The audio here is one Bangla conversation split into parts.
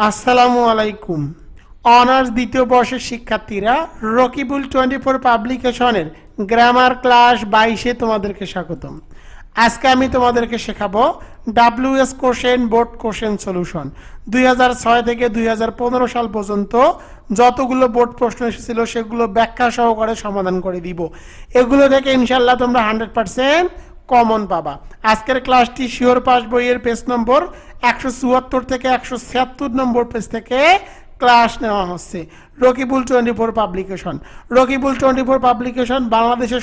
আসসালামু আলাইকুম। অনার্স দ্বিতীয় বর্ষের শিক্ষার্থীরা রকিবুল 24 পাবলিকেশনের গ্রামার ক্লাস 22-এ তোমাদেরকে স্বাগতম। আজকে আমি তোমাদেরকে শেখাবো WS question board question solution. 2006 থেকে 2015 সাল পর্যন্ত যতগুলো বোর্ড প্রশ্ন এসেছিল সেগুলো ব্যাখ্যা সহকারে সমাধান করে দিব। এগুলো থেকে ইনশাল্লাহ তোমরা 100% কমন পাবা। আজকের ক্লাসটি শিওর পাস বইয়ের পেজ নম্বর 174 থেকে 176 নম্বর পেজ থেকে ক্লাস নেওয়া হচ্ছে। রকিবুল 24 পাবলিকেশন। রকিবুল 24 পাবলিকেশন বাংলাদেশের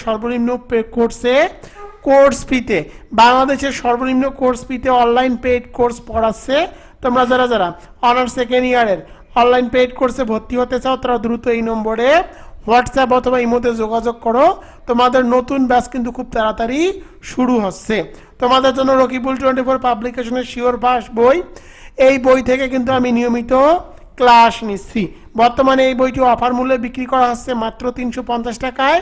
সর্বনিম্ন কোর্স ফিতে অনলাইন পেইড কোর্স পড়াচ্ছে। তোমরা যারা অনার্স সেকেন্ড ইয়ারের অনলাইন পেইড কোর্সে ভর্তি হতে চাও তারা দ্রুত এই নম্বরে হোয়াটসঅ্যাপ অথবা ইমোতে যোগাযোগ করো। তোমাদের নতুন ব্যাচ কিন্তু খুব তাড়াতাড়ি শুরু হচ্ছে। তোমাদের জন্য রকিবুল 24 পাবলিকেশনের শিওর পাস বই, এই বই থেকে কিন্তু আমি নিয়মিত ক্লাস নিচ্ছি। বর্তমানে এই বইটি অফার মূল্যে বিক্রি করা হচ্ছে মাত্র 350 টাকায়।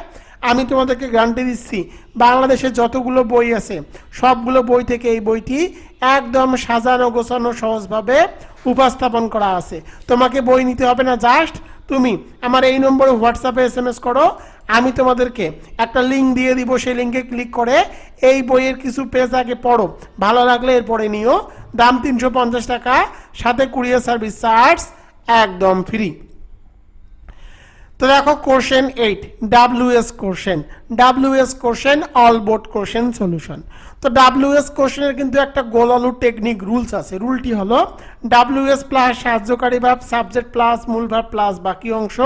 আমি তোমাদেরকে গ্যারান্টি দিচ্ছি বাংলাদেশে যতগুলো বই আছে সবগুলো বই থেকে এই বইটি একদম সাজানো গোছানো সহজভাবে উপস্থাপন করা আছে। তোমাকে বই নিতে হবে না, জাস্ট তুমি আমার এই নম্বরে হোয়াটসঅ্যাপে SMS করো। আমি তোমাদেরকে একটা লিঙ্ক দিয়ে দিব, সেই লিঙ্কে ক্লিক করে এই বইয়ের কিছু পেজ আগে পড়ো, ভালো লাগলে এরপরে নিও। দাম 350 টাকা, সাথে কুরিয়ার সার্ভিস চার্জ একদম ফ্রি। তো দেখো question 8 WS question all board question solution. তো WS কোশ্চেনের কিন্তু একটা গোল আলু টেকনিক রুলস আছে। রুলটি হলো WS প্লাস সাহায্যকারী ভাব, সাবজেক্ট প্লাস মূল ভাব প্লাস বাকি অংশ,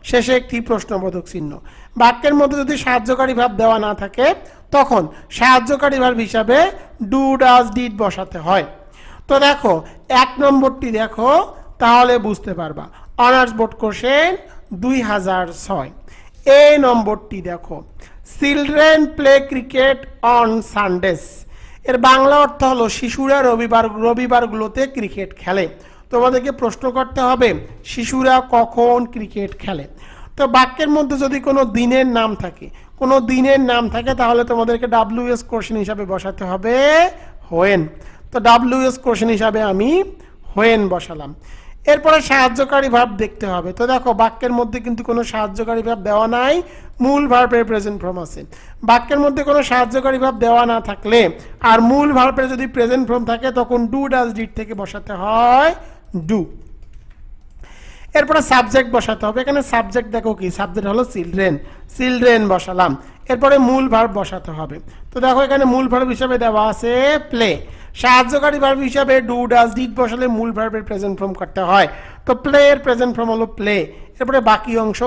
শেষে একটি প্রশ্নবোধক চিহ্ন। বাক্যের মধ্যে যদি সাহায্যকারী ভাব দেওয়া না থাকে তখন সাহায্যকারী ভাব হিসাবে ডু ডাজ ডিড বসাতে হয়। তো দেখো 1 নম্বরটি দেখো, তাহলে বুঝতে পারবা। Honours board question 2006। এই নম্বরটি দেখো, children play cricket on Sunday's. এর বাংলা অর্থ হলো শিশুরা রবিবারগুলোতে ক্রিকেট খেলে। তোমাদেরকে প্রশ্ন করতে হবে শিশুরা কখন ক্রিকেট খেলে। তো বাক্যের মধ্যে যদি কোনো দিনের নাম থাকে তাহলে তোমাদেরকে WS কোশ্চেন হিসাবে বসাতে হবে হোয়েন। তো WS কোশ্চেন হিসাবে আমি হোয়েন বসালাম। এরপরে সাহায্যকারী ভাব দেখতে হবে। তো দেখো বাক্যের মধ্যে কিন্তু কোনো সাহায্যকারী ভাব দেওয়া নাই, মূল ভার্বের প্রেজেন্ট ফর্ম আছে। বাক্যের মধ্যে কোনো সাহায্যকারী ভাব দেওয়া না থাকলে আর মূল ভার্বের যদি প্রেজেন্ট ফর্ম থাকে তখন ডু ডাজ ডিড থেকে বসাতে হয় ডু। এরপরে সাবজেক্ট বসাতে হবে। এখানে সাবজেক্ট দেখো কি, সাবজেক্ট হলো চিলড্রেন বসালাম। এরপরে মূল ভার্ব বসাতে হবে। তো দেখো এখানে মূল ভার্ব হিসাবে দেওয়া আছে প্লে। সাহায্যকারী ভার্ব হিসাবে ডু ডাজ ডিড বসালে মূল ভার্বের প্রেজেন্ট ফর্ম করতে হয়। তো প্লে এর প্রেজেন্ট ফর্ম হলো প্লে। এরপরে বাকি অংশ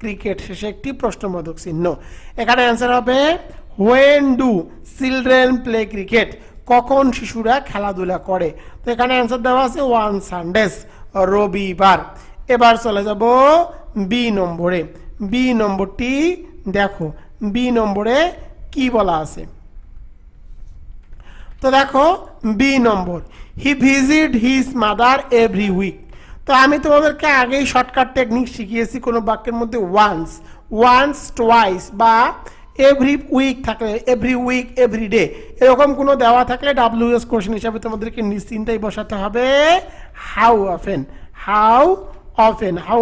ক্রিকেট, শেষে একটি প্রশ্নবোধক চিহ্ন। এখানে অ্যান্সার হবে when do children play cricket, কখন শিশুরা খেলাধুলা করে। তো এখানে অ্যান্সার দেওয়া আছে ওয়ান সানডেস, রবিবার। এবার চলে যাব বি নম্বরটি দেখো, বি নম্বরে কি বলা আছে। তো দেখো B number, he visit his mother every week. তো আমি তোমাদেরকে আগেই শর্টকাট টেকনিক শিখিয়েছি। কোনো বাক্যের মধ্যে ওয়ান্স টোয়াইস বা এভরি উইক থাকলে, এভরি উইক এভরি ডে এরকম কোনো দেওয়া থাকলে WS কোশ্চেন হিসাবে তোমাদেরকে নিশ্চিন্তাই বসাতে হবে হাউ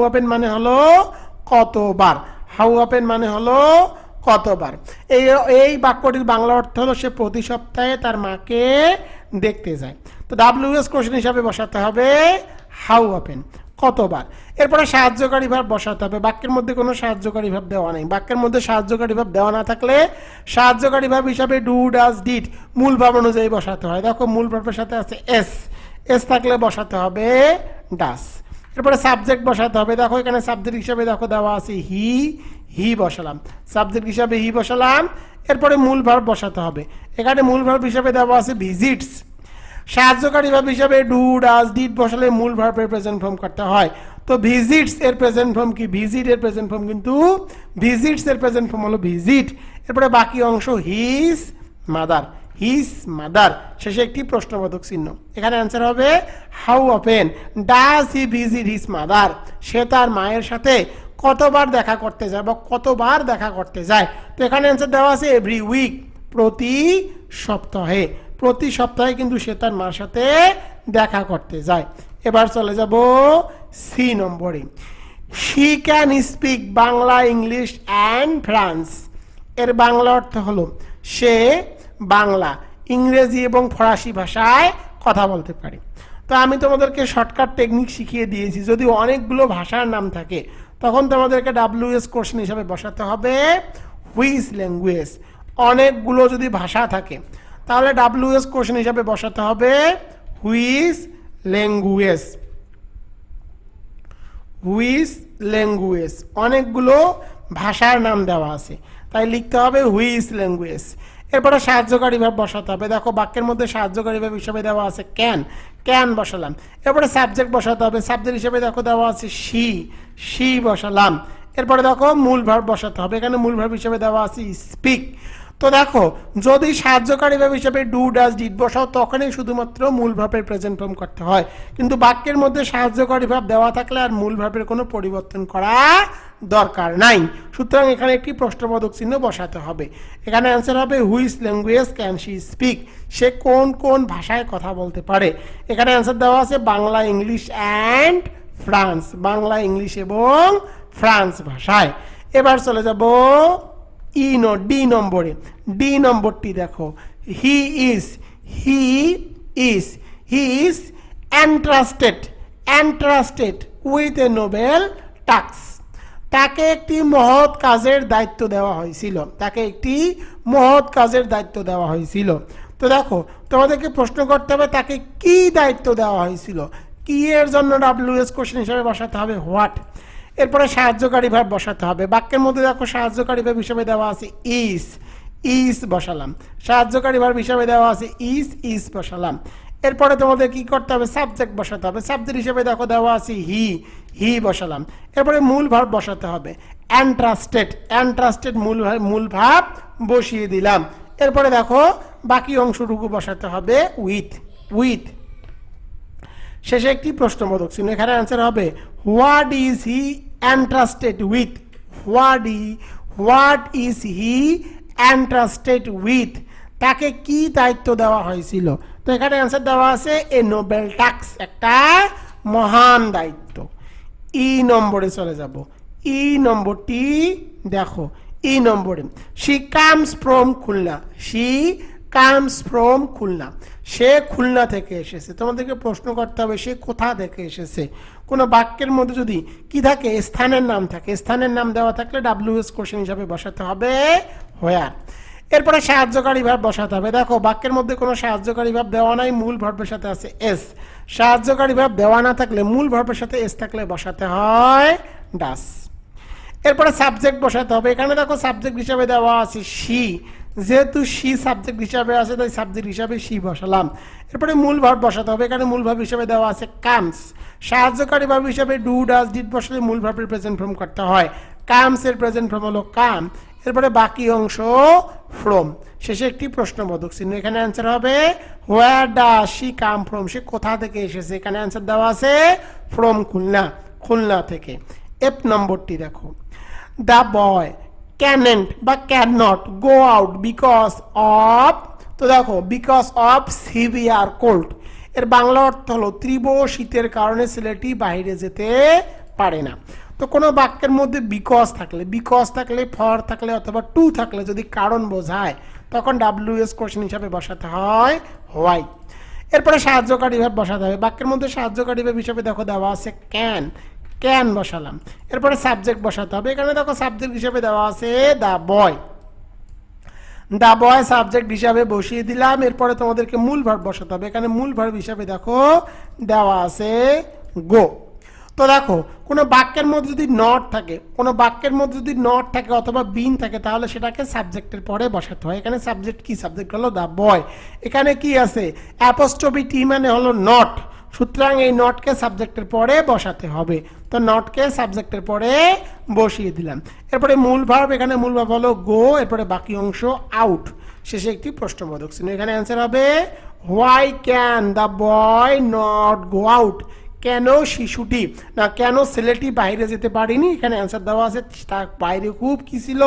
অফেন মানে হলো কতবার। এই বাক্যটির বাংলা অর্থ হলো সে প্রতি সপ্তাহে তার মাকে দেখতে যায়। তো WS কোশ্চেন হিসাবে বসাতে হবে হাউ অফেন, কতবার। এরপরে সাহায্যকারী ভাব বসাতে হবে। বাক্যের মধ্যে কোনো সাহায্যকারী ভাব দেওয়া নেই। বাক্যের মধ্যে সাহায্যকারী ভাব দেওয়া না থাকলে সাহায্যকারী ভাব হিসাবে ডু ডাজ ডিড মূল ভাব অনুযায়ী বসাতে হয়। দেখো মূল ভাবের সাথে আছে এস থাকলে বসাতে হবে ডাস। এরপরে সাবজেক্ট বসাতে হবে। দেখো এখানে সাবজেক্ট হিসাবে দেখো দেওয়া আছে হি বসালাম, সাবজেক্ট হিসাবে হি বসালাম। এরপরে মূল ভার্ব বসাতে হবে। এখানে মূল ভার্ব হিসাবে দেওয়া আছে ভিজিটস। সাহায্যকারী ভাব হিসাবে ডু ডাজ ডিড বসালে মূল ভার্বের প্রেজেন্ট ফর্ম করতে হয়। তো ভিজিটস এর প্রেজেন্ট ফর্ম কি, ভিজিট এর প্রেজেন্ট ফর্ম কিন্তু ভিজিটস এর প্রেজেন্ট ফর্ম হলো ভিজিট। এরপরে বাকি অংশ হিজ মাদার, শেষে একটি প্রশ্নবোধক চিহ্ন। এখানে অ্যান্সার হবে how often does he visit his mother. সে তার মায়ের সাথে কতবার দেখা করতে যায়। তো এখানে অ্যান্সার দেওয়া আছে এভরি উইক, প্রতি সপ্তাহে কিন্তু সে তার মার সাথে দেখা করতে যায়। এবার চলে যাব সি নম্বরে। She can speak Bangla, English and France. এর বাংলা অর্থ হলো সে বাংলা, ইংরেজি এবং ফরাসি ভাষায় কথা বলতে পারে। তো আমি তোমাদেরকে শর্টকাট টেকনিক শিখিয়ে দিয়েছি। যদি অনেকগুলো ভাষার নাম থাকে তখন তোমাদেরকে WS কোশ্চেন হিসাবে বসাতে হবে হুইচ ল্যাঙ্গুয়েজ। অনেকগুলো যদি ভাষা থাকে তাহলে WS কোশ্চেন হিসাবে বসাতে হবে হুইচ ল্যাঙ্গুয়েজ। হুইচ ল্যাঙ্গুয়েজ, অনেকগুলো ভাষার নাম দেওয়া আছে তাই লিখতে হবে হুইচ ল্যাঙ্গুয়েজ। এরপরে সাহায্যকারী ভাব বসাতে হবে। দেখো বাক্যের মধ্যে সাহায্যকারী ভাব হিসেবে দেওয়া আছে ক্যান, ক্যান বসালাম। এরপরে সাবজেক্ট বসাতে হবে। সাবজেক্ট হিসেবে দেখো দেওয়া আছে শি, শি বসালাম। এরপরে দেখো মূল ভার্ব বসাতে হবে। এখানে মূল ভার্ব হিসেবে দেওয়া আছে স্পিক। তো দেখো যদি সাহায্যকারী ভাব হিসেবে ডু, ডাজ, ডিড বসাও তখনই শুধুমাত্র মূল ভার্বের প্রেজেন্ট ফর্ম করতে হয়, কিন্তু বাক্যের মধ্যে সাহায্যকারী ভাব দেওয়া থাকলে আর মূল ভার্বের কোনো পরিবর্তন করা দরকার নাই। সুতরাং এখানে একটি প্রশ্নবোধক চিহ্ন বসাতে হবে। এখানে অ্যান্সার হবে which language can she speak. সে কোন কোন ভাষায় কথা বলতে পারে। এখানে অ্যান্সার দেওয়া আছে Bangla, English and France, Bangla, English এবং ফ্রান্স ভাষায়। এবার চলে যাব ডি নম্বরে। ডি নম্বরটি দেখো he is, he is, he is entrusted, entrusted with a Nobel task. তাকে একটি মহৎ কাজের দায়িত্ব দেওয়া হয়েছিল, তাকে একটি মহৎ কাজের দায়িত্ব দেওয়া হয়েছিল। তো দেখো তোমাদেরকে প্রশ্ন করতে হবে তাকে কি দায়িত্ব দেওয়া হয়েছিল। কি এর জন্য WS কোশ্চেন হিসেবে বসাতে হবে হোয়াট। এরপরে সাহায্যকারী ভাব বসাতে হবে। বাক্যের মধ্যে দেখো সাহায্যকারী ভাব হিসেবে দেওয়া আছে ইজ, ইজ বসালাম। সাহায্যকারী ভাব হিসেবে দেওয়া আছে ইজ, ইজ বসালাম। এরপরে তোমাদের কি করতে হবে সাবজেক্ট বসাতে হবে। সাবজেক্ট হিসেবে দেখো দেওয়া আছে হি, হি বসালাম। এরপরে মূল ভার্ব বসাতে হবে এন্ট্রাস্টেড, এন্ট্রাস্টেড মূল ভাব বসিয়ে দিলাম। এরপরে দেখো বাকি অংশটুকু বসাতে হবে উইথ, উইথ। শেষে একটি প্রশ্নবোধক চিহ্ন। এখানে অ্যান্সার হবে what is he entrusted with, what is he entrusted with. তাকে কি দায়িত্ব দেওয়া হয়েছিল। তো এখানে অ্যান্সার দেওয়া আছে এ নোবেল টাস্ক, একটা মহান দায়িত্ব। ই নম্বরে চলে যাব। ই নম্বরটি দেখো, ই নম্বরে she comes from Khulna, she comes from Khulna. সে খুলনা থেকে এসেছে। তোমাদেরকে প্রশ্ন করতে হবে সে কোথা থেকে এসেছে। কোনো বাক্যের মধ্যে যদি কি থাকে স্থানের নাম থাকে, স্থানের নাম দেওয়া থাকলে WS কোশ্চেন হিসাবে বসাতে হবে হোয়ার। এরপরে সাহায্যকারী ভাব বসাতে হবে। দেখো বাক্যের মধ্যে কোনো সাহায্যকারী ভাব দেওয়া নাই, মূল ভার্বের সাথে আছে এস। সাহায্যকারী ভাব দেওয়া না থাকলে মূল ভার্বের সাথে এস থাকলে বসাতে হয় ডাস। এরপরে সাবজেক্ট বসাতে হবে। এখানে দেখো সাবজেক্ট হিসাবে দেওয়া আছে শি, যেহেতু শি সাবজেক্ট হিসাবে আছে তাই সাবজেক্ট হিসাবে শি বসালাম। এরপরে মূল ভার্ব বসাতে হবে। এখানে মূল ভার্ব হিসাবে দেওয়া আছে কামস। সাহায্যকারী ভার্ব হিসাবে ডু, ডাজ, ডিড বসালে মূল ভার্বের প্রেজেন্ট ফর্ম করতে হয়। কামস এর প্রেজেন্ট ফর্ম হলো কাম। এরপরে বাকি অংশ ফ্রম। শেষে একটি প্রশ্নবোধক চিহ্ন। এখানে অ্যান্সার হবে where does she come from. সে কোথা থেকে এসেছে। এখানে অ্যান্সার দেওয়া আছে ফ্রম খুলনা, খুলনা থেকে। এফ নম্বরটি দেখো দ্য বয় ক্যানন্ট বা can not go out because of. তো দেখো বিকজ অফ সিভিয়ার কোল্ড। এর বাংলা অর্থ হলো তীব্র শীতের কারণে ছেলেটি বাইরে যেতে পারে না। তো কোনো বাক্যের মধ্যে বিকজ থাকলে ফর থাকলে অথবা টু থাকলে যদি কারণ বোঝায় তখন WS কোশ্চেন হিসাবে বসাতে হয় হোয়াই। এরপরে সাহায্যকারী ভাব বসাতে হবে। বাক্যের মধ্যে সাহায্যকারী ভাব হিসাবে দেখো দেওয়া আছে ক্যান, ক্যান বসালাম। এরপরে সাবজেক্ট বসাতে হবে। এখানে দেখো সাবজেক্ট হিসাবে দেওয়া আছে the boy, the boy subject হিসাবে বসিয়ে দিলাম। এরপরে তোমাদেরকে মূল ভার্ব বসাতে হবে। এখানে মূল ভার্ব হিসাবে দেখো দেওয়া আছে গো। তো দেখো কোনো বাক্যের মধ্যে যদি নট থাকে, কোনো বাক্যের মধ্যে যদি নট থাকে অথবা বিন থাকে তাহলে সেটাকে সাবজেক্টের পরে বসাতে হয়। এখানে সাবজেক্ট কি, সাবজেক্ট হলো দ্য বয়। এখানে কি আছে অ্যাপোস্ট্রফি টি মানে হলো নট, সুতরাং এই নটকে সাবজেক্টের পরে বসাতে হবে। তো নটকে সাবজেক্টের পরে বসিয়ে দিলাম। এরপরে মূল ভার্ব, এখানে মূল ভার্ব হলো গো। এরপরে বাকি অংশ আউট। শেষে একটি প্রশ্নবোধক চিহ্ন। এখানে অ্যান্সার হবে why can the boy not go out. কেন শিশুটি না কেন ছেলেটি বাইরে যেতে পারেনি। এখানে অ্যান্সার দেওয়া আছে তার বাইরে খুব কি ছিল,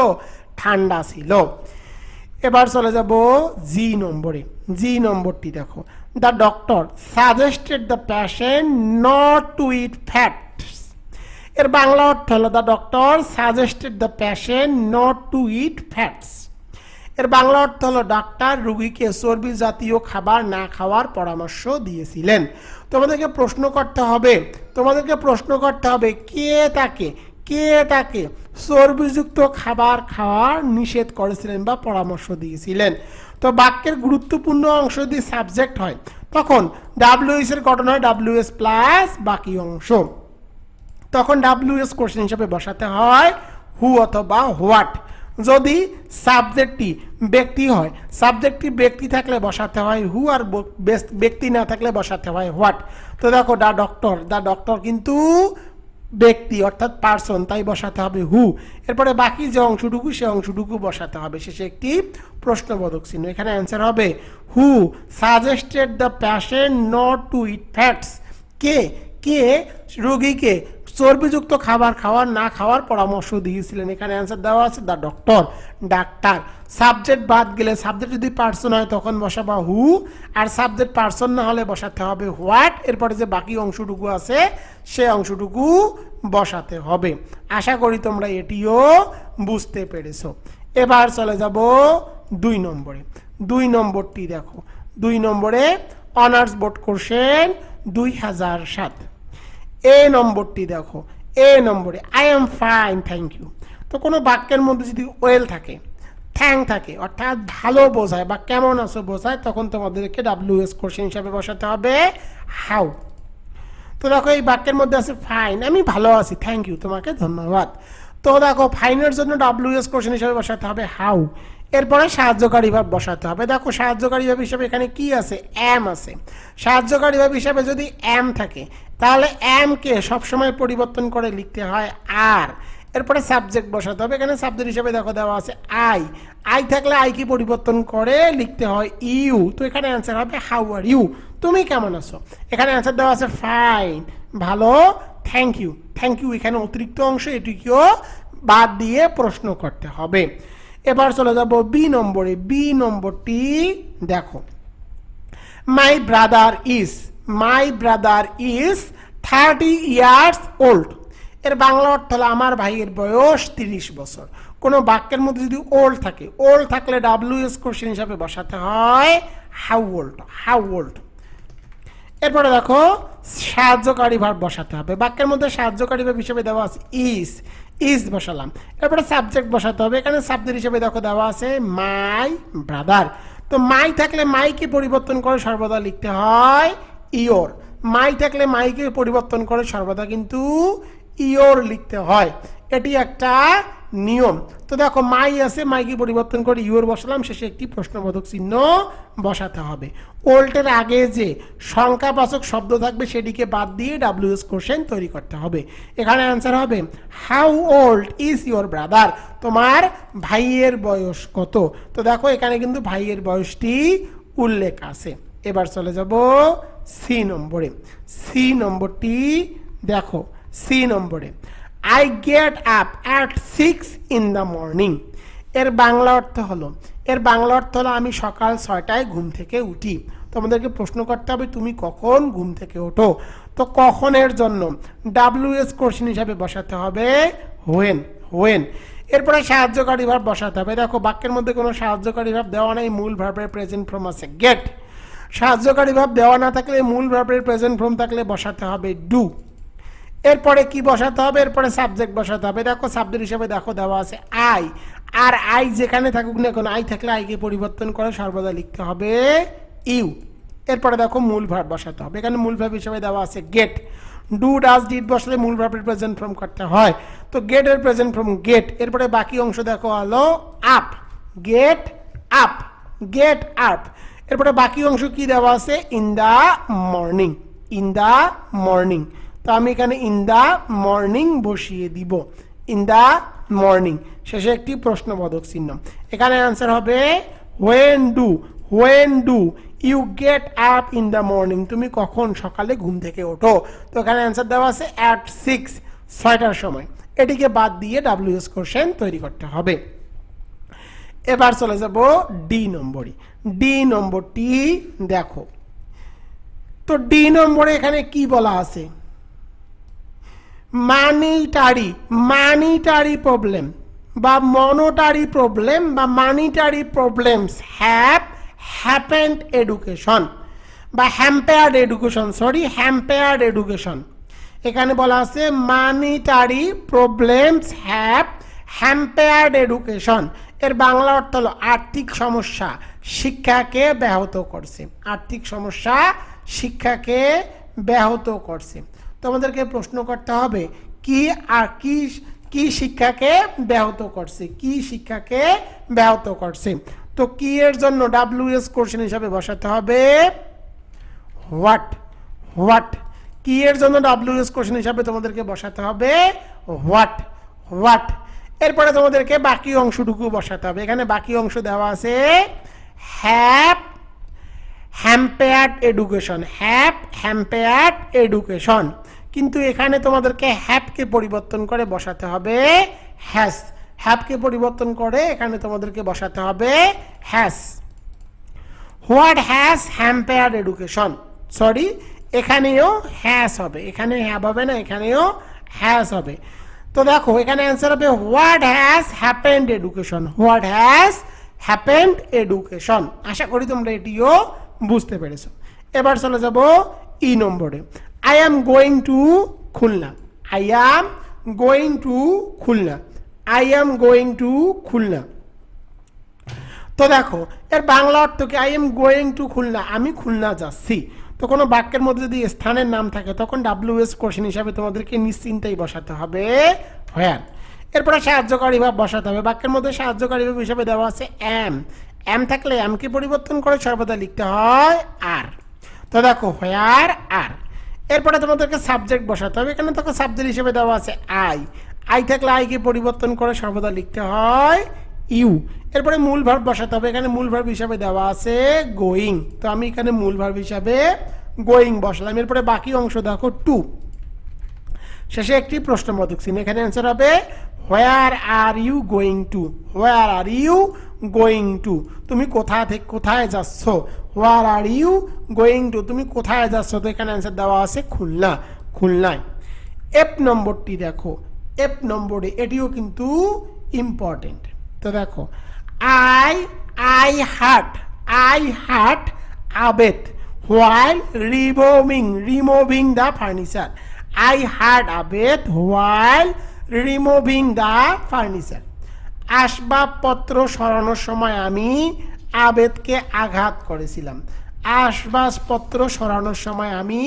ঠান্ডা ছিল। এবার চলে যাব জি নম্বরে। জি নম্বরটি দেখো the doctor suggested the patient not to eat fats. এর বাংলা অর্থ হলো the doctor suggested the patient not to eat fats. এর বাংলা অর্থ হলো ডাক্তার রোগীকে চর্বি জাতীয় খাবার না খাওয়ার পরামর্শ দিয়েছিলেন। তোমাদেরকে প্রশ্ন করতে হবে কে তাকে চর্বিযুক্ত খাবার খাওয়ার নিষেধ করেছিলেন বা পরামর্শ দিয়েছিলেন। তো বাক্যের গুরুত্বপূর্ণ অংশ যদি সাবজেক্ট হয় তখন ডাব্লিউএস এর গঠন হয় ডাব্লিউএস প্লাস বাকি অংশ। তখন ডাব্লিউএস কোশ্চেন হিসেবে বসাতে হয় হু অথবা হোয়াট। যদি সাবজেক্টটি ব্যক্তি হয়, সাবজেক্টটি ব্যক্তি থাকলে বসাতে হয় হু, আর ব্যক্তি না থাকলে বসাতে হয় হোয়াট। তো দেখো দ্য ডক্টর কিন্তু ব্যক্তি অর্থাৎ পার্সন, তাই বসাতে হবে হু। এরপরে বাকি যে অংশটুকু সে অংশটুকু বসাতে হবে, শেষে একটি প্রশ্নবোধক চিহ্ন। এখানে অ্যান্সার হবে who suggested the patient not to eat fats. কে রোগীকে চর্বিযুক্ত খাবার না খাওয়ার পরামর্শ দিয়েছিলেন। এখানে অ্যান্সার দেওয়া আছে দ্য ডক্টর, ডাক্তার। সাবজেক্ট বাদ গেলে, সাবজেক্ট যদি পার্সন হয় তখন বসাবা হু, আর সাবজেক্ট পার্সন না হলে বসাতে হবে হোয়াট। এরপরে যে বাকি অংশটুকু আছে সে অংশটুকু বসাতে হবে। আশা করি তোমরা এটিও বুঝতে পেরেছো। এবার চলে যাব 2 নম্বরে। 2 নম্বরটি দেখো, 2 নম্বরে অনার্স বোর্ড কোশ্চেন 2007। এ নম্বরটি দেখো, এ নম্বরে I am fine thank you. তো কোনো বাক্যের মধ্যে যদি ওয়েল থাকে, থ্যাংক থাকে, অর্থাৎ ভালো বোঝায় বা কেমন আছো বোঝায়, তখন তোমাদেরকে ডাব্লিউএস কোশ্চেন হিসাবে বসাতে হবে হাউ। তো দেখো এই বাক্যের মধ্যে আছে ফাইন, আমি ভালো আছি, থ্যাংক ইউ, তোমাকে ধন্যবাদ। তো দেখো ফাইনের জন্য ডাব্লিউএস কোশ্চেন হিসাবে বসাতে হবে হাউ। এরপরে সাহায্যকারী ভাব বসাতে হবে। দেখো সাহায্যকারী ভাব হিসাবে এখানে কি আছে, এম আছে। সাহায্যকারী ভাব হিসাবে যদি এম থাকে তাহলে এম কে সবসময় পরিবর্তন করে লিখতে হয় আর। এরপরে সাবজেক্ট বসাতে হবে। এখানে সাবজেক্ট হিসাবে দেখো দেওয়া আছে আই থাকলে আই কি পরিবর্তন করে লিখতে হয় ইউ। তো এখানে অ্যান্সার হবে হাউ আর ইউ, তুমি কেমন আছো। এখানে অ্যান্সার দেওয়া আছে ফাইন, ভালো, থ্যাংক ইউ। এখানে অতিরিক্ত অংশ, এটিকেও বাদ দিয়ে প্রশ্ন করতে হবে। এবার চলে যাব বি নম্বরে। বি নম্বরটি দেখো, my brother is 30 years old। এর বাংলা অর্থ হলো আমার ভাইয়ের বয়স 30 বছর। কোনো বাক্যের মধ্যে যদি ওল্ড থাকে, ওল্ড থাকলে ডাব্লিউএস কোশ্চেন হিসাবে বসাতে হয় হাউ ওল্ড। এরপরে দেখো সাহায্যকারী ভার্ব বসাতে হবে। বাক্যের মধ্যে সাহায্যকারী ভার্ব হিসেবে দেওয়া আছে ইজ বসালাম। এরপরে সাবজেক্ট বসাতে হবে। এখানে সাবজেক্ট হিসেবে দেখো দেওয়া আছে মাই ব্রাদার। তো মাই থাকলে মাইকে পরিবর্তন করে সর্বদা লিখতে হয় ইয়োর। মাই থাকলে মাইকে পরিবর্তন করে সর্বদা কিন্তু ইয়োর লিখতে হয়, এটি একটা নিয়ম। তো দেখো মাই আছে, মাইকে পরিবর্তন করে ইয়োর বসালাম, শেষে একটি প্রশ্নবোধক চিহ্ন বসাতে হবে। ওল্ডের আগে যে সংখ্যাবাচক শব্দ থাকবে সেটিকে বাদ দিয়ে ডাব্লিউএস কোশ্চেন তৈরি করতে হবে। এখানে অ্যান্সার হবে how old is your brother, তোমার ভাইয়ের বয়স কত। তো দেখো এখানে কিন্তু ভাইয়ের বয়সটি উল্লেখ আছে। এবার চলে যাব সি নম্বরে। সি নম্বরটি দেখো, সি নম্বরে I get up at 6 in the morning। এর বাংলা অর্থ হলো আমি সকাল 6টায় ঘুম থেকে উঠি। তোমাদেরকে প্রশ্ন করতে হবে তুমি কখন ঘুম থেকে ওঠো। তো কখনের জন্য ডাব্লিউএস কোশ্চেন হিসাবে বসাতে হবে হোয়েন। এরপরে সাহায্যকারী ভার্ব বসাতে হবে। দেখো বাক্যের মধ্যে কোনো সাহায্যকারী ভার্ব দেওয়া নাই, মূল ভার্বের প্রেজেন্ট ফর্ম আছে গেট। সাহায্যকারী ভার্ব দেওয়া না থাকলে মূল ভার্বের প্রেজেন্ট ফর্ম থাকলে বসাতে হবে ডু। এরপরে কি বসাতে হবে, এরপরে সাবজেক্ট বসাতে হবে। দেখো সাবজেক্ট হিসেবে দেখো দেওয়া আছে আই, আর আই যেখানে থাকুক না কেন, আই থাকলে আইকে পরিবর্তন করে সর্বদা লিখতে হবে ইউ। এরপরে দেখো মূল ভার্ব বসাতে হবে। এখানে মূল ভার্ব হিসেবে দেওয়া আছে গেট। ডু ডাজ ডিড বসলে মূল ভার্বের প্রেজেন্ট ফর্ম করতে হয়, তো গেট এর প্রেজেন্ট ফর্ম গেট। এরপরে বাকি অংশ দেখো হলো আপ, গেট আপ। এরপরে বাকি অংশ কি দেওয়া আছে ইন দা মর্নিং। তো আমি এখানে ইন দা মর্নিং বসিয়ে দিব, ইন দা মর্নিং, শেষে একটি প্রশ্নবোধক চিহ্ন। এখানে অ্যান্সার হবে when do you get up in the morning, তুমি কখন সকালে ঘুম থেকে ওঠো। তো এখানে অ্যান্সার দেওয়া আছে অ্যাট 6টার সময়। এটিকে বাদ দিয়ে ডাব্লিউএস কোশ্চেন তৈরি করতে হবে। এবার চলে যাব ডি নম্বরটি দেখো, তো ডি নম্বরে এখানে কি বলা আছে, মানিটারি প্রবলেম বা মনিটারি প্রবলেম বা monetary problems have happened education বা হ্যাম্পেয়ার্ড এডুকেশন। এখানে বলা আছে মানিটারি প্রবলেমস হ্যাভ হ্যাম্পেয়ার্ড এডুকেশন। এর বাংলা অর্থ হলো আর্থিক সমস্যা শিক্ষাকে ব্যাহত করছে, আর্থিক সমস্যা শিক্ষাকে ব্যাহত করছে। তোমাদেরকে প্রশ্ন করতে হবে কি আর কি শিক্ষাকে ব্যাহত করছে, কি শিক্ষাকে ব্যাহত করছে। তো কি এর জন্য WS কোশ্চেন হিসাবে বসাতে হবে হোয়াট। কি এর জন্য WS কোশ্চেন হিসাবে তোমাদেরকে বসাতে হবে হোয়াট। এরপরে তোমাদেরকে বাকি অংশটুকু বসাতে হবে। এখানে বাকি অংশ দেওয়া আছে হ্যাম্পেয়ার্ড এডুকেশন, কিন্তু এখানে তোমাদেরকে হ্যাপকে পরিবর্তন করে বসাতে হবে হ্যাজ। হ্যাপকে পরিবর্তন করে এখানে তোমাদেরকে বসাতে হবে has. What has hampered education, sorry এখানেও হ্যাজ হবে, এখানে হ্যাভ হবে না, এখানেও হ্যাজ হবে। তো দেখো এখানে অ্যান্সার হবে হোয়াট হ্যাজ হ্যাপেন্ড এডুকেশন। আশা করি তোমরা এটিও বুঝতে পেরেছো। এবার চলে যাব ই নম্বরে, I am going to Khulna. তো দেখো এর বাংলা অর্থ কি, I am going to Khulna, আমি খুলনা যাচ্ছি। তো কোনো বাক্যের মধ্যে যদি স্থানের নাম থাকে তখন WS কোশ্চেন হিসাবে তোমাদেরকে নিশ্চিন্তেই বসাতে হবে where। এরপরে সাহায্যকারী ভাব বসাতে হবে। বাক্যের মধ্যে সাহায্যকারী ভাব হিসাবে দেওয়া আছে am থাকলে am কে পরিবর্তন করে সর্বদা লিখতে হয় আর। তো দেখো where আর। এরপরে তোমাদেরকে সাবজেক্ট বসাতে হবে। এখানে দেখো সাবজেক্ট হিসেবে দেওয়া আছে আই থাকলে আই কে পরিবর্তন করে সর্বদা লিখতে হয় ইউ। এরপরে মূল ভার্ব বসাতে হবে। এখানে মূল ভার্ব হিসাবে দেওয়া আছে গোয়িং, তো আমি এখানে মূল ভার্ব হিসাবে গোয়িং বসালাম। এরপরে বাকি অংশ দেখো টু, শেষে একটি প্রশ্নবোধক চিহ্ন। এখানে অ্যান্সার হবে হোয়ার আর ইউ গোয়িং টু, তুমি কোথা থেকে কোথায় যাচ্ছ। হোয়ার আর ইউ গোয়িং টু, তুমি কোথায় যাচ্ছ। তো এখানে অ্যান্সার দেওয়া আছে খুলনায়। এফ নম্বরটি দেখো, এফ নম্বরে এটিও কিন্তু ইম্পর্টেন্ট। তো দেখো I hurt Abed while removing the furniture. I hurt Abed while removing the furniture. আসবাবপত্র সরানোর সময় আমি আবেদকে আঘাত করেছিলাম। আসবাবপত্র সরানোর সময় আমি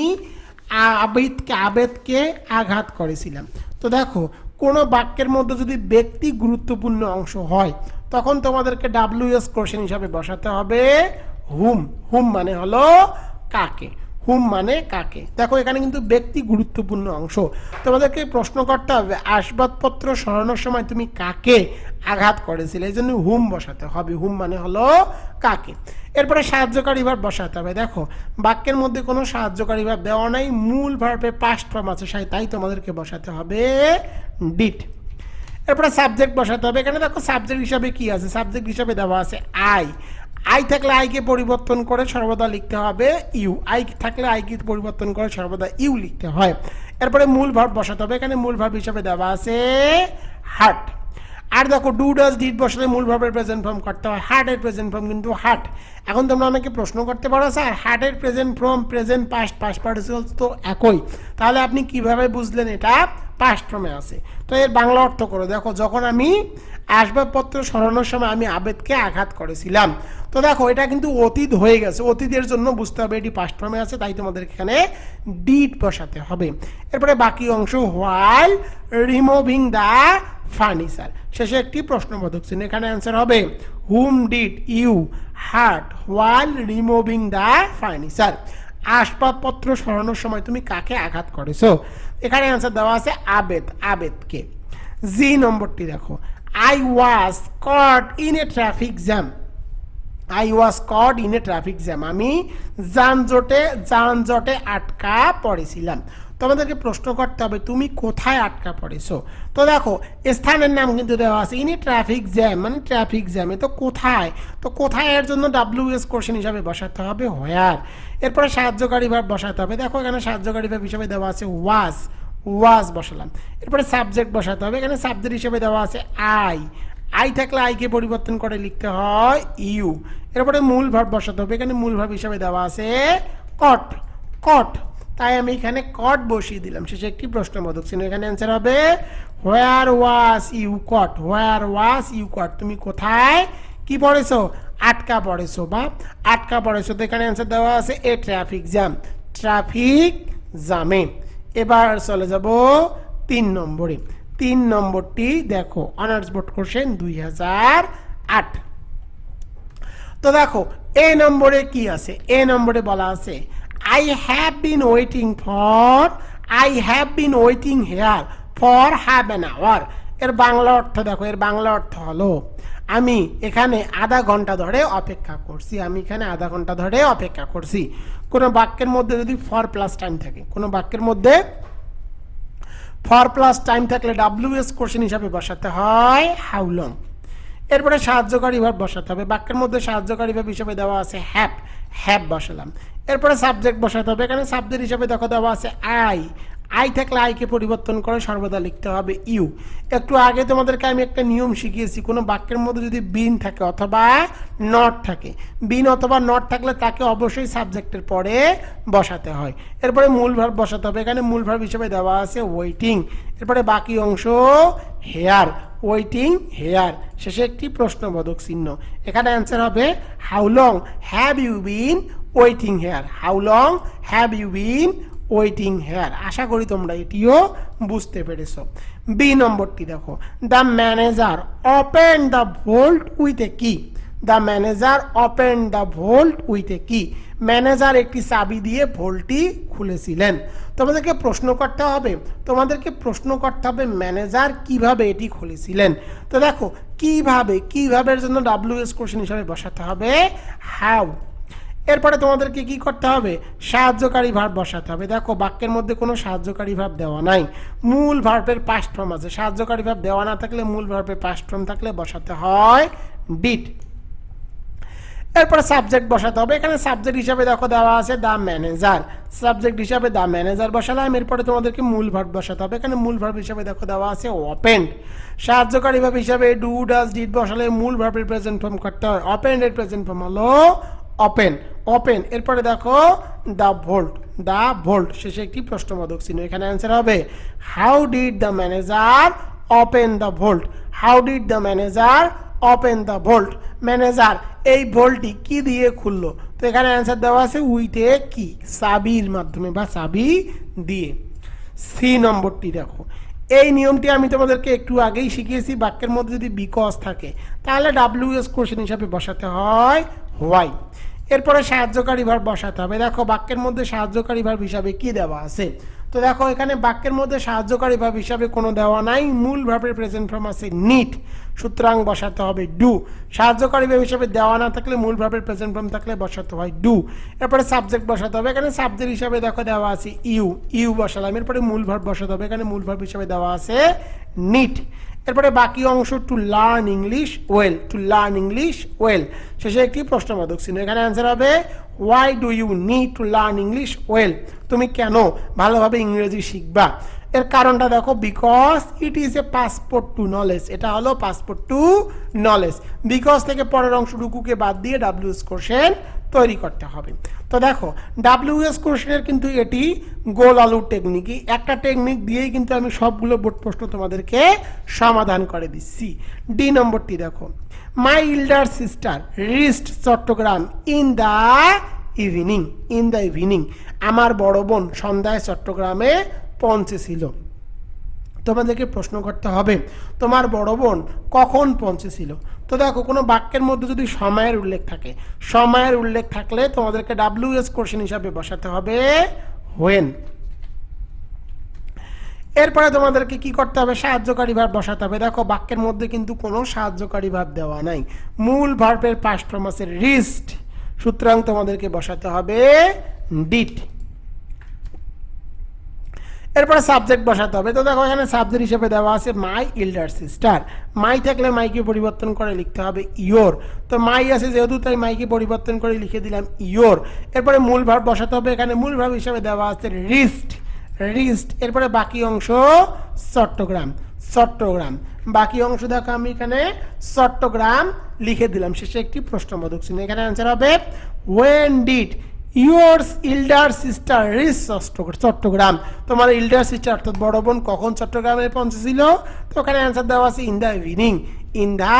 আবেদকে আঘাত করেছিলাম। তো দেখো কোনো বাক্যের মধ্যে যদি ব্যক্তি গুরুত্বপূর্ণ অংশ হয় তখন তোমাদেরকে WS কোশ্চেন হিসাবে বসাতে হবে হুম মানে হলো কাকে, দেখো এখানে কিন্তু ব্যক্তি গুরুত্বপূর্ণ অংশ। তোমাদেরকে প্রশ্ন করতে হবে আসবাবপত্র সরানোর সময় তুমি কাকে আঘাত করেছিলে, এই জন্য হুম বসাতে হবে, হুম মানে হলো কাকে। এরপরে সাহায্যকারী ভার্ব বসাতে হবে। দেখো বাক্যের মধ্যে কোনো সাহায্যকারী ভার্ব দেওয়া নাই, মূল ভার্বে পাস্ট ফর্ম আছে, তাই তোমাদেরকে বসাতে হবে ডিড। এরপরে সাবজেক্ট বসাতে হবে। এখানে দেখো সাবজেক্ট হিসাবে কি আছে, সাবজেক্ট হিসাবে দেওয়া আছে আই থাকলে আইকে পরিবর্তন করে সর্বদা লিখতে হবে ইউ, আই থাকলে আইকে পরিবর্তন করে সর্বদা ইউ লিখতে হয়। এরপরে মূল ভার্ব বসাতে হবে। এখানে মূল ভার্ব হিসাবে দেওয়া আছে হার্ট। আর দেখো ডু ডাজ ডিড বসালে মূল ভার্বের প্রেজেন্ট ফর্ম করতে হয়, হার্টের প্রেজেন্ট ফর্ম কিন্তু হার্ট। এখন তোমরা আমাকে প্রশ্ন করতে পারো স্যার হার্টের present form present past participles তো একই, তাহলে আপনি কিভাবে বুঝলেন এটা পাস্ট ফর্মে আছে। তো এর বাংলা অর্থ করো। দেখো যখন আমি আসবাবপত্র সরানোর সময় আমি আবেদকে আঘাত করেছিলাম। তো দেখো এটা কিন্তু অতীত হয়ে গেছে, অতীতের জন্য বুঝতে হবে এটি পাস্ট ফর্মে আছে, তাই তোমাদের এখানে ডিড বসাতে হবে। এরপরে বাকি অংশ হোয়াইল রিমুভিং দ্য ফার্নিচার, শেষে একটি প্রশ্নবোধক চিহ্ন। এখানে অ্যান্সার হবে whom did you hurt while removing the furniture. আসবাবপত্র সরানোর সময় তুমি কাকে আঘাত করেছো। এখানে অ্যান্সার দেওয়া আছে আবেদকে। জি নম্বরটি দেখো, I was caught in a traffic jam. আমি যানজটে আটকা পড়েছিলাম। তোমাদেরকে প্রশ্ন করতে হবে তুমি কোথায় আটকা পড়েছো। তো দেখো স্থানের নাম কিন্তু দেওয়া আছে, ইনি ট্রাফিক জ্যাম, মানে ট্রাফিক জ্যামে। তো কোথায়, তো কোথায় এর জন্য WS কোশ্চেন হিসাবে বসাতে হবে হোয়ার। এরপরে সাহায্যকারী ভার্ব বসাতে হবে। দেখো এখানে সাহায্যকারী ভার্ব হিসাবে দেওয়া আছে ওয়াজ, ওয়াজ বসালাম। এরপরে সাবজেক্ট বসাতে হবে, এখানে সাবজেক্ট হিসেবে দেওয়া আছে আই থাকলে আইকে পরিবর্তন করে লিখতে হয় ইউ। এরপরে মূল ভার্ব বসাতে হবে, এখানে মূল ভার্ব হিসেবে দেওয়া আছে কট, কট, তাই আমি এখানে কট বসিয়ে দিলাম। শেষে একটি প্রশ্নবোধক চিহ্ন। এখানে অ্যান্সার হবে হোয়ার ওয়াজ you caught, where was you কট, তুমি কোথায় কি পড়েছো, আটকা পড়েছো বা আটকা পড়েছো। তো এখানে অ্যান্সার দেওয়া আছে এ ট্রাফিক জ্যাম, ট্রাফিক জ্যামে। এবার চলে যাব 3 নম্বরে। 3 নম্বরটি দেখো অনার্স বোর্ড কোশ্চেন 2008। তো দেখো এ নম্বরে কি আছে, এ নম্বরে বলা আছে I have been waiting here for half an hour। এর বাংলা অর্থ দেখো, এর বাংলা অর্থ হলো আমি এখানে আধা ঘন্টা ধরে অপেক্ষা করছি, আমি এখানে আধা ঘন্টা ধরে অপেক্ষা করছি। কোনো বাক্যের মধ্যে যদি ফর প্লাস টাইম থাকে, কোনো বাক্যের মধ্যে ফর প্লাস টাইম থাকলে WS কোশ্চেন হিসাবে বসাতে হয় হাউ লং। এরপরে সাহায্যকারী ভার্ব বসাতে হবে, বাক্যের মধ্যে সাহায্যকারী ভার্ব হিসেবে দেওয়া আছে হ্যাভ, হ্যাভ বসালাম। এরপরে সাবজেক্ট বসাতে হবে, এখানে সাবজেক্ট হিসেবে দেখো দেওয়া আছে আই থাকলে আইকে পরিবর্তন করে সর্বদা লিখতে হবে ইউ। একটু আগে তোমাদেরকে আমি একটা নিয়ম শিখিয়েছি, কোনো বাক্যের মধ্যে যদি বিন থাকে অথবা নট থাকে, বিন অথবা নট থাকলে তাকে অবশ্যই সাবজেক্টের পরে বসাতে হয়। এরপরে মূল ভার্ব বসাতে হবে, এখানে মূল ভার্ব হিসেবে দেওয়া আছে ওয়েটিং। এরপরে বাকি অংশ হেয়ার, ওয়েটিং হেয়ার। শেষে একটি প্রশ্নবোধক চিহ্ন। এখানে অ্যান্সার হবে how long have you been waiting here, how long have you been waiting here. আশা করি তোমরা এটিও বুঝতে পেরেছো। বি নম্বরটি দেখো the manager open the vault with a key, the manager open the vault with a key, manager একটি চাবি দিয়ে ভোল্টটি খুলেছিলেন। তোমাদেরকে প্রশ্ন করতে হবে, তোমাদেরকে প্রশ্ন করতে হবে ম্যানেজার কিভাবে এটি খুলেছিলেন। তো দেখো কিভাবে, কিভাবের জন্য WS কোশ্চেন হিসাবে বসাতে হবে হাউ। এরপরে তোমাদেরকে কি করতে হবে, সাহায্যকারী ভার্ব বসাতে হবে। দেখো বাক্যের মধ্যে কোনো সাহায্যকারী ভার্ব দেওয়া নাই, মূল ভার্বের পাস্ট ফর্ম আছে। সাহায্যকারী ভার্ব দেওয়া না থাকলে মূল ভার্বের পাস্ট ফর্ম থাকলে বসাতে হয় ডিড। এরপরে সাবজেক্ট বসাতে হবে, এখানে সাবজেক্ট হিসাবে দেখো দেওয়া আছে দ্য ম্যানেজার, সাবজেক্ট হিসাবে দ্য ম্যানেজার বসালাম। এরপরে তোমাদেরকে মূল ভার্ব বসাতে হবে, এখানে মূল ভার্ব হিসাবে দেখো দেওয়া আছে ওপেন্ড। সাহায্যকারী ভার্ব হিসাবে ডু ডাজ ডিড বসালে মূল ভার্বের প্রেজেন্ট ফর্ম করতে হয়, ওপেন্ড এর প্রেজেন্ট ফর্ম হলো ওপেন, ওপেন। এরপরে দেখো দ্য ভোল্ট, দ্য ভোল্ট। শেষে একটি প্রশ্নবোধক চিহ্ন। এখানে অ্যান্সার হবে how did the manager open the volt, how did the manager open the volt, manager এই ভোল্টটি কি দিয়ে খুললো। তো এখানে অ্যান্সার দেওয়া আছে উইথ এ কি, চাবির মাধ্যমে বা চাবি দিয়ে। সি নম্বরটি দেখো, এই নিয়মটি আমি তোমাদেরকে একটু আগেই শিখিয়েছি, বাক্যের মধ্যে যদি বিকজ থাকে তাহলে WS কোশ্চেন হিসাবে বসাতে হয় হোয়াই। এরপরে সাহায্যকারী ভার্ব বসাতে হবে। দেখো বাক্যের মধ্যে সাহায্যকারী ভার্ব হিসাবে কি দেওয়া আছে। তো দেখো এখানে বাক্যের মধ্যে সাহায্যকারী ভার্ব হিসাবে কোনো দেওয়া নাই, মূল ভার্বের প্রেজেন্ট ফর্ম আছে নিড, সুতরাং বসাতে হবে ডু। সাহায্যকারী ভার্ব হিসাবে দেওয়া না থাকলে মূল ভার্বের প্রেজেন্ট ফর্ম থাকলে বসাতে হয় ডু। এরপরে সাবজেক্ট বসাতে হবে, এখানে সাবজেক্ট হিসাবে দেখো দেওয়া আছে ইউ, ইউ বসালাম। এরপরে মূল ভার্ব বসাতে হবে, এখানে মূল ভার্ব হিসাবে দেওয়া আছে নিড। এরপরে বাকি অংশ to learn English well, to learn English well. শেষে একটি প্রশ্নবোধক চিহ্ন। এখানে অ্যান্সার হবে why do you need to learn English well, তুমি কেন ভালোভাবে ইংরেজি শিখবা। এর কারণটা দেখো because it is a passport to knowledge, এটা হলো পাসপোর্ট টু নলেজ। বিকজ থেকে পরের অংশটুকুকে বাদ দিয়ে WS কোশ্চেন তৈরি করতে হবে। তো দেখো WS কোশ্চেনের কিন্তু এটি গোল আলুর টেকনিক, একটা টেকনিক দিয়েই কিন্তু আমি সবগুলো বোর্ড প্রশ্ন তোমাদেরকে সমাধান করে দিচ্ছি। ডি নম্বরটি দেখো my elder sister rest Chattogram in the evening, in the evening, আমার বড় বোন সন্ধ্যায় চট্টগ্রামে পৌঁছেছিল। তোমাদেরকে প্রশ্ন করতে হবে তোমার বড় বোন কখন পৌঁছেছিল। তো দেখো কোনো বাক্যের মধ্যে যদি সময়ের উল্লেখ থাকে, সময়ের উল্লেখ থাকলে তোমাদেরকে WS কোশ্চেন হিসাবে বসাতে হবে হোয়েন। এরপরে তোমাদেরকে কি করতে হবে, সাহায্যকারী ভার্ব বসাতে হবে। দেখো বাক্যের মধ্যে কিন্তু কোনো সাহায্যকারী ভার্ব দেওয়া নাই, মূল ভার্বের পাস্ট ফর্ম আছে রিস্ট, সুতরাং তোমাদেরকে বসাতে হবে ডিড। এরপরে সাবজেক্ট বসাতে হবে। তো দেখো এখানে সাবজেক্ট হিসেবে দেওয়া আছে মাই এল্ডার সিস্টার। মাই থাকলে মাইকে পরিবর্তন করে লিখতে হবে ইয়োর। তো মাই আছে যেহেতু তাই মাইকে পরিবর্তন করে লিখে দিলাম ইয়োর। এরপরে মূল ভার্ব বসাতে হবে। এখানে মূল ভার্ব হিসেবে দেওয়া আছে রিস্ট, রিস্ট। এরপরে বাকি অংশ চট্টগ্রাম, চট্টগ্রাম। বাকি অংশ দেখো আমি এখানে চট্টগ্রাম লিখে দিলাম, শেষে একটি প্রশ্নবোধক চিহ্ন। এখানে অ্যান্সার হবে when did your elder sister reach Chittagong. তোমার এল্ডার সিস্টার অর্থাৎ বড় বোন কখন চট্টগ্রামে পৌঁছেছিল? তো ওখানে অ্যান্সার দেওয়া আছে in the evening, in the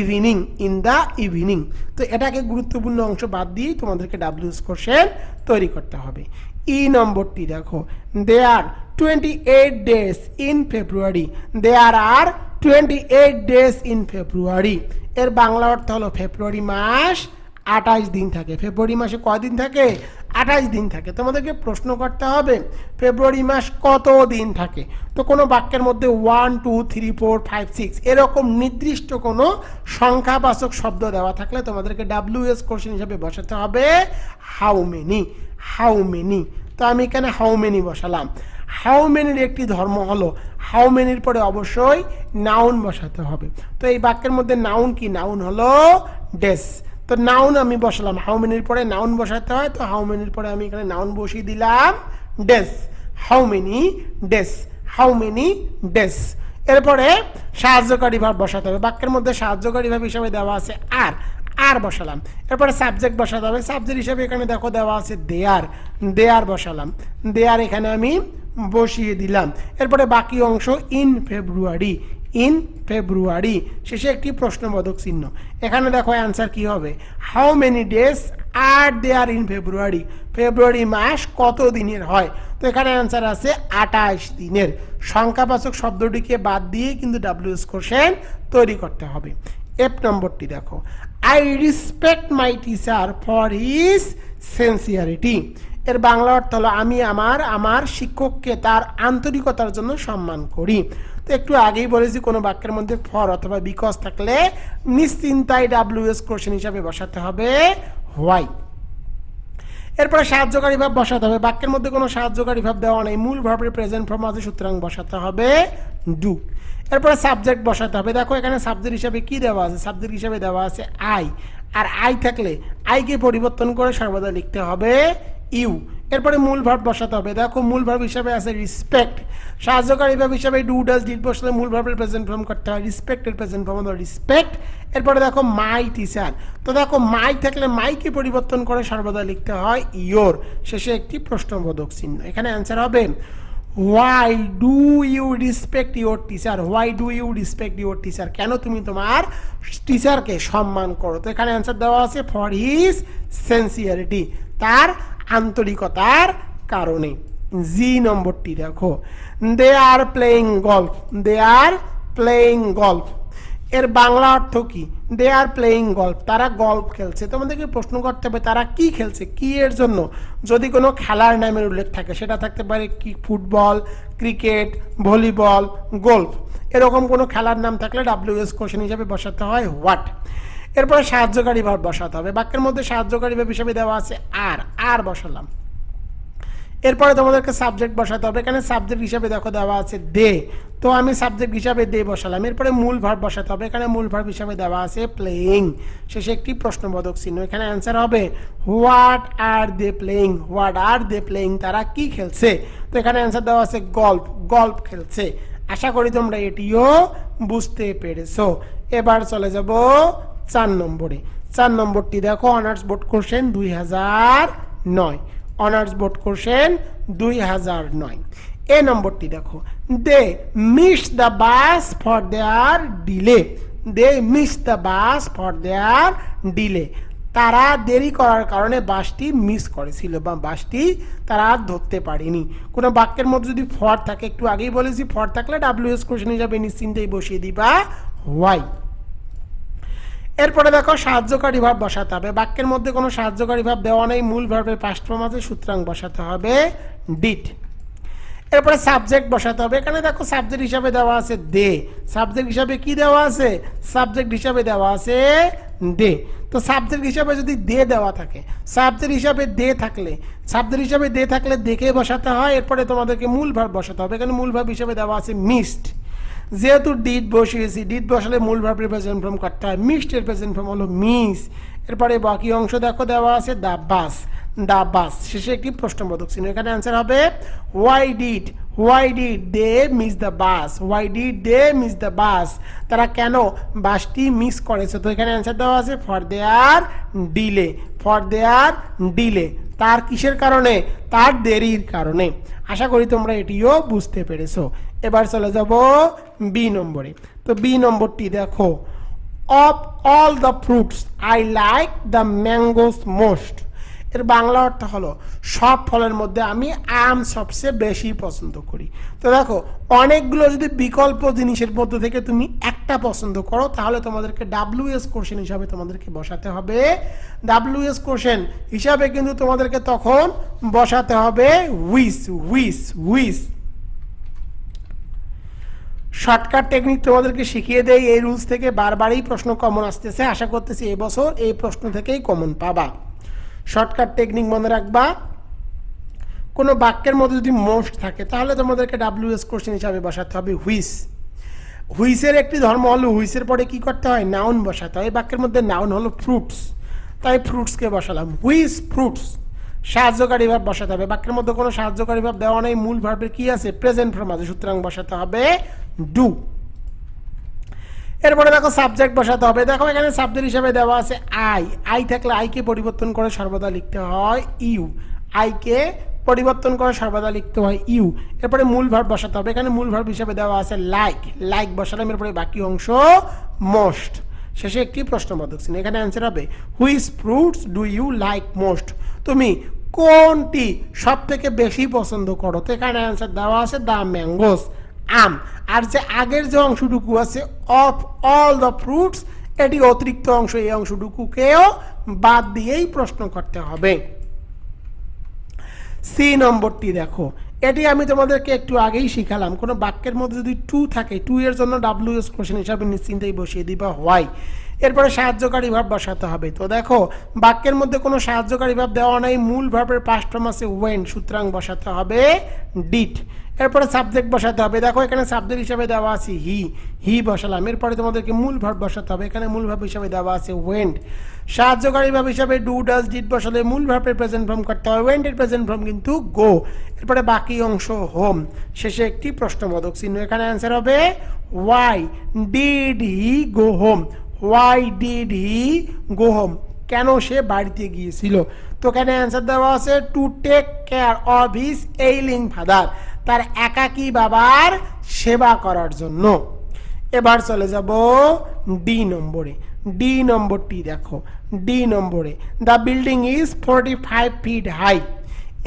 evening, in the evening. তো এটাকে গুরুত্বপূর্ণ অংশ বাদ দিয়ে তোমাদেরকে ডাব্লিউএস কোশ্চেন তৈরি করতে হবে। ই নম্বরটি দেখো, দেয়ার 28 days in February, there are 28 days in February। এর বাংলা অর্থ হলো ফেব্রুয়ারি মাস 28 দিন থাকে। ফেব্রুয়ারি মাসে কয়দিন থাকে? 28 দিন থাকে। তোমাদেরকে প্রশ্ন করতে হবে ফেব্রুয়ারি মাস কত দিন থাকে। তো কোনো বাক্যের মধ্যে 1 2 3 4 5 6 এরকম নির্দিষ্ট কোনো সংখ্যাবাচক শব্দ দেওয়া থাকলে তোমাদেরকে ডাব্লিউএস কোশ্চেন হিসেবে বসাতে হবে হাউ মেনি, হাউ মেনি। তো আমি এখানে হাউ মেনি বসালাম। হাউ মেনির একটি ধর্ম হলো হাউ মেনির পরে অবশ্যই নাউন বসাতে হবে। তো এই বাক্যের মধ্যে নাউন কি? নাউন হলো ডেস। তো নাউন আমি বসালাম, হাউ মেনির পরে নাউন বসাতে হয়। তো হাউ মেনির পরে আমি এখানে নাউন বসিয়ে দিলাম days, how many days, how many days. এরপরে সাহায্যকারী ভাব বসাতে হবে। বাক্যের মধ্যে সাহায্যকারী ভাব হিসাবে দেওয়া আছে আর, আর বসালাম। এরপরে সাবজেক্ট বসাতে হবে। সাবজেক্ট হিসাবে এখানে দেখো দেওয়া আছে দেয়ার, দেয়ার বসালাম। দেয়ার এখানে আমি বসিয়ে দিলাম। এরপরে বাকি অংশ ইন ফেব্রুয়ারি, ইন ফেব্রুয়ারি, শেষে একটি প্রশ্নবোধক চিহ্ন। এখানে দেখো অ্যান্সার কি হবে, how many days are there in February. ফেব্রুয়ারি মাস কত দিনের হয়? তো এখানে অ্যান্সার আছে 28 দিনের। সংখ্যাবাচক শব্দটিকে বাদ দিয়ে কিন্তু ডাব্লিউএস কোশ্চেন তৈরি করতে হবে। এফ নম্বরটি দেখো, I respect my teacher for his sincerity. এর বাংলা অর্থ হলো আমি আমার শিক্ষককে তার আন্তরিকতার জন্য সম্মান করি। তো একটু আগেই বলেছি কোনো বাক্যের মধ্যে ফর অথবা বিকজ থাকলে নিশ্চিন্তায় ডাব্লিউএস কোশ্চেন হিসাবে বসাতে হবে হোয়াই। এরপরে সাহায্যকারী ভাব বসাতে হবে। বাক্যের মধ্যে কোনো সাহায্যকারী ভাব দেওয়া নেই, মূল ভাবের প্রেজেন্ট ফর্ম আছে, সুতরাং বসাতে হবে ডু। এরপরে সাবজেক্ট বসাতে হবে। দেখো এখানে সাবজেক্ট হিসাবে কি দেওয়া আছে? সাবজেক্ট হিসাবে দেওয়া আছে আই। আর আই থাকলে আইকে পরিবর্তন করে সর্বদা লিখতে হবে ইউ। এরপরে মূল ভার্ব বসাতে হবে। দেখো মূল ভার্ব হিসাবে আছে রিসপেক্ট। সাহায্যকারী ভাব হিসাবে ডু ডাজ ডিড বসলে মূল ভার্বের প্রেজেন্ট ফর্ম করতে হয়, রিসপেক্টের প্রেজেন্ট ফর্ম হলো রিসপেক্ট। এরপরে দেখো মাই টিচার। তো দেখো মাই থাকলে মাইকে পরিবর্তন করে সর্বদা লিখতে হয় ইয়োর, শেষে একটি প্রশ্নবোধক চিহ্ন। এখানে অ্যান্সার হবে why do you respect your teacher, why do you respect your teacher. কেন তুমি তোমার টিচারকে সম্মান করো? তো এখানে অ্যান্সার দেওয়া আছে ফর হিজ সিনসিয়ারিটি, তার আন্তরিকতার কারণে। জি নম্বরটি দেখো, they are playing golf, they are playing golf. এর বাংলা অর্থ কি? দে আর প্লেইং গল্ফ, তারা গল্ফ খেলছে। তোমাদেরকে প্রশ্ন করতে হবে তারা কি খেলছে, কি এর জন্য। যদি কোনো খেলার নামের উল্লেখ থাকে সেটা থাকতে পারে কি ফুটবল, ক্রিকেট, ভলিবল, গোল্ফ। এরকম কোনো খেলার নাম থাকলে ডাব্লিউএস কোশ্চেন হিসাবে বসাতে হয় হোয়াট। এরপরে সাহায্যকারী ভাব বসাতে হবে। বাক্যের মধ্যে সাহায্যকারী ভাব হিসাবে দেওয়া আছে আর, আর বসালাম। এরপরে তোমাদেরকে সাবজেক্ট বসাতে হবে। এখানে সাবজেক্ট হিসাবে দেখো দেওয়া আছে দে, তো আমি সাবজেক্ট হিসাবে দে বসালাম। এরপরে মূল ভার্ব বসাতে হবে। এখানে মূল ভার্ব হিসাবে দেওয়া আছে প্লেইং, শেষে একটি প্রশ্নবোধক চিহ্ন। এখানে অ্যান্সার হবে what are they playing, what are they playing, তারা কি খেলছে। তো এখানে অ্যান্সার দেওয়া আছে গল্ফ, গল্ফ খেলছে। আশা করি তোমরা এটিও বুঝতে পেরেছো। এবার চলে যাব 4 নম্বরে। 4 নম্বরটি দেখো, honours board question 2009, honours board question 2009। A নম্বরটি দেখো, they miss the bus for their delay, they miss the bus for their delay. তারা দেরি করার কারণে বাসটি মিস করেছিল বা বাসটি তারা ধরতে পারেনি। কোনো বাক্যের মধ্যে যদি ফর থাকে, একটু আগেই বলেছি ফর থাকলে ডাব্লিউএস কোশ্চেন হিসাবে নিশ্চিন্তেই বসিয়ে দিবা হোয়াই। এরপরে দেখো সাহায্যকারী ভাব বসাতে হবে। বাক্যের মধ্যে কোনো সাহায্যকারী ভাব দেওয়া নেই, মূল ভার্বের পাস্ট ফর্ম আছে, সুতরাং বসাতে হবে ডিড। এরপরে সাবজেক্ট বসাতে হবে। এখানে দেখো সাবজেক্ট হিসাবে দেওয়া আছে দে। সাবজেক্ট হিসাবে কি দেওয়া আছে? সাবজেক্ট হিসাবে দেওয়া আছে ডে। তো সাবজেক্ট হিসাবে যদি দে দেওয়া থাকে, সাবজেক্ট হিসাবে দে থাকলে দেখে বসাতে হয়, এরপরে তোমাদেরকে মূল ভার্ব বসাতে হবে। এখানে মূল ভার্ব হিসাবে দেওয়া আছে মিসড। যেহেতু ডিড বসিয়েছি, ডিড বসালে মূল ভার্বের প্রেজেন্ট ফর্ম করতে হয়, মিসড এর প্রেজেন্ট ফর্ম হলো মিস। এরপরে বাকি অংশ দেখো দেওয়া আছে দ্য বাস, শেষে একটি প্রশ্নবোধক চিহ্ন। এখানে অ্যান্সার হবে why did they miss the bus, তারা কেন বাসটি মিস করেছে। তো এখানে অ্যান্সার দেওয়া আছে ফর দেয়ার ডিলে, তার কিসের কারণে, তার দেরির কারণে। আশা করি তোমরা এটিও বুঝতে পেরেছো। এবার চলে যাব বি নম্বরে। তো বি নম্বরটি দেখো, of all the fruits I like the mangoes most. এর বাংলা অর্থ হলো সব ফলের মধ্যে আমি আম সবচেয়ে বেশি পছন্দ করি। তো দেখো, অনেকগুলো যদি বিকল্প জিনিসের মধ্যে থেকে তুমি একটা পছন্দ করো, তাহলে তোমাদেরকে WS কোশ্চেন হিসাবে তোমাদেরকে বসাতে হবে। WS কোশ্চেন হিসাবে কিন্তু তোমাদেরকে তখন বসাতে হবে উইস। শর্টকাট টেকনিক তোমাদেরকে শিখিয়ে দেয়, এই রুলস থেকে বারবারই প্রশ্ন কমন আসতেছে। আশা করতেছি এবছর এই প্রশ্ন থেকেই কমন পাবা। শর্টকাট টেকনিক মনে রাখবা, কোনো বাক্যের মধ্যে যদি মোস্ট থাকে তাহলে তোমাদেরকে WS কোশ্চেন হিসাবে বসাতে হবে হুইসের একটি ধর্ম হলো হুইসের পরে কি করতে হয়, নাউন বসাতে হয়। এই বাক্যের মধ্যে নাউন হলো ফ্রুটস, তাই ফ্রুটসকে বসালাম হুইস ফ্রুটস। সাহায্যকারী ভাব বসাতে হবে, বাক্যের মধ্যে কোনো সাহায্যকারী ভাব দেওয়া নেই, মূল ভার্বের কি আছে, প্রেজেন্ট ফর্ম আছে, সুতরাং বসাতে হবে ডু। এরপরে দেখো সাবজেক্ট বসাতে হবে। দেখো এখানে সাবজেক্ট হিসাবে দেওয়া আছে আই থাকলে আইকে পরিবর্তন করে সর্বদা লিখতে হয় ইউ, আইকে পরিবর্তন করে সর্বদা লিখতে হয় ইউ। এরপরে মূল ভার্ব বসাতে হবে। এখানে মূল ভার্ব হিসাবে দেওয়া আছে লাইক বসালাম, এরপরে বাকি অংশ মোস্ট, শেষে একটি প্রশ্নবোধক চিহ্ন। এখানে অ্যান্সার হবে which fruits do you like most, তুমি কোনটি সব থেকে বেশি পছন্দ করো। তো এখানে অ্যান্সার দেওয়া আছে দ্য ম্যাঙ্গোস, আম। আর যে আগের যে অংশটুকু আছে অফ অল দ্য ফ্রুটস, এটি অতিরিক্ত অংশ, এই অংশটুকুকেও বাদ দিয়েই প্রশ্ন করতে হবে। সি নম্বরটি দেখো, এটি আমি তোমাদেরকে একটু আগেই শিখালাম। কোনো বাক্যের মধ্যে যদি টু থাকে, টু এর জন্য WS কোশ্চেন হিসাবে নিশ্চিন্তেই বসিয়ে দিবা হোয়াই। এরপরে সাহায্যকারী ভাব বসাতে হবে। তো দেখো বাক্যের মধ্যে কোনো সাহায্যকারী ভাব দেওয়া নাই, মূল ভার্বের পাস্ট ফর্ম আছে ওয়েন, সুতরাং বসাতে হবে ডিড। এরপরে সাবজেক্ট বসাতে হবে। দেখো এখানে সাবজেক্ট হিসাবে দেওয়া আছে হি বসালাম, এরপরে তোমাদেরকে মূল ভার্ব বসাতে হবে। এখানে মূল ভার্ব হিসাবে দেওয়া আছে ওয়েন্ট। সাহায্যকারী ভাব হিসাবে ডু ডাজ ডিড বসালে মূল ভার্বের প্রেজেন্ট ফর্ম করতে হবে, ওয়েন্টের প্রেজেন্ট ফর্ম কিন্তু গো। এরপরে বাকি অংশ হোম, শেষে একটি প্রশ্নবোধক চিহ্ন। এখানে অ্যান্সার হবে why did he go home, কেন সে বাড়িতে গিয়েছিল। তো এখানে অ্যান্সার দেওয়া আছে to take care of his ailing father, তার একাকী বাবার সেবা করার জন্য। এবার চলে যাব ডি নম্বরে। ডি নম্বরটি দেখো, ডি নম্বরে the building is 45 feet high,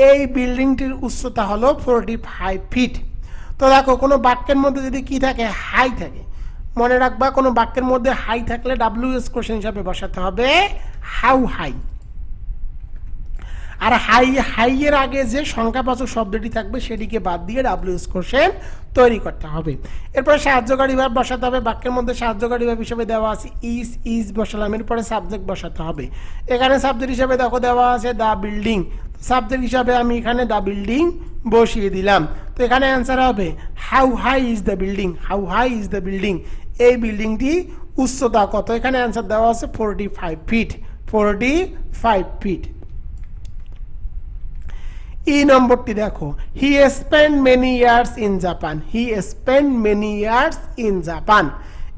এই বিল্ডিংটির উচ্চতা হলো 45 ফিট। তো দেখো কোনো বাক্যের মধ্যে যদি কি থাকে, হাই থাকে, মনে রাখবা কোনো বাক্যের মধ্যে হাই থাকলে WS কোশ্চেন হিসাবে বসাতে হবে হাউ হাই। আর হাই এর আগে যে সংখ্যাবাচক শব্দটি থাকবে সেটিকে বাদ দিয়ে WS কোশ্চেন তৈরি করতে হবে। এরপরে সাহায্যকারী ভাব বসাতে হবে। বাক্যের মধ্যে সাহায্যকারী ভাব হিসেবে দেওয়া আছে ইজ বসালাম, এরপরে সাবজেক্ট বসাতে হবে। এখানে সাবজেক্ট হিসাবে দেখো দেওয়া আছে দ্য বিল্ডিং, সাবজেক্ট হিসাবে আমি এখানে দ্য বিল্ডিং বসিয়ে দিলাম। তো এখানে অ্যান্সার হবে how high is the building, এই বিল্ডিংটি উচ্চতা কত। এখানে অ্যান্সার দেওয়া আছে 45 ফিট। ই নম্বরটি দেখো, হি spend many years in Japan,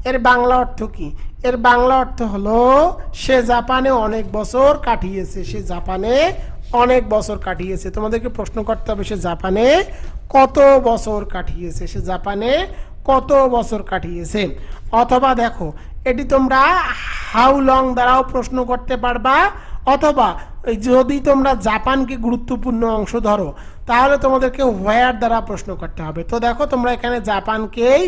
এর বাংলা অর্থ কি? এর বাংলা অর্থ হলো সে জাপানে অনেক বছর কাটিয়েছে। তোমাদেরকে প্রশ্ন করতে হবে সে জাপানে কত বছর কাটিয়েছে। অথবা দেখো এটি তোমরা হাউ লং দ্বারাও প্রশ্ন করতে পারবা, অথবা যদি তোমরা জাপানকে গুরুত্বপূর্ণ অংশ ধরো তাহলে তোমাদেরকে হোয়ার দ্বারা প্রশ্ন করতে হবে। তো দেখো তোমরা এখানে জাপানকেই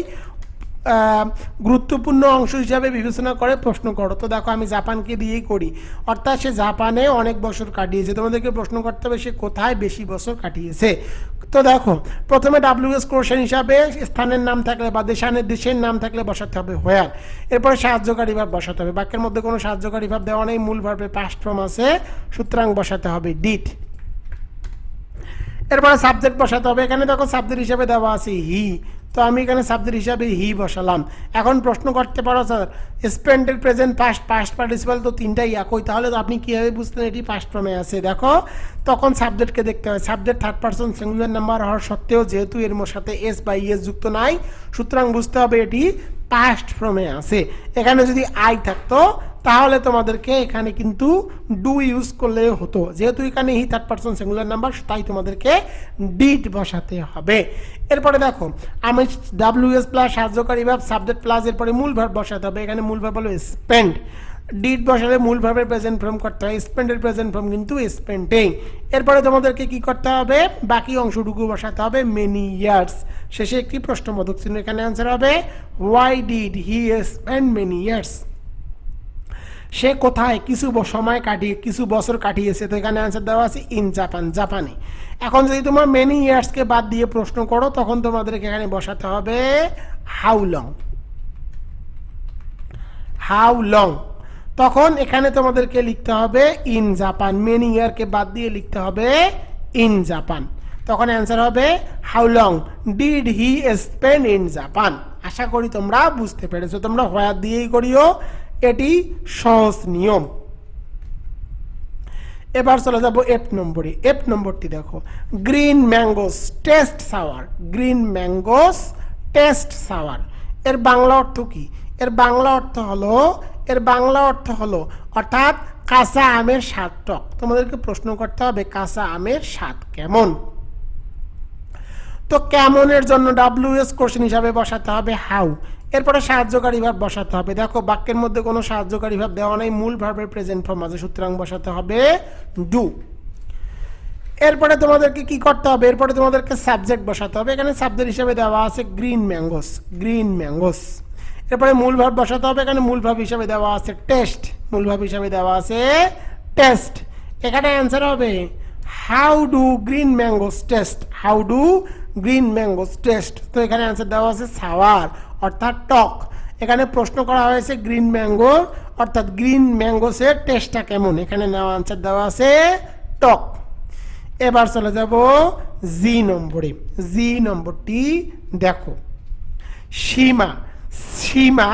গুরুত্বপূর্ণ অংশ হিসাবে বিবেচনা করে প্রশ্ন করো। তো দেখো আমি জাপানকে দিয়েই করি, অর্থাৎ সে জাপানে অনেক বছর কাটিয়েছে। তোমাদেরকে প্রশ্ন করতে হবে সে কোথায় বেশি বছর কাটিয়েছে। তো তো দেখো প্রথমে ডাব্লিউএস কোশ্চেন হিসাবে স্থানের নাম থাকলে বা দেশের নাম থাকলে বসাতে হবে হোয়ার, এরপরে সাহায্যকারী ভার্ব বসাতে হবে। বাক্যের মধ্যে কোনো সাহায্যকারী ভার্ব দেওয়া নেই, মূল ভার্বের পাস্ট ফর্ম আছে, সুতরাং বসাতে হবে ডিড। এরপরে সাবজেক্ট বসাতে হবে। এখানে দেখো সাবজেক্ট হিসাবে দেওয়া আছে হি, তো আমি এখানে সাবজেক্ট হিসাবে হি বসালাম। এখন প্রশ্ন করতে পারো স্যার স্পেন্ডের প্রেজেন্ট পাস্ট পাস্ট পার্টিসিপাল তো তিনটাই একই, তাহলে তো আপনি কীভাবে বুঝলেন এটি পাস্ট ফর্মে আছে? দেখো তখন সাবজেক্টকে দেখতে হয়। Subject third person singular number হওয়ার সত্ত্বেও যেহেতু এর সাথে এস বা ইএস যুক্ত নাই, সুতরাং বুঝতে হবে এটি পাস্ট ফর্মে আছে। এখানে যদি আই থাকতো তাহলে তোমাদেরকে এখানে কিন্তু ডু ইউজ করলে হতো, যেহেতু এখানে he third person singular number, তাই তোমাদেরকে ডিড বসাতে হবে। এরপরে দেখো আমি ডাব্লিউএস প্লাস সাহায্যকারী ভার্ব সাবজেক্ট প্লাস এরপরে মূল ভার্ব বসাতে হবে। এখানে মূল ভার্ব হলো স্পেন্ড, ডিড বসালে মূল ভার্বের প্রেজেন্ট ফর্ম করতে হয়, স্পেন্ডের প্রেজেন্ট ফর্ম কিন্তু স্পেন্ডিং। এরপরে তোমাদেরকে কি করতে হবে? বাকি অংশটুকু বসাতে হবে মেনি ইয়ার্স, শেষে একটি প্রশ্নবোধক চিহ্ন। এখানে অ্যান্সার হবে why did he spend many years, সে কোথায় কিছু সময় কাটিয়ে কিছু বছর কাটিয়েছে, তো এখানে অ্যান্সার দেওয়া আছে ইন জাপান, জাপানে। এখন যদি তোমার মেনি ইয়ার্সকে বাদ দিয়ে প্রশ্ন করো তখন তোমাদেরকে এখানে বসাতে হবে হাউ লং, হাউ লং। তখন এখানে তোমাদেরকে লিখতে হবে ইন জাপান, মেনি ইয়ারকে বাদ দিয়ে লিখতে হবে ইন জাপান। তখন অ্যান্সার হবে how long did he spend in Japan. আশা করি তোমরা বুঝতে পেরেছো। তোমরা হোয়ার দিয়েই করিও, এটি সহজ নিয়ম। এবার চলে যাব এফ নম্বরে। এফ নম্বরটি দেখো green mangoes taste sour, green mangoes taste sour. এর বাংলা অর্থ কি? এর বাংলা অর্থ হলো অর্থাৎ কাঁচা আমের স্বাদ টক। তোমাদেরকে প্রশ্ন করতে হবে কাঁচা আমের স্বাদ কেমন। তো কেমনের জন্য ডাব্লিউএস কোশ্চেন হিসাবে বসাতে হবে হাউ, এরপরে সাহায্যকারী ভার্ব বসাতে হবে। দেখো বাক্যের মধ্যে কোনো সাহায্যকারী ভার্ব দেওয়া নাই, মূল ভার্বের প্রেজেন্ট ফর্ম আছে, সুতরাং বসাতে হবে ডু। এরপরে তোমাদেরকে কি করতে হবে? এরপরে তোমাদেরকে সাবজেক্ট বসাতে হবে। এখানে সাবজেক্ট হিসাবে দেওয়া আছে গ্রিন ম্যাঙ্গোস, গ্রিন ম্যাঙ্গোস। এরপরে মূল ভার্ব বসাতে হবে। এখানে মূল ভার্ব হিসাবে দেওয়া আছে টেস্ট, মূল ভার্ব হিসাবে দেওয়া আছে টেস্ট। এখানে অ্যান্সার হবে how do green mangoes test, how do green mangoes test. তো এখানে অ্যান্সার দেওয়া আছে সাওয়ার অর্থাৎ টক। এখানে প্রশ্ন করা হয়েছে গ্রিন ম্যাঙ্গো অর্থাৎ গ্রিন ম্যাঙ্গোসের টেস্টটা কেমন, এখানে নেওয়া অ্যান্সার দেওয়া আছে টক। এবার চলে যাব জি নম্বরে। জি নম্বরটি দেখো সীমা, সীমা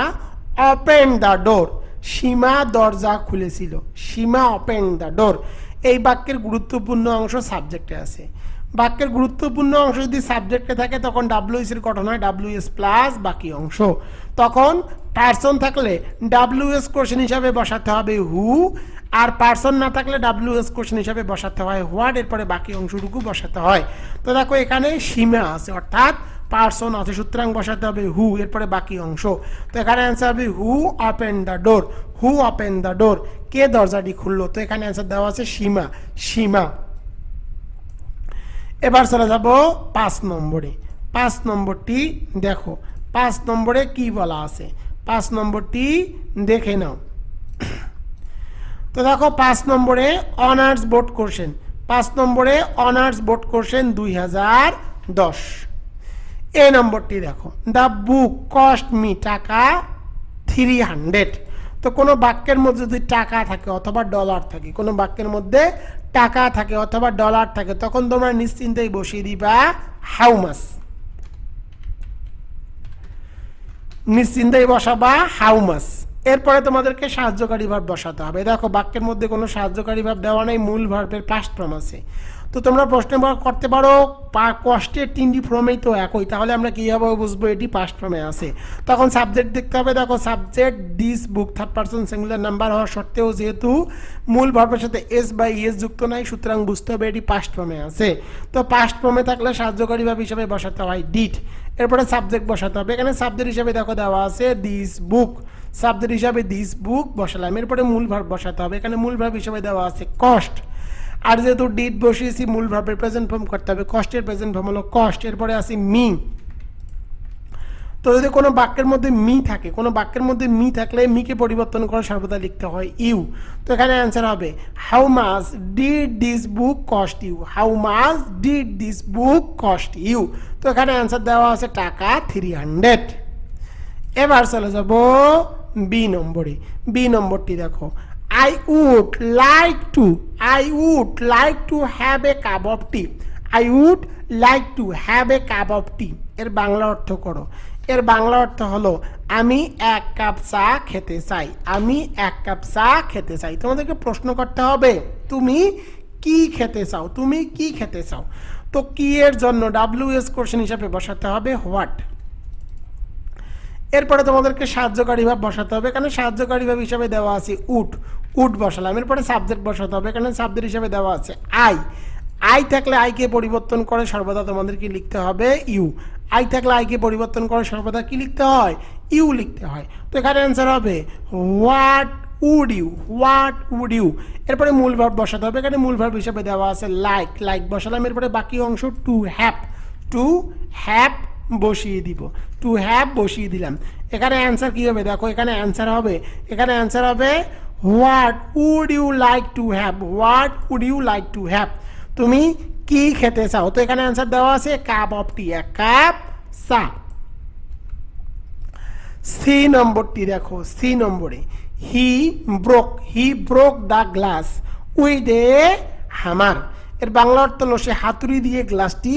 ওপেন দ্য ডোর, সীমা দরজা খুলেছিল, সীমা ওপেন দ্য ডোর। এই বাক্যের গুরুত্বপূর্ণ অংশ সাবজেক্টে আছে। বাক্যের গুরুত্বপূর্ণ অংশ যদি সাবজেক্টে থাকে তখন ডাব্লিউএস এর গঠন হয় ডাব্লিউএস প্লাস বাকি অংশ। তখন পার্সন থাকলে ডাব্লিউএস কোশ্চেন হিসাবে বসাতে হবে হু, আর পার্সন না থাকলে ডাব্লিউএস কোশ্চেন হিসাবে বসাতে হয় হোয়াট, এরপরে বাকি অংশটুকু বসাতে হয়। তো দেখো এখানে সীমা আছে অর্থাৎ পার্সন আছে, সুতরাং বসাতে হবে হু, এরপরে বাকি অংশ। তো এখানে অ্যান্সার হবে who open the door, who open the door, কে দরজাটি খুললো। তো এখানে অ্যান্সার দেওয়া আছে সীমা, সীমা। এবার চলে যাব 5 নম্বরে। 5 নম্বরটি দেখো 5 নম্বরে কি বলা আছে, 5 নম্বরটি দেখে নাও। তো দেখো 5 নম্বরে অনার্স বোর্ড কোশ্চেন, 5 নম্বরে অনার্স বোর্ড কোশ্চেন 2010। এই নম্বরটি দেখো দ্য বুক কস্ট মি টাকা 300। তো কোনো বাক্যের মধ্যে যদি টাকা থাকে অথবা ডলার থাকে, কোনো বাক্যের মধ্যে টাকা থাকে অথবা ডলার থাকে, তখন তোমরা নিশ্চিন্তেই বসিয়ে দিবা হাউ মাস, নিশ্চিন্তেই বসাবা হাউ মাস। এরপরে তোমাদেরকে সাহায্যকারী ভার্ব বসাতে হবে। দেখো বাক্যের মধ্যে কোনো সাহায্যকারী ভার্ব দেওয়া নেই, মূল ভার্বের পাস্ট ফর্ম আছে। তো তোমরা প্রশ্ন করতে পারো কষ্টের 3টি ফর্মেই তো একই, তাহলে আমরা কীভাবে বুঝবো এটি পাস্ট ফর্মে আছে? তখন সাবজেক্ট দেখতে হবে। দেখো subject this book third person singular number হওয়ার সত্ত্বেও যেহেতু মূল ভার্বের সাথে এস বা ইএস যুক্ত নাই, সুতরাং বুঝতে হবে এটি পাস্ট ফর্মে আছে। তো পাস্ট ফর্মে থাকলে সাহায্যকারী ভার্ব হিসাবে বসাতে হয় ডিড, এরপরে সাবজেক্ট বসাতে হবে। এখানে সাবজেক্ট হিসাবে দেখো দেওয়া আছে দিস বুক, সাবজেক্ট হিসাবে দিস বুক বসালাম। এরপরে মূল ভার্ব বসাতে হবে। এখানে মূল ভার্ব হিসাবে দেওয়া আছে কস্ট, আর যেহেতু ডিড বসিয়েছি মূল ভার্বের প্রেজেন্ট ফর্ম করতে হবে, কস্টের প্রেজেন্ট ফর্ম হলো কস্ট। এরপরে আছে মি, তো যদি কোনো বাক্যের মধ্যে মি থাকে, কোনো বাক্যের মধ্যে মি থাকলে মিকে পরিবর্তন করে সর্বদা লিখতে হয় ইউ। তো এখানে অ্যান্সার হবে how much did this book cost you, how much did this book cost you. তো এখানে অ্যান্সার দেওয়া আছে টাকা 300। এবার চলে যাব বি নম্বরে। বি নম্বরটি দেখো, I would like to have a cup of tea. I would like to have a cup of tea. এর বাংলা অর্থ করো। এর বাংলা অর্থ হলো আমি এক কাপ চা খেতে চাই, আমি এক কাপ চা খেতে চাই। তোমাদেরকে প্রশ্ন করতে হবে তুমি কি খেতে চাও, তুমি কি খেতে চাও। তো কি এর জন্য WS কোশ্চেন হিসাবে বসাতে হবে হোয়াট। এরপরে তোমাদেরকে সাহায্যকারী ভাব বসাতে হবে, এখানে সাহায্যকারী ভাব হিসাবে দেওয়া আছে উড বসালাম। এরপরে সাবজেক্ট বসাতে হবে, এখানে সাবজেক্ট হিসাবে দেওয়া আছে আই থাকলে আইকে পরিবর্তন করে সর্বদা তোমাদেরকে লিখতে হবে ইউ। আই থাকলে আইকে পরিবর্তন করে সর্বদা কি লিখতে হয়, ইউ লিখতে হয়। তো এখানে অ্যান্সার হবে হোয়াট উড ইউ। এরপরে মূল ভার্ব বসাতে হবে, এখানে মূল ভার্ব হিসাবে দেওয়া আছে লাইক বসালাম। এরপরে বাকি অংশ টু হ্যাভ বসিয়ে দিব, টু হ্যাভ বসিয়ে দিলাম। এখানে অ্যান্সার কি হবে দেখো, এখানে অ্যান্সার হবে what would you like to have, তুমি কি খেতে চাও। তো এখানে অ্যান্সার দেওয়া আছে কাপ অফ টি, এক কাপ চা। সি নম্বরটি দেখো, সি নম্বরে হি broke the glass with a hammer. এর বাংলা অর্থ হলো সে হাতুড়ি দিয়ে গ্লাসটি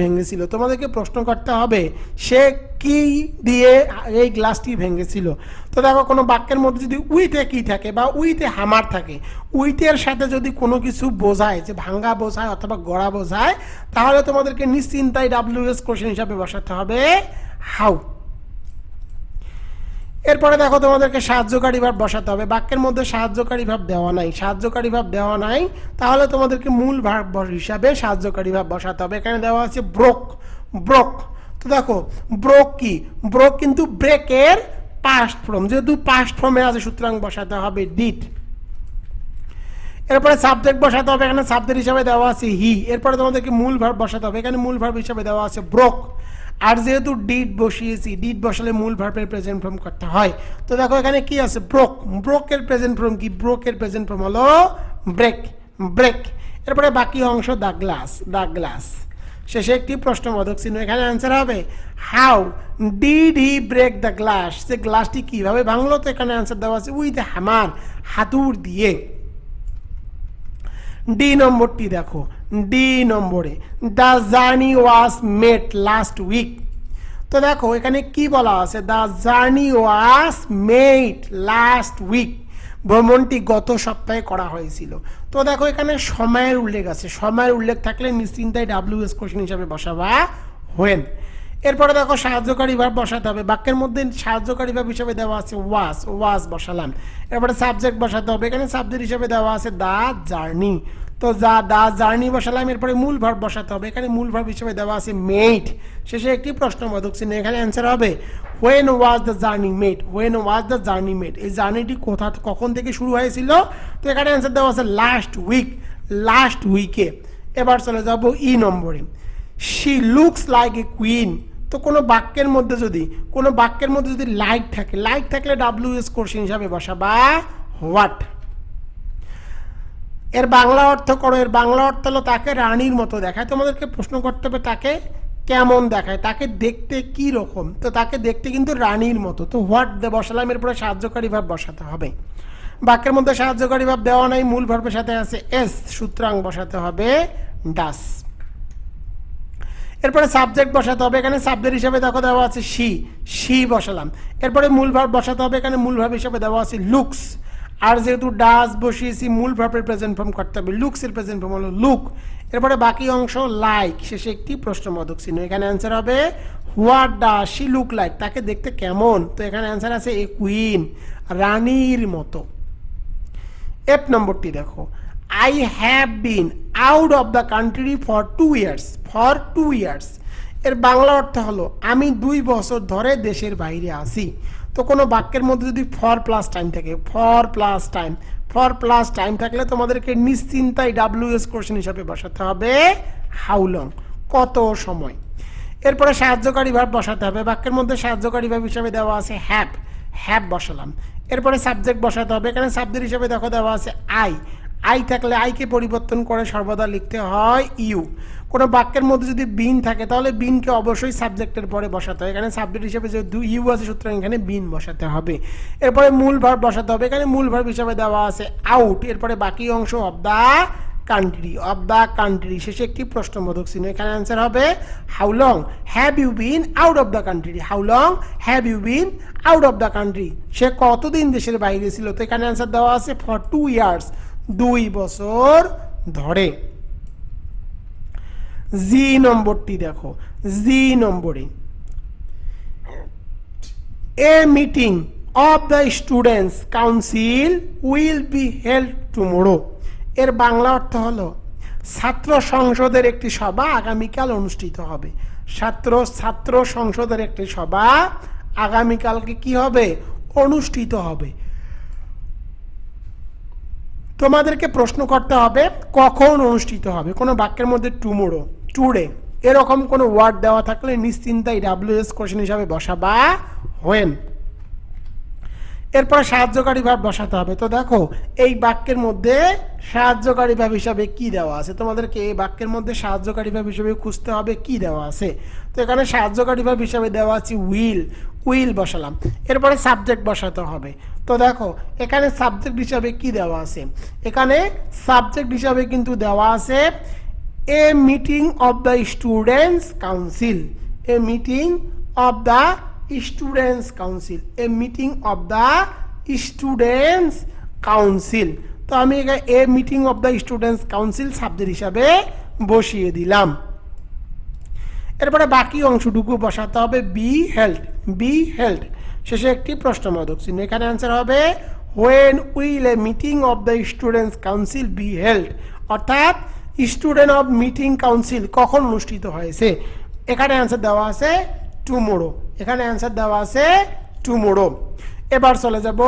ভেঙেছিল। তোমাদেরকে প্রশ্ন করতে হবে সে কি দিয়ে এই গ্লাসটি ভেঙেছিল। তো দেখো কোনো বাক্যের মধ্যে যদি উইথে কি থাকে বা উইথে হ্যামার থাকে, উইথের সাথে যদি কোনো কিছু বোঝায়, যে ভাঙ্গা বোঝায় অথবা গড়া বোঝায়, তাহলে তোমাদেরকে নিশ্চিন্তায় WS কোশ্চেন হিসাবে বসাতে হবে হাউ। এরপরে দেখো তোমাদেরকে সাহায্যকারী ভাব বসাতে হবে। বাক্যের মধ্যে সাহায্যকারী ভাব দেওয়া নাই, তাহলে তোমাদেরকে মূল ভাব হিসাবে সাহায্যকারী ভাব বসাতে হবে। এখানে দেওয়া আছে ব্রোক। তো দেখো ব্রোক কিন্তু ব্রেকের পাস্ট ফর্ম, যেহেতু পাস্ট ফর্মে আছে সুতরাং বসাতে হবে ডিড। এরপরে সাবজেক্ট বসাতে হবে, এখানে সাবজেক্ট হিসাবে দেওয়া আছে হি। এরপরে তোমাদেরকে মূল ভার্ব বসাতে হবে, এখানে মূল ভার্ব হিসাবে দেওয়া আছে ব্রোক। আর যেহেতু ডিড বসিয়েছি, ডিড বসালে মূল ভার্বের প্রেজেন্ট ফর্ম করতে হয়। তো দেখো এখানে কি আছে ব্রোকের প্রেজেন্ট ফর্ম কি, ব্রোকের প্রেজেন্ট ফর্ম হলো ব্রেক। এরপরে বাকি অংশ দ্য গ্লাস, শেষে একটি প্রশ্নবোধক চিহ্ন। এখানে অ্যান্সার হবে how did he break the glass, সে গ্লাসটি কিভাবে ভাঙলো। তো এখানে অ্যান্সার দেওয়া আছে উইথ হ্যামার, হাতুড় দিয়ে। ডি নম্বরটি দেখো, ডি নম্বরে the journey was made last week. তো দেখো এখানে কি বলা আছে, the journey was made last week, ভ্রমণটি গত সপ্তাহে করা হয়েছিল। তো দেখো এখানে সময়ের উল্লেখ আছে, সময়ের উল্লেখ থাকলে নিশ্চিন্তায় WS কোশ্চেন হিসাবে বসাবা হোয়েন। এরপরে দেখো সাহায্যকারী ভাব বসাতে হবে। বাক্যের মধ্যে সাহায্যকারী ভাব হিসেবে দেওয়া আছে ওয়াজ বসালাম। এরপরে সাবজেক্ট বসাতে হবে, এখানে সাবজেক্ট হিসেবে দেওয়া আছে দ্য জার্নি। তো দ্য জার্নি বসালাম। এরপরে মূল ভার্ব বসাতে হবে, এখানে মূল ভার্ব হিসেবে দেওয়া আছে মেড, শেষে একটি প্রশ্নবোধক চিহ্ন। এখানে অ্যান্সার হবে when was the journey made, এই জার্নিটি কখন থেকে শুরু হয়েছিল। তো এখানে অ্যান্সার দেওয়া আছে লাস্ট উইকে। এবার চলে যাব ই নম্বরে, she looks like a queen. তো কোনো বাক্যের মধ্যে যদি লাইক থাকলে WS কোশ্চেন হিসাবে বসাবা হোয়াট। এর বাংলা অর্থ করো, এর বাংলা অর্থ হলো তাকে রানীর মতো দেখায়। তোমাদেরকে প্রশ্ন করতে হবে তাকে কেমন দেখায়, তাকে দেখতে কি রকম। তো তাকে দেখতে কিন্তু রানীর মতো। তো হোয়াট বসালাম, এরপরে সাহায্যকারী ভাব বসাতে হবে। বাক্যের মধ্যে সাহায্যকারী ভাব দেওয়া নাই, মূল ভার্বের সাথে আছে এস, সুতরাং বসাতে হবে ডাস। এরপরে সাবজেক্ট বসাতে হবে, এখানে সাবজেক্ট হিসেবে দেখো দেওয়া আছে শি বসালাম। এরপরে মূল ভার্ব বসাতে হবে, এখানে মূল ভার্ব হিসেবে দেওয়া আছে লুকস। আর যেহেতু ডাস বসিয়েছি, মূল ভার্বের প্রেজেন্ট ফর্ম করতে হবে, লুকসের প্রেজেন্ট ফর্ম হলো লুক। এরপরে বাকি অংশ লাইক, শেষে একটি প্রশ্নবোধক চিহ্ন। এখানে অ্যান্সার হবে what does she look like, তাকে দেখতে কেমন। তো এখানে অ্যান্সার আছে এ কুইন, রানীর মতো। এফ নম্বরটি দেখো, I have been out of the country for 2 years. এর বাংলা অর্থ হলো আমি 2 বছর ধরে দেশের বাইরে আছি। তো কোনো বাক্যের মধ্যে যদি ফর প্লাস টাইম থাকলে তোমাদেরকে নিশ্চিন্তায় WS কোশ্চেন হিসাবে বসাতে হবে হাউ লং, কত সময়। এরপরে সাহায্যকারী ভার্ব বসাতে হবে। বাক্যের মধ্যে সাহায্যকারী ভার্ব হিসাবে দেওয়া আছে হ্যাভ, হ্যাভ বসালাম। এরপরে সাবজেক্ট বসাতে হবে। এখানে সাবজেক্ট হিসাবে দেখো দেওয়া আছে আই, আই থাকলে আইকে পরিবর্তন করে সর্বদা লিখতে হয় ইউ। কোনো বাক্যের মধ্যে যদি বিন থাকে তাহলে বিনকে অবশ্যই সাবজেক্টের পরে বসাতে হয়। এখানে সাবজেক্ট হিসেবে যেহেতু ইউ আছে সুতরাং এখানে বিন বসাতে হবে। এরপরে মূল ভার্ব বসাতে হবে। এখানে মূল ভার্ব হিসাবে দেওয়া আছে আউট। এরপরে বাকি অংশ of the country, of the country, শেষে একটি প্রশ্নবোধক চিহ্ন। এখানে অ্যান্সার হবে how long have you been out of the country, how long have you been out of the country, সে কতদিন দেশের বাইরে ছিল। তো এখানে অ্যান্সার দেওয়া আছে ফর 2 ইয়ার্স, 2 বছর ধরে। জি নম্বরটি দেখো, জি নম্বরে এ meeting of the students council will be held tomorrow. এর বাংলা অর্থ হলো ছাত্র সংসদের একটি সভা আগামীকাল অনুষ্ঠিত হবে। ছাত্র সংসদের একটি সভা আগামীকালকে কি হবে, অনুষ্ঠিত হবে। তোমাদেরকে প্রশ্ন করতে হবে কখন অনুষ্ঠিত হবে। কোনো বাক্যের মধ্যে টুমোরো, টুডে এরকম কোনো ওয়ার্ড দেওয়া থাকলে নিশ্চিন্তাই ডাব্লিউএস কোশ্চেন হিসাবে বসাবা হোয়েন। এরপরে সাহায্যকারী ভার্ব বসাতে হবে। তো দেখো এই বাক্যের মধ্যে সাহায্যকারী ভার্ব হিসাবে কি দেওয়া আছে, তোমাদেরকে এই বাক্যের মধ্যে সাহায্যকারী ভার্ব হিসাবে খুঁজতে হবে কি দেওয়া আছে। তো এখানে সাহায্যকারী ভার্ব হিসাবে দেওয়া আছে উইল, উইল বসালাম। এরপরে সাবজেক্ট বসাতে হবে। তো দেখো এখানে সাবজেক্ট হিসাবে কি দেওয়া আছে, এখানে সাবজেক্ট হিসাবে কিন্তু দেওয়া আছে এ meeting of the students council, A meeting of the students council, A meeting of the students council. তো আমি এখানে এ meeting of the students council subject হিসাবে বসিয়ে দিলাম। এরপরে বাকি অংশটুকু বসাতে হবে বি হেল্ড, বি হেল্ড, শেষে একটি প্রশ্নবোধক চিহ্ন। এখানে অ্যান্সার হবে when will A meeting of the students council be held, অর্থাৎ স্টুডেন্ট অফ মিটিং কাউন্সিল কখন অনুষ্ঠিত হয়েছে। এখানে অ্যান্সার দেওয়া আছে টুমোরো, এখানে অ্যান্সার দেওয়া আছে টুমোরো। এবার চলে যাব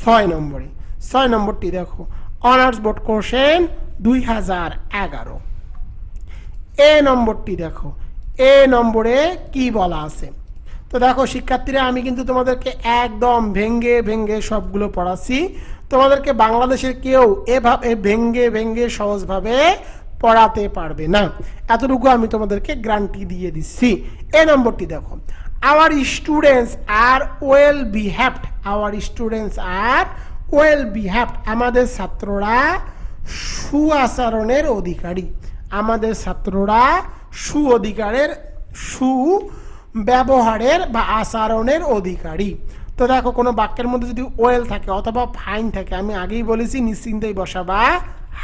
6 নম্বরে। 6 নম্বরটি দেখো অনার্স বোর্ড কোশ্চেন 2011। এ নম্বরটি দেখো, এ নম্বরে কি বলা আছে। তো দেখো শিক্ষার্থীরা আমি কিন্তু তোমাদেরকে একদম ভেঙ্গে ভেঙ্গে সবগুলো পড়াচ্ছি, তোমাদেরকে বাংলাদেশের কেউ এভাবে ভেঙ্গে ভেঙ্গে সহজভাবে পড়াতে পারবে না, এতটুকু আমি তোমাদেরকে গ্যারান্টি দিয়ে দিচ্ছি। এ নম্বরটি দেখো our students are well behaved, our students are well behaved, আমাদের ছাত্ররা সুআচরণের অধিকারী, আমাদের ছাত্ররা সুব্যবহারের বা আচরণের অধিকারী। তো দেখো কোনো বাক্যের মধ্যে যদি ওয়েল থাকে অথবা ফাইন থাকে, আমি আগেই বলেছি নিশ্চিন্তেই বসাবা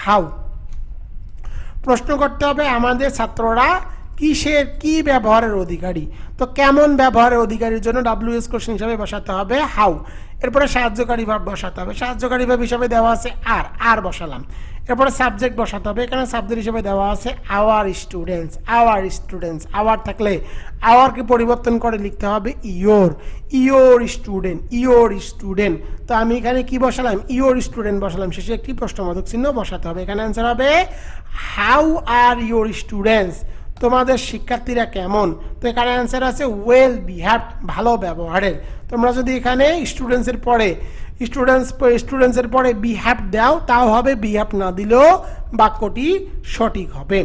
হাউ। প্রশ্ন করতে হবে আমাদের ছাত্ররা কিসের কি ব্যবহারের অধিকারী। তো কেমন ব্যবহারের অধিকারীর জন্য ডাব্লিউএস কোশ্চেন হিসাবে বসাতে হবে হাউ। এরপরে সাহায্যকারী ভার্ব বসাতে হবে। সাহায্যকারী ভার্ব হিসাবে দেওয়া আছে আর, আর বসালাম। এরপরে সাবজেক্ট বসাতে হবে। এখানে সাবজেক্ট হিসেবে দেওয়া আছে our students, our students, our থাকলে আওয়ারকে পরিবর্তন করে লিখতে হবে your, your student, your student. তো আমি এখানে কি বসালাম, ইয়োর স্টুডেন্ট বসালাম, শেষে একটি প্রশ্নবোধক চিহ্ন বসাতে হবে। এখানে অ্যান্সার হবে হাউ আর ইয়োর স্টুডেন্টস, তোমাদের শিক্ষার্থীরা কেমন। তো এখানে অ্যান্সার আছে ওয়েল বিহেভড, ভালো ব্যবহারের। তোমরা যদি এখানে স্টুডেন্টসের পরে বিহেভ দাও তাও হবে, বিহেভ না দিলেও বাক্যটি সঠিক হবে।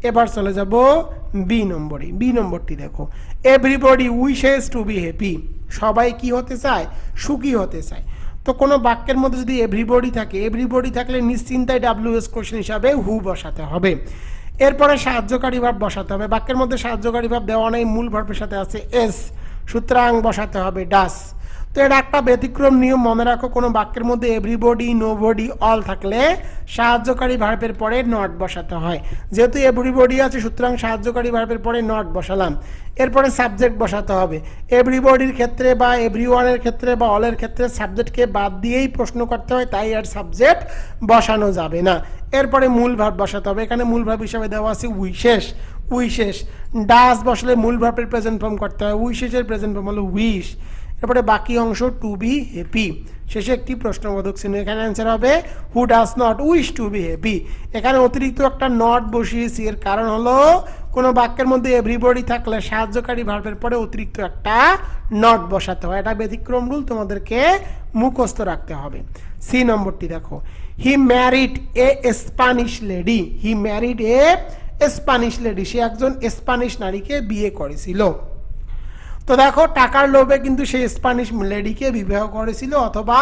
এবার চলে যাব বি নম্বরে। বি নম্বরটি দেখো everybody wishes to be happy, সবাই কি হতে চায়, সুখী হতে চায়। তো কোনো বাক্যের মধ্যে যদি এভরিবডি থাকে, এভরিবডি থাকলে নিশ্চিন্তায় ডাব্লিউএস কোশ্চেন হিসাবে হু বসাতে হবে। এরপরে সাহায্যকারী ভার্ব বসাতে হবে। বাক্যের মধ্যে সাহায্যকারী ভার্ব দেওয়া নেই, মূল ভার্বের সাথে আছে এস, সুতরাং বসাতে হবে ডাস। তো এটা একটা ব্যতিক্রম নিয়ম, মনে রাখো কোনো বাক্যের মধ্যে এভরিবডি, নোবডি, অল থাকলে সাহায্যকারী ভার্বের পরে নট বসাতে হয়। যেহেতু এভরিবডি আছে সুতরাং সাহায্যকারী ভার্বের পরে নট বসালাম। এরপরে সাবজেক্ট বসাতে হবে। এভরিবডির ক্ষেত্রে বা এভরিওয়ানের ক্ষেত্রে বা অলের ক্ষেত্রে সাবজেক্টকে বাদ দিয়েই প্রশ্ন করতে হয়, তাই আর সাবজেক্ট বসানো যাবে না। এরপরে মূল ভার্ব বসাতে হবে। এখানে মূল ভার্ব হিসাবে দেওয়া আছে উইশেস, উইশেস। ডাস বসলে মূল ভার্বের প্রেজেন্ট ফর্ম করতে হয়, উইশেসের প্রেজেন্ট ফর্ম হলো উইশ। এরপরে বাকি অংশ টু বি হ্যাপি, শেষে একটি প্রশ্নবোধক চিহ্ন। এখানে অ্যান্সার হবে who does not wish to be happy. এখানে অতিরিক্ত একটা নট বসিয়েছি, এর কারণ হলো কোনো বাক্যের মধ্যে এভরিবডি থাকলে সাহায্যকারী ভার্বের পরে অতিরিক্ত একটা নট বসাতে হয়, এটা ব্যতিক্রম রুল, তোমাদেরকে মুখস্থ রাখতে হবে। সি নম্বরটি দেখো, he married a Spanish lady, he married a Spanish lady, সে একজন স্প্যানিশ নারীকে বিয়ে করেছিল। তো দেখো টাকার লোভে কিন্তু সে স্প্যানিশ লেডিকে বিবাহ করেছিল অথবা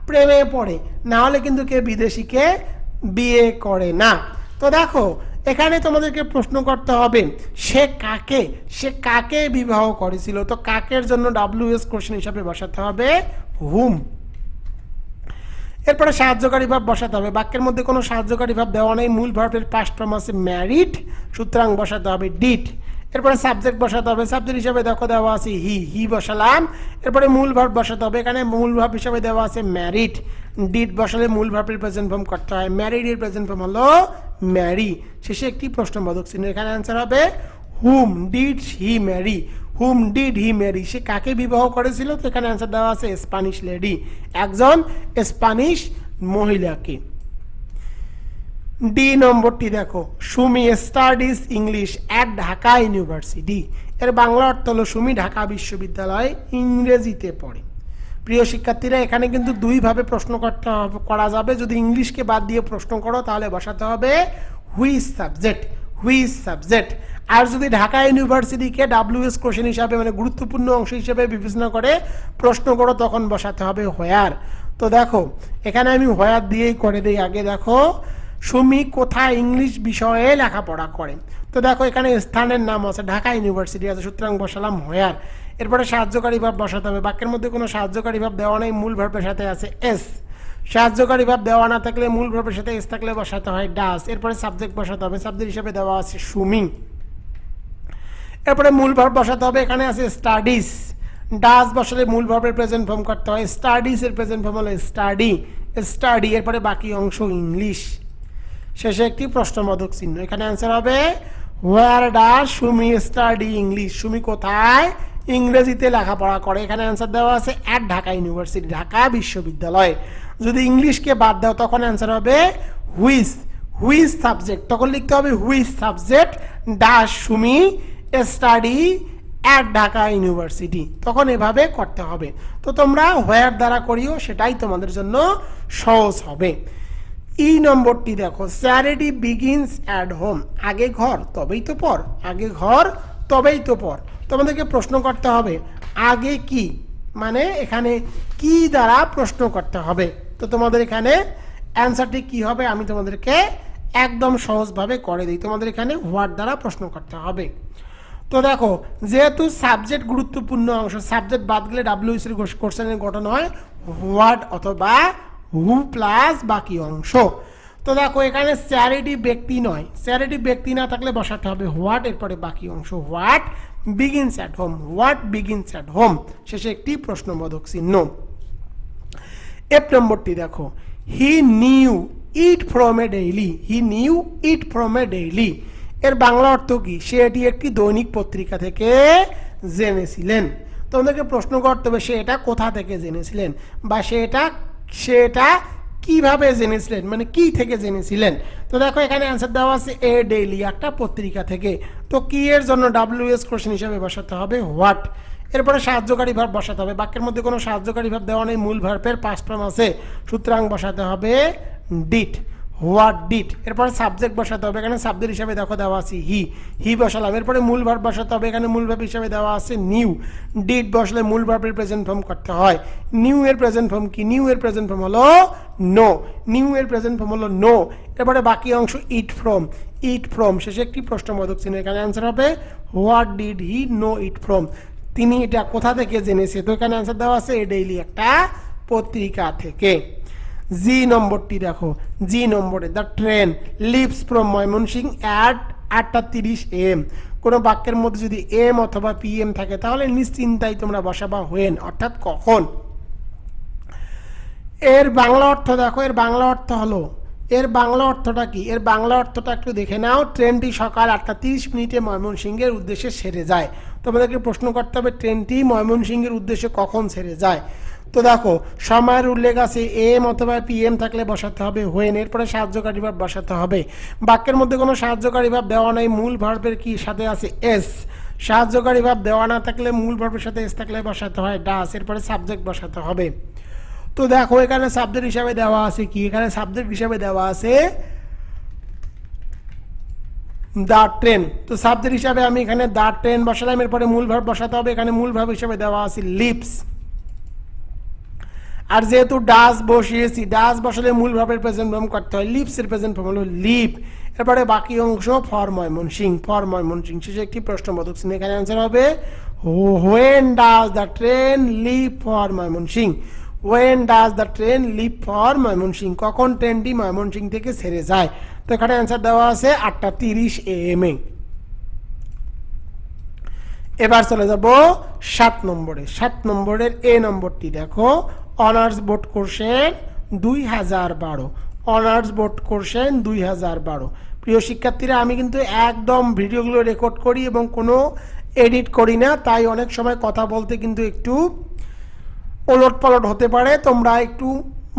প্রেমে পড়ে, না হলে কিন্তু কে বিদেশিকে বিয়ে করে না। তো দেখো এখানে তোমাদেরকে প্রশ্ন করতে হবে সে কাকে বিবাহ করেছিল। তো কাকের জন্য WS কোশ্চেন হিসাবে বসাতে হবে হুম। এরপরে সাহায্যকারী ভাব বসাতে হবে, বাক্যের মধ্যে কোনো সাহায্যকারী ভাব দেওয়া নেই, মূল ভার্বের পাস্ট ফর্ম আছে ম্যারিড, সুতরাং বসাতে হবে ডিড। এরপরে সাবজেক্ট বসাতে হবে, সাবজেক্ট হিসাবে দেখো দেওয়া আছে হি বসালাম। এরপরে মূল ভার্ব বসাতে হবে, এখানে মূল ভার্ব হিসাবে দেওয়া আছে ম্যারিড, ডিড বসালে মূল ভার্বের প্রেজেন্ট ফর্ম করতে হয়, ম্যারিড এর প্রেজেন্ট ফর্ম হলো ম্যারি, শেষে একটি প্রশ্নবোধক চিহ্ন। এখানে অ্যান্সার হবে whom did he marry, whom did he marry, সে কাকে বিবাহ করেছিল। তো এখানে অ্যান্সার দেওয়া আছে স্প্যানিশ লেডি, একজন স্প্যানিশ মহিলাকে। ডি নম্বরটি দেখো, Sumi studies English at Dhaka university, এর বাংলা অর্থ হলো সুমি ঢাকা বিশ্ববিদ্যালয়ে ইংরেজিতে পড়ে। প্রিয় শিক্ষার্থীরা এখানে কিন্তু দুইভাবে প্রশ্ন করা যাবে, যদি ইংলিশকে বাদ দিয়ে প্রশ্ন করো তাহলে বসাতে হবে হুইচ সাবজেক্ট, আর যদি ঢাকা ইউনিভার্সিটিকে WS কোশ্চেন হিসাবে মানে গুরুত্বপূর্ণ অংশ হিসেবে বিবেচনা করে প্রশ্ন করো তখন বসাতে হবে হোয়ার। তো দেখো এখানে আমি হোয়ার দিয়েই করে দিই। আগে দেখো সুমি কোথায় ইংলিশ বিষয়ে লেখাপড়া করে, তো দেখো এখানে স্থানের নাম আছে ঢাকা ইউনিভার্সিটি আছে, সুতরাং বসালাম হোয়ার। এরপরে সাহায্যকারী ভাব বসাতে হবে, বাক্যের মধ্যে কোনো সাহায্যকারী ভাব দেওয়া নেই, মূল ভার্বের সাথে আছে এস, সাহায্যকারী ভাব দেওয়া না থাকলে মূল ভার্বের সাথে এস থাকলে বসাতে হয় ডাস। এরপরে সাবজেক্ট বসাতে হবে, সাবজেক্ট হিসেবে দেওয়া আছে সুমি। এরপরে মূল ভার্ব বসাতে হবে, এখানে আছে স্টাডিজ, ডাস বসালে মূল ভার্বের প্রেজেন্ট ফর্ম করতে হয়, স্টাডিজ এর প্রেজেন্ট ফর্ম হলো স্টাডি, এরপরে বাকি অংশ ইংলিশ, শেষে একটি প্রশ্নবোধক চিহ্ন। এখানে অ্যান্সার হবে where does Sumi study English, Sumi কোথায় ইংরেজিতে লেখাপড়া করে। এখানে অ্যান্সার দেওয়া আছে অ্যাট ঢাকা ইউনিভার্সিটি, ঢাকা বিশ্ববিদ্যালয়। যদি ইংলিশকে বাদ দাও তখন অ্যান্সার হবে হুইচ সাবজেক্ট, তখন লিখতে হবে which subject does Sumi study at Dhaka University, তখন এভাবে করতে হবে। তো তোমরা হোয়ার দ্বারা করিও, সেটাই তোমাদের জন্য সহজ হবে। ই নম্বরটি দেখো, চ্যারিটি বিগিনস অ্যাট হোম, আগে ঘর তবেই তো পর, আগে ঘর তবেই তো পর। তোমাদেরকে প্রশ্ন করতে হবে আগে কি, মানে এখানে কি দ্বারা প্রশ্ন করতে হবে। তো তোমাদের এখানে অ্যান্সারটি কি হবে আমি তোমাদেরকে একদম সহজভাবে করে দিই। তোমাদের এখানে হোয়াট দ্বারা প্রশ্ন করতে হবে। তো দেখো যেহেতু সাবজেক্ট গুরুত্বপূর্ণ অংশ, সাবজেক্ট বাদ গেলে WS এর কোশ্চেনের গঠন হয় হোয়াট অথবা হু প্লাস বাকি অংশ। তো দেখো এখানে চ্যারিটি ব্যক্তি নয়, চ্যারিটি ব্যক্তি না থাকলে বসাতে হবে হোয়াট, এরপরে বাকি অংশ what begins at home, what begins at home, শেষে একটি প্রশ্নবোধক চিহ্ন। এফ নম্বরটি দেখো, he knew it from a daily, he knew it from a daily, এর বাংলা অর্থ কি, সে এটি একটি দৈনিক পত্রিকা থেকে জেনেছিলেন। তোমাদেরকে প্রশ্ন করতে হবে সে এটা কোথা থেকে জেনেছিলেন, বা সে এটা কিভাবে জেনেছিলেন, মানে কি থেকে জেনেছিলেন। তো দেখো এখানে অ্যান্সার দেওয়া আছে এ ডেইলি, একটা পত্রিকা থেকে। তো কি এর জন্য WS কোশ্চেন হিসাবে বসাতে হবে হোয়াট। এরপরে সাহায্যকারী ভার্ব বসাতে হবে, বাক্যের মধ্যে কোনো সাহায্যকারী ভার্ব দেওয়া নেই, মূল ভার্বের পাস্ট ফর্ম আছে, সুতরাং বসাতে হবে ডিড, হোয়াট ডিড। এরপরে সাবজেক্ট বসাতে হবে, এখানে সাবজেক্ট হিসাবে দেখো দেওয়া আছে হি বসালাম। এরপরে মূল ভার্ব বসাতে হবে, এখানে মূল ভার্ব হিসাবে দেওয়া আছে নিউ, ডিড বসলে মূল ভার্বের প্রেজেন্ট ফর্ম করতে হয়। নিউ এর প্রেজেন্ট ফর্ম কি, নিউ এর প্রেজেন্ট ফর্ম হলো নো, নিউ এর প্রেজেন্ট ফর্ম হলো নো। এরপরে বাকি অংশ ইট ফ্রম, শেষে একটি প্রশ্নবোধক চিহ্ন। এখানে অ্যান্সার হবে what did he know it from, তিনি এটা কোথা থেকে জেনেছে। তো এখানে অ্যান্সার দেওয়া আছে এ ডেইলি, একটা পত্রিকা থেকে। জি নম্বরটি দেখো, জি নম্বরে the train lives from Mymensingh at 8:30 AM, কোনো বাক্যের মধ্যে যদি এম অথবা PM থাকে তাহলে নিশ্চিন্তাই তোমরা বসাবা হোয়েন, অর্থাৎ কখন। এর বাংলা অর্থ দেখো, এর বাংলা অর্থ হলো এর বাংলা অর্থটা কি? এর বাংলা অর্থটা একটু দেখে নাও। ট্রেনটি সকাল 8:30 ময়মনসিংহের উদ্দেশ্যে ছেড়ে যায়। তোমাদেরকে প্রশ্ন করতে হবে ট্রেনটি ময়মনসিংহের উদ্দেশ্যে কখন ছেড়ে যায়। তো দেখো সময়ের উল্লেখ আছে এম অথবা পিএম থাকলে বসাতে হবে হোয়েন, এরপরে সাহায্যকারী ভাব বসাতে হবে। বাক্যের মধ্যে কোনো সাহায্যকারী ভাব দেওয়া নাই, মূল ভার্বের কি সাথে আছে এস। সাহায্যকারী ভাব দেওয়া না থাকলে মূল ভার্বের সাথে এস থাকলে বসাতে হয় ডাস, এরপরে সাবজেক্ট বসাতে হবে। তো দেখো এখানে সাবজেক্ট হিসাবে দেওয়া আছে কি? এখানে সাবজেক্ট হিসাবে দেওয়া আছে দ্য ট্রেন। তো সাবজেক্ট হিসাবে আমি এখানে দ্য ট্রেন বসালাম, এরপরে মূল ভার্ব বসাতে হবে। এখানে মূল ভার্ব হিসাবে দেওয়া আছে লিভস। আর যেহেতু ডাস বসিয়েছি, ডাস বসালে মূল ভার্বের প্রেজেন্ট ফর্ম করতে হয়, লিভস এর প্রেজেন্ট ফর্ম হলো লিভ। এরপরে বাকি অংশ ফর ময়মনসিংহ, ফর ময়মনসিংহ। শেষে একটি প্রশ্নবোধক চিহ্ন। এখানে অ্যান্সার হবে when does the train leave for Mymensingh. When does the train leave for Mymensingh, কখন ট্রেনটি ময়মনসিংহ থেকে ছেড়ে যায়। তো এখানে অ্যান্সার দেওয়া আছে 8:30 AM এ। এবার চলে যাব 7 নম্বরে। 7 নম্বরের এ নম্বরটি দেখো, honours board question 2012। Honours board question 2012। প্রিয় শিক্ষার্থীরা, আমি কিন্তু একদম ভিডিওগুলো রেকর্ড করি এবং কোনো এডিট করি না, তাই অনেক সময় কথা বলতে কিন্তু একটু ওলট পালট হতে পারে। তোমরা একটু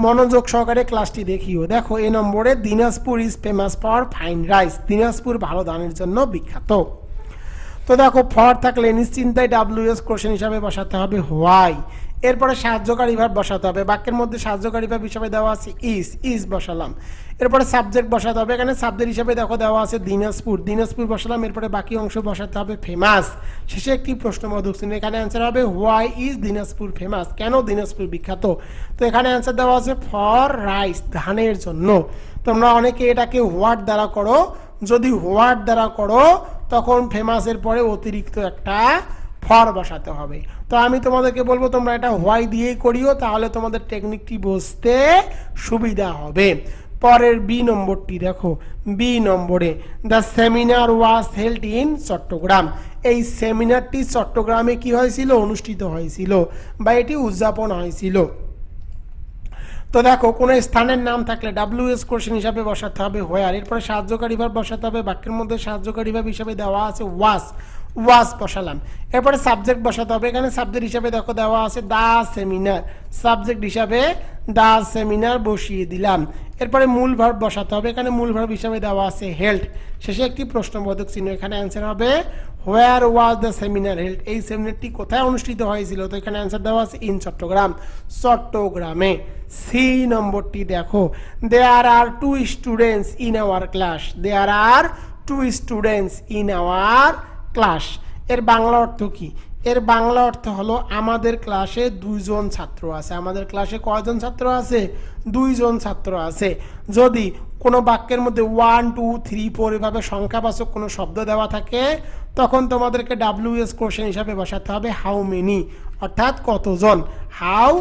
মনোযোগ সহকারে ক্লাসটি দেখিও। দেখো এ নম্বরে, Dinajpur is famous for fine rice. Dinajpur ভালো ধানের জন্য বিখ্যাত। তো দেখো ফর থাকলে নিশ্চিন্তায় WS কোশ্চেন হিসাবে বসাতে হবে হোয়াই। এরপরে সাহায্যকারী ভাব বসাতে হবে। বাক্যের মধ্যে সাহায্যকারী ভাব হিসাবে দেওয়া আছে ইজ বসালাম। এরপরে সাবজেক্ট বসাতে হবে। এখানে সাবজেক্ট হিসাবে দেখো দেওয়া আছে দিনাজপুর, দিনাজপুর বসালাম। এরপরে বাকি অংশ বসাতে হবে ফেমাস। শেষে একটি প্রশ্নবোধক চিহ্ন। এখানে অ্যান্সার হবে হোয়াই ইজ দিনাজপুর ফেমাস, কেন দিনাজপুর বিখ্যাত। তো এখানে অ্যান্সার দেওয়া আছে ফর রাইস, ধানের জন্য। তোমরা অনেকে এটাকে হোয়াট দ্বারা করো, যদি হোয়াট দ্বারা করো তখন ফেমাসের পরে অতিরিক্ত একটা ফর বসাতে হবে। তো আমি তোমাদেরকে বলবো তোমরা এটা হোয়াই দিয়েই করিও, তাহলে তোমাদের টেকনিকটি বুঝতে সুবিধা হবে। পরের বি নম্বরটি দেখো, বি নম্বরে the seminar was held in Chittagong. এই সেমিনারটি চট্টগ্রামে কি হয়েছিল? অনুষ্ঠিত হয়েছিল বা এটি উদযাপন হয়েছিল। তো দেখো কোনো স্থানের নাম থাকলে WS কোশ্চেন হিসাবে বসাতে হবে হোয়ার। এরপরে সাহায্যকারী ভাব বসাতে হবে। বাক্যের মধ্যে সাহায্যকারী ভাব হিসাবে দেওয়া আছে ওয়াজ, ওয়াজ বসালাম। এরপরে সাবজেক্ট বসাতে হবে। এখানে সাবজেক্ট হিসাবে দেখো দেওয়া আছে দ্য সেমিনার, সাবজেক্ট হিসাবে দ্য সেমিনার বসিয়ে দিলাম। এরপরে মূল ভার্ব বসাতে হবে। এখানে মূল ভার্ব হিসাবে দেওয়া আছে হেল্ড। শেষে একটি প্রশ্নবোধক চিহ্ন। এখানে অ্যান্সার হবে হোয়ার ওয়াজ দ্য সেমিনার হেল্ড। এই সেমিনারটি কোথায় অনুষ্ঠিত হয়েছিল? তো এখানে অ্যান্সার দেওয়া আছে ইন চট্টগ্রাম, চট্টগ্রামে। সি নম্বরটি দেখো, there are 2 students in our class. There are 2 students in our class. এর বাংলা অর্থ কি? এর বাংলা অর্থ হলো আমাদের ক্লাসে 2 জন ছাত্র আছে। আমাদের ক্লাসে কয়জন ছাত্র আছে? 2 জন ছাত্র আছে। যদি কোনো বাক্যের মধ্যে 1 2 3 4 এভাবে সংখ্যাবাচক কোনো শব্দ দেওয়া থাকে, তখন তোমাদেরকে WS কোশ্চেন হিসাবে বসাতে হবে হাউ মেনি, অর্থাৎ কতজন, হাউ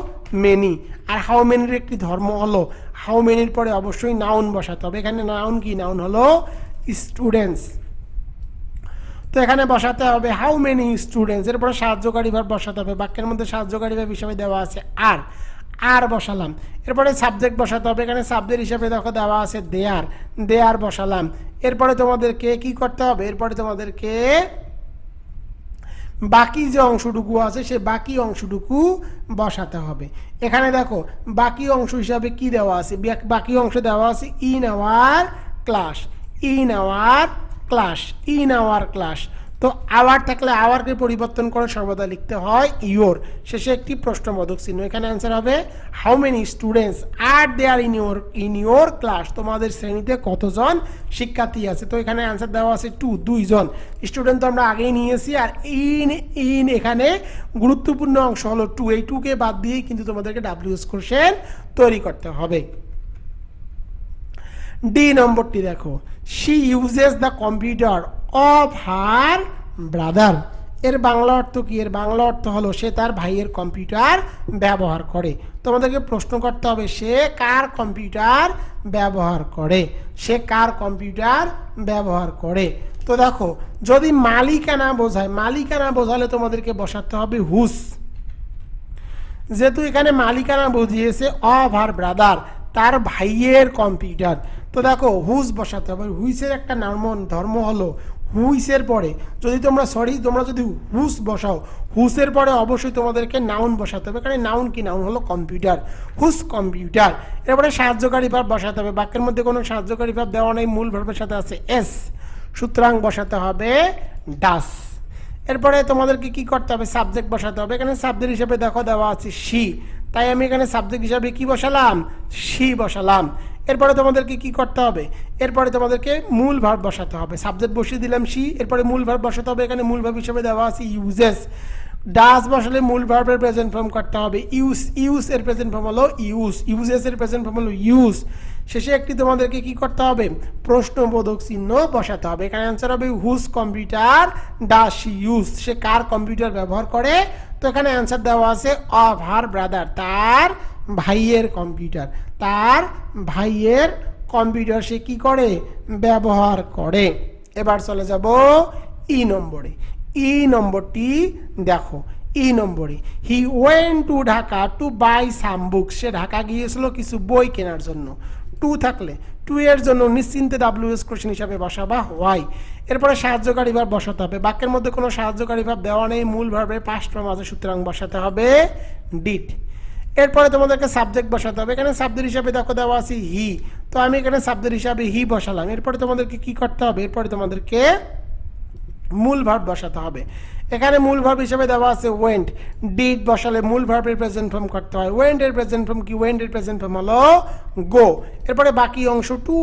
মেনি। আর হাউ মেনির একটি ধর্ম হলো হাউ মেনির পরে অবশ্যই নাউন বসাতে হবে। এখানে নাউন কি? নাউন হলো স্টুডেন্টস। তো এখানে বসাতে হবে হাউ মেনি স্টুডেন্টস। এরপরে সাহায্যকারী ভাব বসাতে হবে। বাক্যের মধ্যে সাহায্যকারী ভাব হিসাবে দেওয়া আছে আর, আর বসালাম। এরপরে সাবজেক্ট বসাতে হবে। এখানে সাবজেক্ট হিসাবে দেখো দেওয়া আছে দেয়ার, দেয়ার বসালাম। এরপরে তোমাদেরকে কি করতে হবে? এরপরে তোমাদেরকে বাকি যে অংশটুকু আছে সে বাকি অংশটুকু বসাতে হবে। এখানে দেখো বাকি অংশ হিসাবে কি দেওয়া আছে? বাকি অংশ দেওয়া আছে in our class, in our class, in our class. তো আওয়ার থাকলে আওয়ারকে পরিবর্তন করে সর্বদা লিখতে হয় ইয়োর। শেষে একটি প্রশ্নবোধক চিহ্ন। এখানে অ্যান্সার হবে how many students are there in your class. তোমাদের শ্রেণীতে কতজন শিক্ষার্থী আছে? তো এখানে অ্যান্সার দেওয়া আছে 2, 2 জন। স্টুডেন্ট তো আমরা আগেই নিয়েছি। আর ইন এখানে গুরুত্বপূর্ণ অংশ হলো 2। এই 2কে বাদ দিয়েই কিন্তু তোমাদেরকে WS কোশ্চেন তৈরি করতে হবে। ডি নম্বরটি দেখো, she uses the computer of her brother. এর বাংলা অর্থ কি? এর বাংলা অর্থ হলো সে তার ভাইয়ের কম্পিউটার ব্যবহার করে। তোমাদেরকে প্রশ্ন করতে হবে সে কার কম্পিউটার ব্যবহার করে, সে কার কম্পিউটার ব্যবহার করে। তো দেখো যদি মালিকানা বোঝায়, মালিকানা বোঝালে তোমাদেরকে বসাতে হবে হুস। যেহেতু এখানে মালিকানা বুঝিয়েছে অফ হার ব্রাদার, তার ভাইয়ের কম্পিউটার, তো দেখো হুজ বসাতে হবে। হুইসের একটা ধর্ম হলো হুইসের পরে তোমরা যদি হুস বসাও, হুসের পরে অবশ্যই তোমাদেরকে নাউন বসাতে হবে। কারণ নাউন কি? নাউন হলো কম্পিউটার, হুস কম্পিউটার। এরপরে সাহায্যকারী ভার্ব বসাতে হবে। বাক্যের মধ্যে কোনো সাহায্যকারী ভার্ব দেওয়া নেই, মূল ভার্বের সাথে আছে এস, সুতরাং বসাতে হবে ডাস। এরপরে তোমাদেরকে কি করতে হবে? সাবজেক্ট বসাতে হবে। এখানে সাবজেক্ট হিসেবে দেখো দেওয়া আছে শি, তাই আমি এখানে সাবজেক্ট হিসাবে কি বসালাম? শি বসালাম। এরপরে তোমাদেরকে কি করতে হবে? এরপরে তোমাদেরকে মূল ভার্ব বসাতে হবে। সাবজেক্ট বসিয়ে দিলাম শি, এরপরে মূল ভার্ব বসাতে হবে। এখানে মূল ভার্ব হিসেবে দেওয়া আছে ইউজেস। ডাস বসালে মূল ভার্বের প্রেজেন্ট ফর্ম করতে হবে ইউজ এর প্রেজেন্ট ফর্ম হলো ইউজেস এর প্রেজেন্ট ফর্ম হলো ইউজ। শেষে একটি তোমাদেরকে কি করতে হবে? প্রশ্নবোধক চিহ্ন বসাতে হবে। এখানে অ্যান্সার হবে whose computer does she use. সে কার কম্পিউটার ব্যবহার করে? তো এখানে অ্যান্সার দেওয়া আছে অফ হার ব্রাদার, তার ভাইয়ের কম্পিউটার। তার ভাইয়ের কম্পিউটার সে কি করে? ব্যবহার করে। এবার চলে যাব ই নম্বরে। ই নম্বরটি দেখো, ই নম্বরে he went to Dhaka to buy some books. সে ঢাকা গিয়েছিল কিছু বই কেনার জন্য। টু থাকলে টু এর জন্য নিশ্চিন্তে ডাব্লিউএস কোশ্চেন হিসাবে বসাবা হোয়াই। এরপরে সাহায্যকারী ভার্ব বসাতে হবে। বাক্যের মধ্যে কোনো সাহায্যকারী ভার্ব দেওয়া নেই, মূল ভার্বের পাস্ট ফর্ম আছে, সুতরাং বসাতে হবে ডিড। এরপরে তোমাদেরকে সাবজেক্ট বসাতে হবে। এখানে সাবজেক্ট হিসাবে দেখো দেওয়া আছে হি, তো আমি এখানে সাবজেক্ট হিসাবে হি বসালাম। এরপরে তোমাদেরকে কি করতে হবে? এরপরে তোমাদেরকে মূল ভার্ব বসাতে হবে। এখানে মূল ভার্ব হিসেবে দেওয়া আছে ওয়েন্ট। ডিড বসালে মূল ভার্বের প্রেজেন্ট ফর্ম করতে হয়। ওয়েন্ট এর প্রেজেন্ট ফর্ম কি? ওয়েন্ট এর প্রেজেন্ট ফর্ম হলো গো। এরপরে বাকি অংশ টু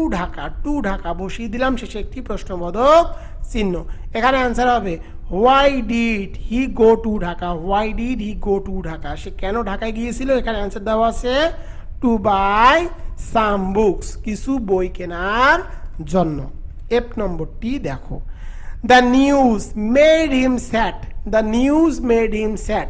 ঢাকা বসিয়ে দিলাম, শেষে একটি প্রশ্নবোধক চিহ্ন। এখানে অ্যান্সার হবে why did he go to Dhaka. Why did he go to Dhaka? সে কেন ঢাকায় গিয়েছিল? এখানে অ্যান্সার দেওয়া আছে টু বাই সাম বুকস, কিছু বই কেনার জন্য। এফ নম্বরটি দেখো, the news made him sad. The news made him sad.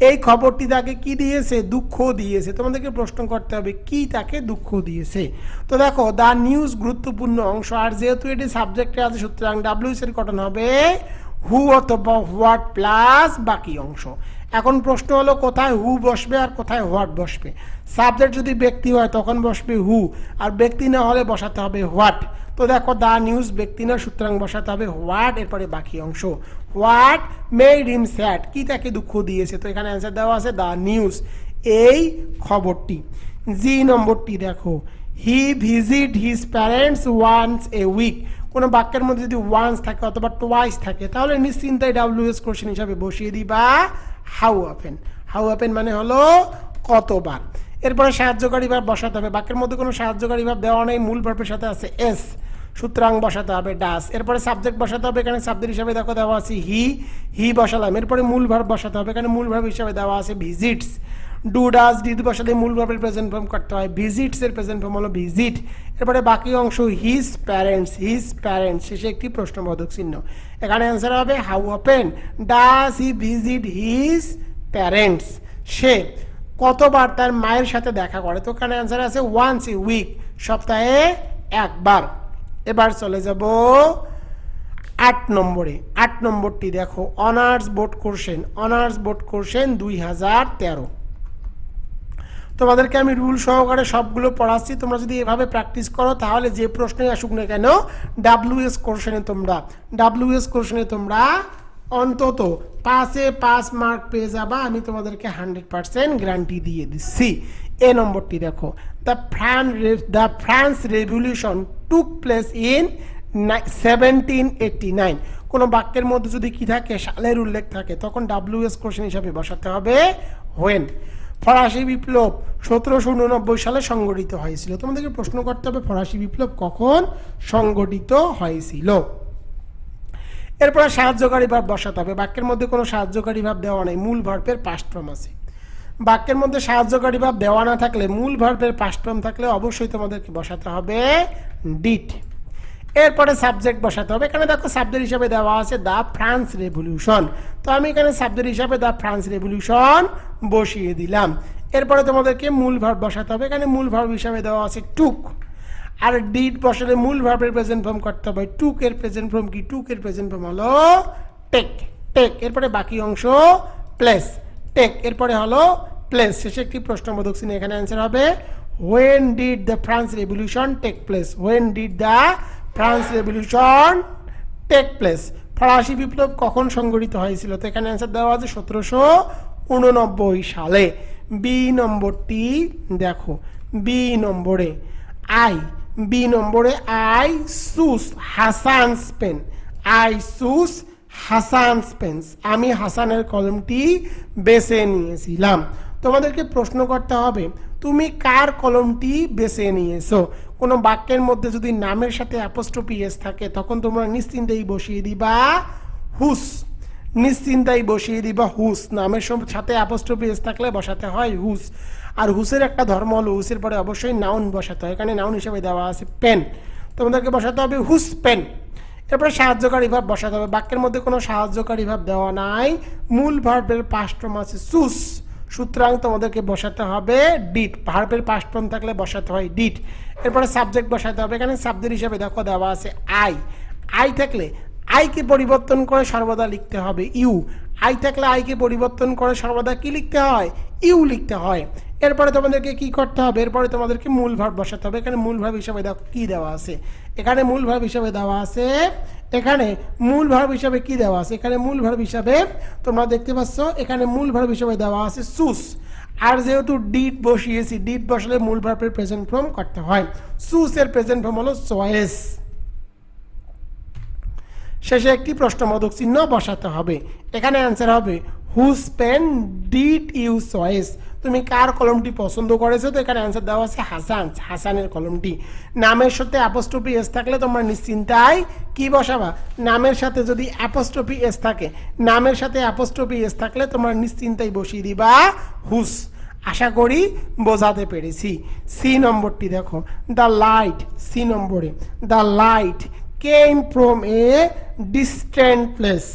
এই খবরটি তাকে কি দিয়েছে? দুঃখ দিয়েছে। তোমাদেরকে প্রশ্ন করতে হবে কি তাকে দুঃখ দিয়েছে। তো দেখো দ্য নিউজ গুরুত্বপূর্ণ অংশ, আর যেহেতু এটি সাবজেক্টে আছে সুতরাং ডাব্লিউএস এর গঠন হবে হু অথবা হোয়াট প্লাস বাকি অংশ। এখন প্রশ্ন হলো কোথায় হু বসবে আর কোথায় হোয়াট বসবে। সাবজেক্ট যদি ব্যক্তি হয় তখন বসবে হু, আর ব্যক্তি না হলে বসাতে হবে হোয়াট। তো দেখো দ্য নিউজ ব্যক্তি না, সুতরাং বসাতে হবে হোয়াট, এরপরে বাকি অংশ। What made him sad? কি তাকে দুঃখ দিয়েছে? তো এখানে অ্যান্সার দেওয়া আছে দ্য নিউজ, এই খবরটি। জি নম্বরটি দেখো, he visit his parents once a week. কোনো বাক্যের মধ্যে যদি ওয়ান্স থাকে অথবা টোয়াইস থাকে তাহলে নিশ্চিন্তায় ডাব্লিউএস কোশ্চেন হিসাবে বসিয়ে দিবা হাউ অফেন। হাউ অফেন মানে হলো কতবার। এরপরে সাহায্যকারী ভার্ব বসাতে হবে। বাক্যের মধ্যে কোনো সাহায্যকারী ভার্ব দেওয়া নেই, মূল ভার্বের সাথে আছে এস, সুতরাং বসাতে হবে ডাস। এরপরে সাবজেক্ট বসাতে হবে। এখানে সাবজেক্ট হিসাবে দেখো দেওয়া আছে হি বসালাম। এরপরে মূল ভার্ব বসাতে হবে। এখানে মূল ভার্ব হিসাবে দেওয়া আছে ভিজিটস। ডু ডাস ডিড বসালে মূল ভার্বের প্রেজেন্ট ফর্ম করতে হয়। ভিজিটস এর প্রেজেন্ট ফর্ম হলো ভিজিট। এরপরে বাকি অংশ হিজ প্যারেন্টস, শেষে একটি প্রশ্নবোধক চিহ্ন। এখানে অ্যান্সার হবে how often does he visit his parents? সে কতবার তার মায়ের সাথে দেখা করে? তো এখানে অ্যান্সার আছে ওয়ান্স এ উইক, সপ্তাহে একবার। এবার চলে যাব 8 নম্বরে। 8 নম্বরটি দেখো, অনার্স বোর্ড কোশ্চেন 2013। তোমাদেরকে আমি রুল সহকারে সবগুলো পড়াচ্ছি। তোমরা যদি এভাবে প্র্যাকটিস করো তাহলে যে প্রশ্নই আসুক না কেন ডাব্লিউএস কোশ্চেনে তোমরা অন্তত 5-এ 5 মার্ক পেয়ে যাবা। আমি তোমাদেরকে 100% গ্যারান্টি দিয়ে দিচ্ছি। এ নম্বরটি দেখো, the France revolution took place in 1789। কোনো বাক্যের মধ্যে যদি কি থাকে, সালের উল্লেখ থাকে, তখন ডাব্লিউএস কোশ্চেন হিসাবে বসাতে হবে হোয়েন। ফরাসি বিপ্লব 1789 সালে সংগঠিত হয়েছিল। তোমাদেরকে প্রশ্ন করতে হবে ফরাসি বিপ্লব কখন সংগঠিত হয়েছিল। এরপরে সাহায্যকারী ভার্ব বসাতে হবে। বাক্যের মধ্যে কোনো সাহায্যকারী ভার্ব দেওয়া নেই, মূল ভার্বের পাস্ট ফর্ম আছে। বাক্যের মধ্যে সাহায্যকারী ভার্ব দেওয়া না থাকলে, মূল ভার্বের পাস্ট ফর্ম থাকলে অবশ্যই তোমাদেরকে বসাতে হবে ডিড। এরপরে সাবজেক্ট বসাতে হবে। এখানে দেখো সাবজেক্ট হিসাবে দেওয়া আছে দ্য ফ্রান্স রেভলিউশন, তো আমি এখানে সাবজেক্ট হিসাবে দ্য ফ্রান্স রেভলিউশন বসিয়ে দিলাম। এরপরে তোমাদেরকে মূল ভার্ব বসাতে হবে। এখানে মূল ভার্ব হিসাবে দেওয়া আছে টুক, আর ডিড বসালে মূল ভার্বের প্রেজেন্ট ফর্ম করতে হবে। টুক এর প্রেজেন্ট ফর্ম কি? টুক এর প্রেজেন্ট ফর্ম হলো টেক। এরপরে বাকি অংশ প্লেস। এরপরে হলো প্লেস, শেষে একটি প্রশ্নবোধক চিহ্ন। এখানে অ্যান্সার হবে when did the France revolution take place, when did the France revolution take place, ফরাসি বিপ্লব কখন সংঘটিত হয়েছিল? তো এখানে অ্যান্সার দেওয়া আছে 1789 সালে। বি নম্বরটি দেখো, বি নম্বরে আই, বি নম্বরে I choose Hasan's pen, I choose Hasan's pens, আমি হাসানের কলমটি বেছে নিয়েছিলাম। তোমাদেরকে প্রশ্ন করতে হবে তুমি কার কলমটি বেছে নিয়েছো। কোনো বাক্যের মধ্যে যদি নামের সাথে অ্যাপোস্ট্রফি এস থাকে তখন তোমরা নিশ্চিন্তেই বসিয়ে দিবা হুস, নিশ্চিন্তাই বসিয়ে দিবা হুস। নামের সাথে অ্যাপোস্ট্রফি এস থাকলে বসাতে হয় হুস। আর হুসের একটা ধর্ম হলো হুসের পরে অবশ্যই নাউন বসাতে হয়, এখানে নাউন হিসেবে দেওয়া আছে পেন, তোমাদেরকে বসাতে হবে হুস পেন। এরপরে সাহায্যকারী ভাব বসাতে হবে, বাক্যের মধ্যে কোনো সাহায্যকারী ভাব দেওয়া নাই, মূল ভার্বের পাস্ট ফর্ম আছে চুজ, সুতরাং তোমাদেরকে বসাতে হবে ডিড, ভার্বের পাস্ট ফর্ম থাকলে বসাতে হয় ডিড। এরপরে সাবজেক্ট বসাতে হবে, এখানে সাবজেক্ট হিসেবে দেখো দেওয়া আছে আই, আই থাকলে আইকে পরিবর্তন করে সর্বদা লিখতে হবে ইউ, আই থাকলে আইকে পরিবর্তন করে সর্বদা কি লিখতে হয়? ইউ লিখতে হয়। এরপরে তোমাদেরকে কি করতে হবে? এরপরে তোমাদেরকে মূল ভার্ব বসাতে হবে, এখানে মূল ভার্ব হিসেবে দেখো কি দেওয়া আছে, এখানে মূল ভার্ব হিসেবে দেওয়া আছে, এখানে মূল ভার্ব হিসেবে কি দেওয়া আছে, এখানে মূল ভার্ব হিসেবে তোমরা দেখতে পাচ্ছ এখানে মূল ভার্ব হিসেবে দেওয়া আছে চুজ। আর যেহেতু ডিড বসিয়েছি, ডিড বসালে মূল ভার্বের প্রেজেন্ট ফর্ম করতে হয়, চুজ এর প্রেজেন্ট ফর্ম হলো চয়েস। শেষে একটি প্রশ্নবোধক চিহ্ন বসাতে হবে, এখানে অ্যান্সার হবে whose pen did you choice, তুমি কার কলমটি পছন্দ করেছো? তো এখানে অ্যান্সার দেওয়া আছে হাসান, হাসানের কলমটি। নামের সাথে অ্যাপোস্ট্রফি এস থাকলে তোমরা নিশ্চিন্তায় কি বসাবা? নামের সাথে যদি অ্যাপোস্ট্রফি এস থাকে, নামের সাথে অ্যাপোস্ট্রফি এস থাকলে তোমরা নিশ্চিন্তায় বসিয়ে দিবা হুস। আশা করি বোঝাতে পেরেছি। সি নম্বরটি দেখো, দ্য লাইট, সি নম্বরে the light came from a distant place,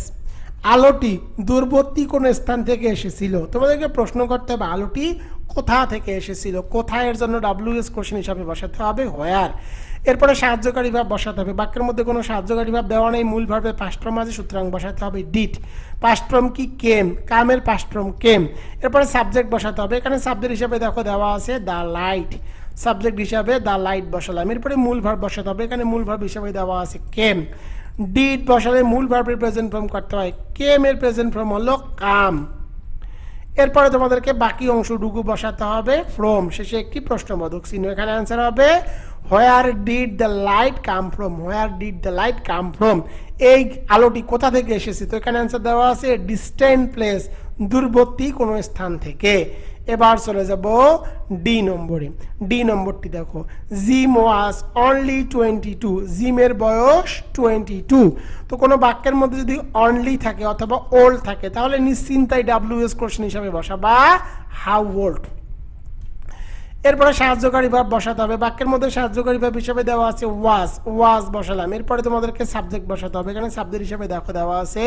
আলোটি দূরবর্তী কোন স্থান থেকে এসেছিল। তোমাদেরকে প্রশ্ন করতে হবে আলোটি কোথা থেকে এসেছিল, কোথায় এর জন্য ডাব্লিউএস কোশ্চেন হিসাবে বসাতে হবে হোয়ার। এরপরে সাহায্যকারী ভাব বসাতে হবে, বাক্যের মধ্যে কোনো সাহায্যকারী ভাব দেওয়া নেই, মূল ভার্বের পাস্ট ফর্ম আছে, সুতরাং বসাতে হবে ডিড। পাস্ট ফর্ম কি? কেম, কামের পাস্ট ফর্ম কেম। এরপরে সাবজেক্ট বসাতে হবে, এখানে সাবজেক্ট হিসাবে দেখো দেওয়া আছে দ্য লাইট, সাবজেক্ট হিসাবে দ্য লাইট বসালাম। এরপরে মূল ভার্ব বসাতে হবে, এখানে মূল ভার্ব হিসাবে দেওয়া আছে কেম। ডিড বসালে মূল ভার্বের প্রেজেন্ট ফর্ম করতে হয়, কেম এর প্রেজেন্ট ফর্ম হলো কাম। এরপরে তোমাদেরকে বাকি অংশটুকু বসাতে হবে ফ্রম, শেষে একটি প্রশ্নবোধক চিহ্ন, এখানে অ্যান্সার হবে where did the light come from, where did the light come from, এই আলোটি কোথা থেকে এসেছে? তো এখানে অ্যান্সার দেওয়া আছে ডিস্টেন্ট প্লেস, দূরবর্তী কোনো স্থান থেকে। এবার চলে যাব ডি নম্বরে, ডি নম্বরটি দেখো, জিম ওয়াজ অনলি 22, জিমের বয়স 22। তো কোনো বাক্যের মধ্যে যদি অনলি থাকে অথবা ওল্ড থাকে তাহলে নিশ্চিন্তায় ডাব্লিউএস কোশ্চেন হিসাবে বসাবা হাউ ওল্ড। এরপরে সাহায্যকারী ভাব বসাতে হবে, বাক্যের মধ্যে সাহায্যকারী ভাব হিসেবে দেওয়া আছে ওয়াজ, ওয়াজ বসালাম। এরপরে তোমাদেরকে সাবজেক্ট বসাতে হবে, এখানে সাবজেক্ট হিসেবে দেখো দেওয়া আছে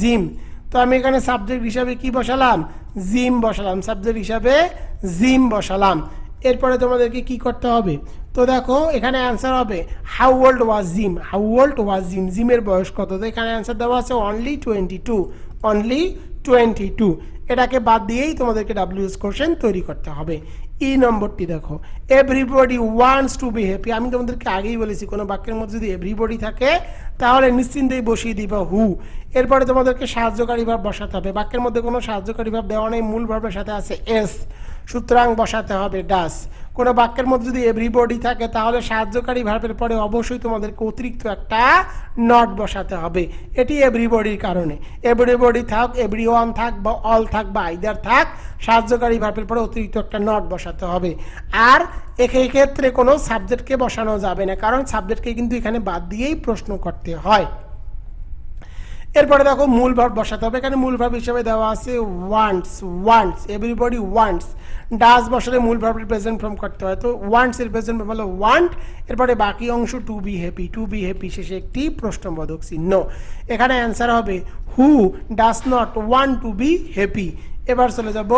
জিম, তো আমি এখানে সাবজেক্ট হিসাবে কি বসালাম? জিম বসালাম, সাবজেক্ট হিসাবে জিম বসালাম। এরপরে তোমাদেরকে কি করতে হবে? তো দেখো এখানে অ্যান্সার হবে how old was gym, how old was gym, জিমের বয়স কত? তো এখানে অ্যান্সার দেওয়া আছে অনলি 22, অনলি 22। এটাকে বাদ দিয়েই তোমাদেরকে ডাব্লিউএস কোশ্চেন তৈরি করতে হবে। ই নম্বরটি দেখো, everybody wants to be happy, আমি তোমাদেরকে আগেই বলেছি কোনো বাক্যের মধ্যে যদি এভরিবডি থাকে তাহলে নিশ্চিন্তেই বসিয়ে দিবা হু। এরপরে তোমাদেরকে সাহায্যকারী ভাব বসাতে হবে, বাক্যের মধ্যে কোনো সাহায্যকারী ভাব দেওয়া নেই, মূল ভাবের সাথে আছে এস, সুতরাং বসাতে হবে ডাস। কোনো বাক্যের মধ্যে যদি এভরিবডি থাকে তাহলে সাহায্যকারী ভার্বের পরে অবশ্যই তোমাদেরকে অতিরিক্ত একটা নট বসাতে হবে, এটি এভরিবডির কারণে। এভরিবডি থাক, এভরিওয়ান থাক বা অল থাক বা আইদার থাক, সাহায্যকারী ভার্বের পরে অতিরিক্ত একটা নট বসাতে হবে। আর এই ক্ষেত্রে কোনো সাবজেক্টকে বসানো যাবে না, কারণ সাবজেক্টকে কিন্তু এখানে বাদ দিয়েই প্রশ্ন করতে হয়। এরপরে দেখো মূল ভার্ব বসাতে হবে, এখানে মূল ভার্ব হিসেবে দেওয়া আছে ওয়ান্টস, ওয়ান্টস, এভরিবডি ওয়ান্টস। ডাস বসালে মূল ভার্বের প্রেজেন্ট ফর্ম করতে হয়, তো ওয়ান্টস এর প্রেজেন্ট ফর্ম হলো ওয়ান্ট। এরপরে বাকি অংশ to be happy, to be happy, শেষে একটি প্রশ্নবোধক চিহ্ন। এখানে অ্যান্সার হবে who does not want to be happy. এবার চলে যাব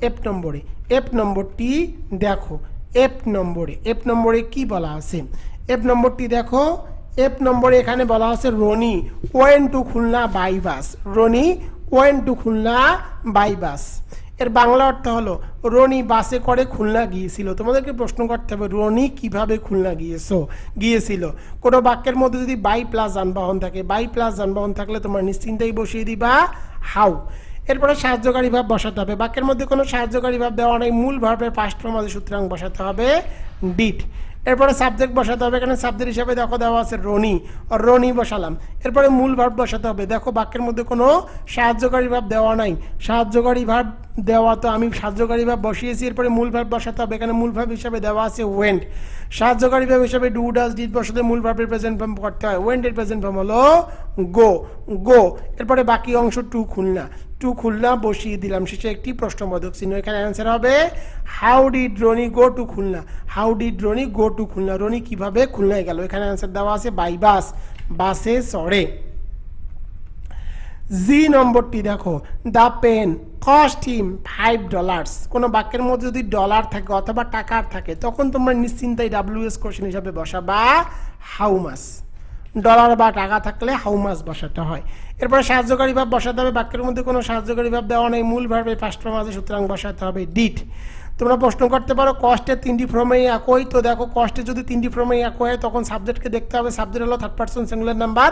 এফ নম্বরে, এফ নম্বরটি দেখো, এফ নম্বরে, এফ নম্বরে কি বলা আছে? এফ নম্বরটি দেখো, এফ নম্বরে এখানে বলা আছে Roni went to Khulna by bus, Roni went to Khulna by bus. এর বাংলা অর্থ হলো রনি বাসে করে খুলনা গিয়েছিল। তোমাদেরকে প্রশ্ন করতে হবে রনি কিভাবে খুলনা গিয়েছিল। কোনো বাক্যের মধ্যে যদি বাই প্লাস যানবাহন থাকে, বাই প্লাস যানবাহন থাকলে তোমরা নিশ্চিন্তেই বসিয়ে দিবা হাউ। এরপরে সাহায্যকারী ভাব বসাতে হবে। বাক্যের মধ্যে কোনো সাহায্যকারী ভাব দেওয়া নেই, মূল ভার্বের পাস্ট ফর্ম আছে, সুতরাং বসাতে হবে ডিড। এরপরে সাবজেক্ট বসাতে হবে, এখানে সাবজেক্ট হিসাবে দেখো দেওয়া আছে রনি, রনি বসালাম। এরপরে মূল ভার্ব বসাতে হবে। দেখো বাক্যের মধ্যে কোনো সাহায্যকারী ভাব দেওয়া নাই, সাহায্যকারী ভাব দেওয়া তো আমি সাহায্যকারী ভাব বসিয়েছি। এরপরে মূল ভার্ব বসাতে হবে, এখানে মূল ভার্ব হিসাবে দেওয়া আছে ওয়েন্ট। সাহায্যকারী ভাব হিসাবে ডু ডাজ ডিড বসাতে মূল ভার্বের প্রেজেন্ট ফর্ম করতে হয়, ওয়েন্টের প্রেজেন্ট ফর্ম হলো গো। এরপরে বাকি অংশ টু খুলনা বসিয়ে দিলাম, শেষে একটি প্রশ্নবোধক চিহ্ন। এখানে অ্যান্সার হবে how did Roni go to Khulna, how did Roni go to Khulna, Roni কিভাবে খুলনায় গেল। এখানে অ্যান্সার দেওয়া আছে বাই বাস, বাসে চড়ে। জি নম্বরটি দেখো, দ্য পেন কস্ট হিম $5। কোনো বাক্যের মধ্যে যদি ডলার থাকে অথবা টাকার থাকে তখন তোমরা নিশ্চিন্তায় WS কোশ্চেন হিসাবে বসাবা হাউ মাস। ডলার বা টাকা থাকলে হাউ মাস বসাতে হয়। এরপরে সাহায্যকারী ভাব বসাতে হবে। বাক্যের মধ্যে কোনো সাহায্যকারী ভাব দেওয়া নেই, মূল ভার্বের ফার্স্ট ফর্ম আছে, সুতরাং বসাতে হবে ডিড। তোমরা প্রশ্ন করতে পারো কস্টের 3টি ফর্মেই একই, তো দেখো কস্টে যদি 3টি ফর্মেই একই হয় তখন সাবজেক্টকে দেখতে হবে। সাবজেক্ট হলো third person singular number,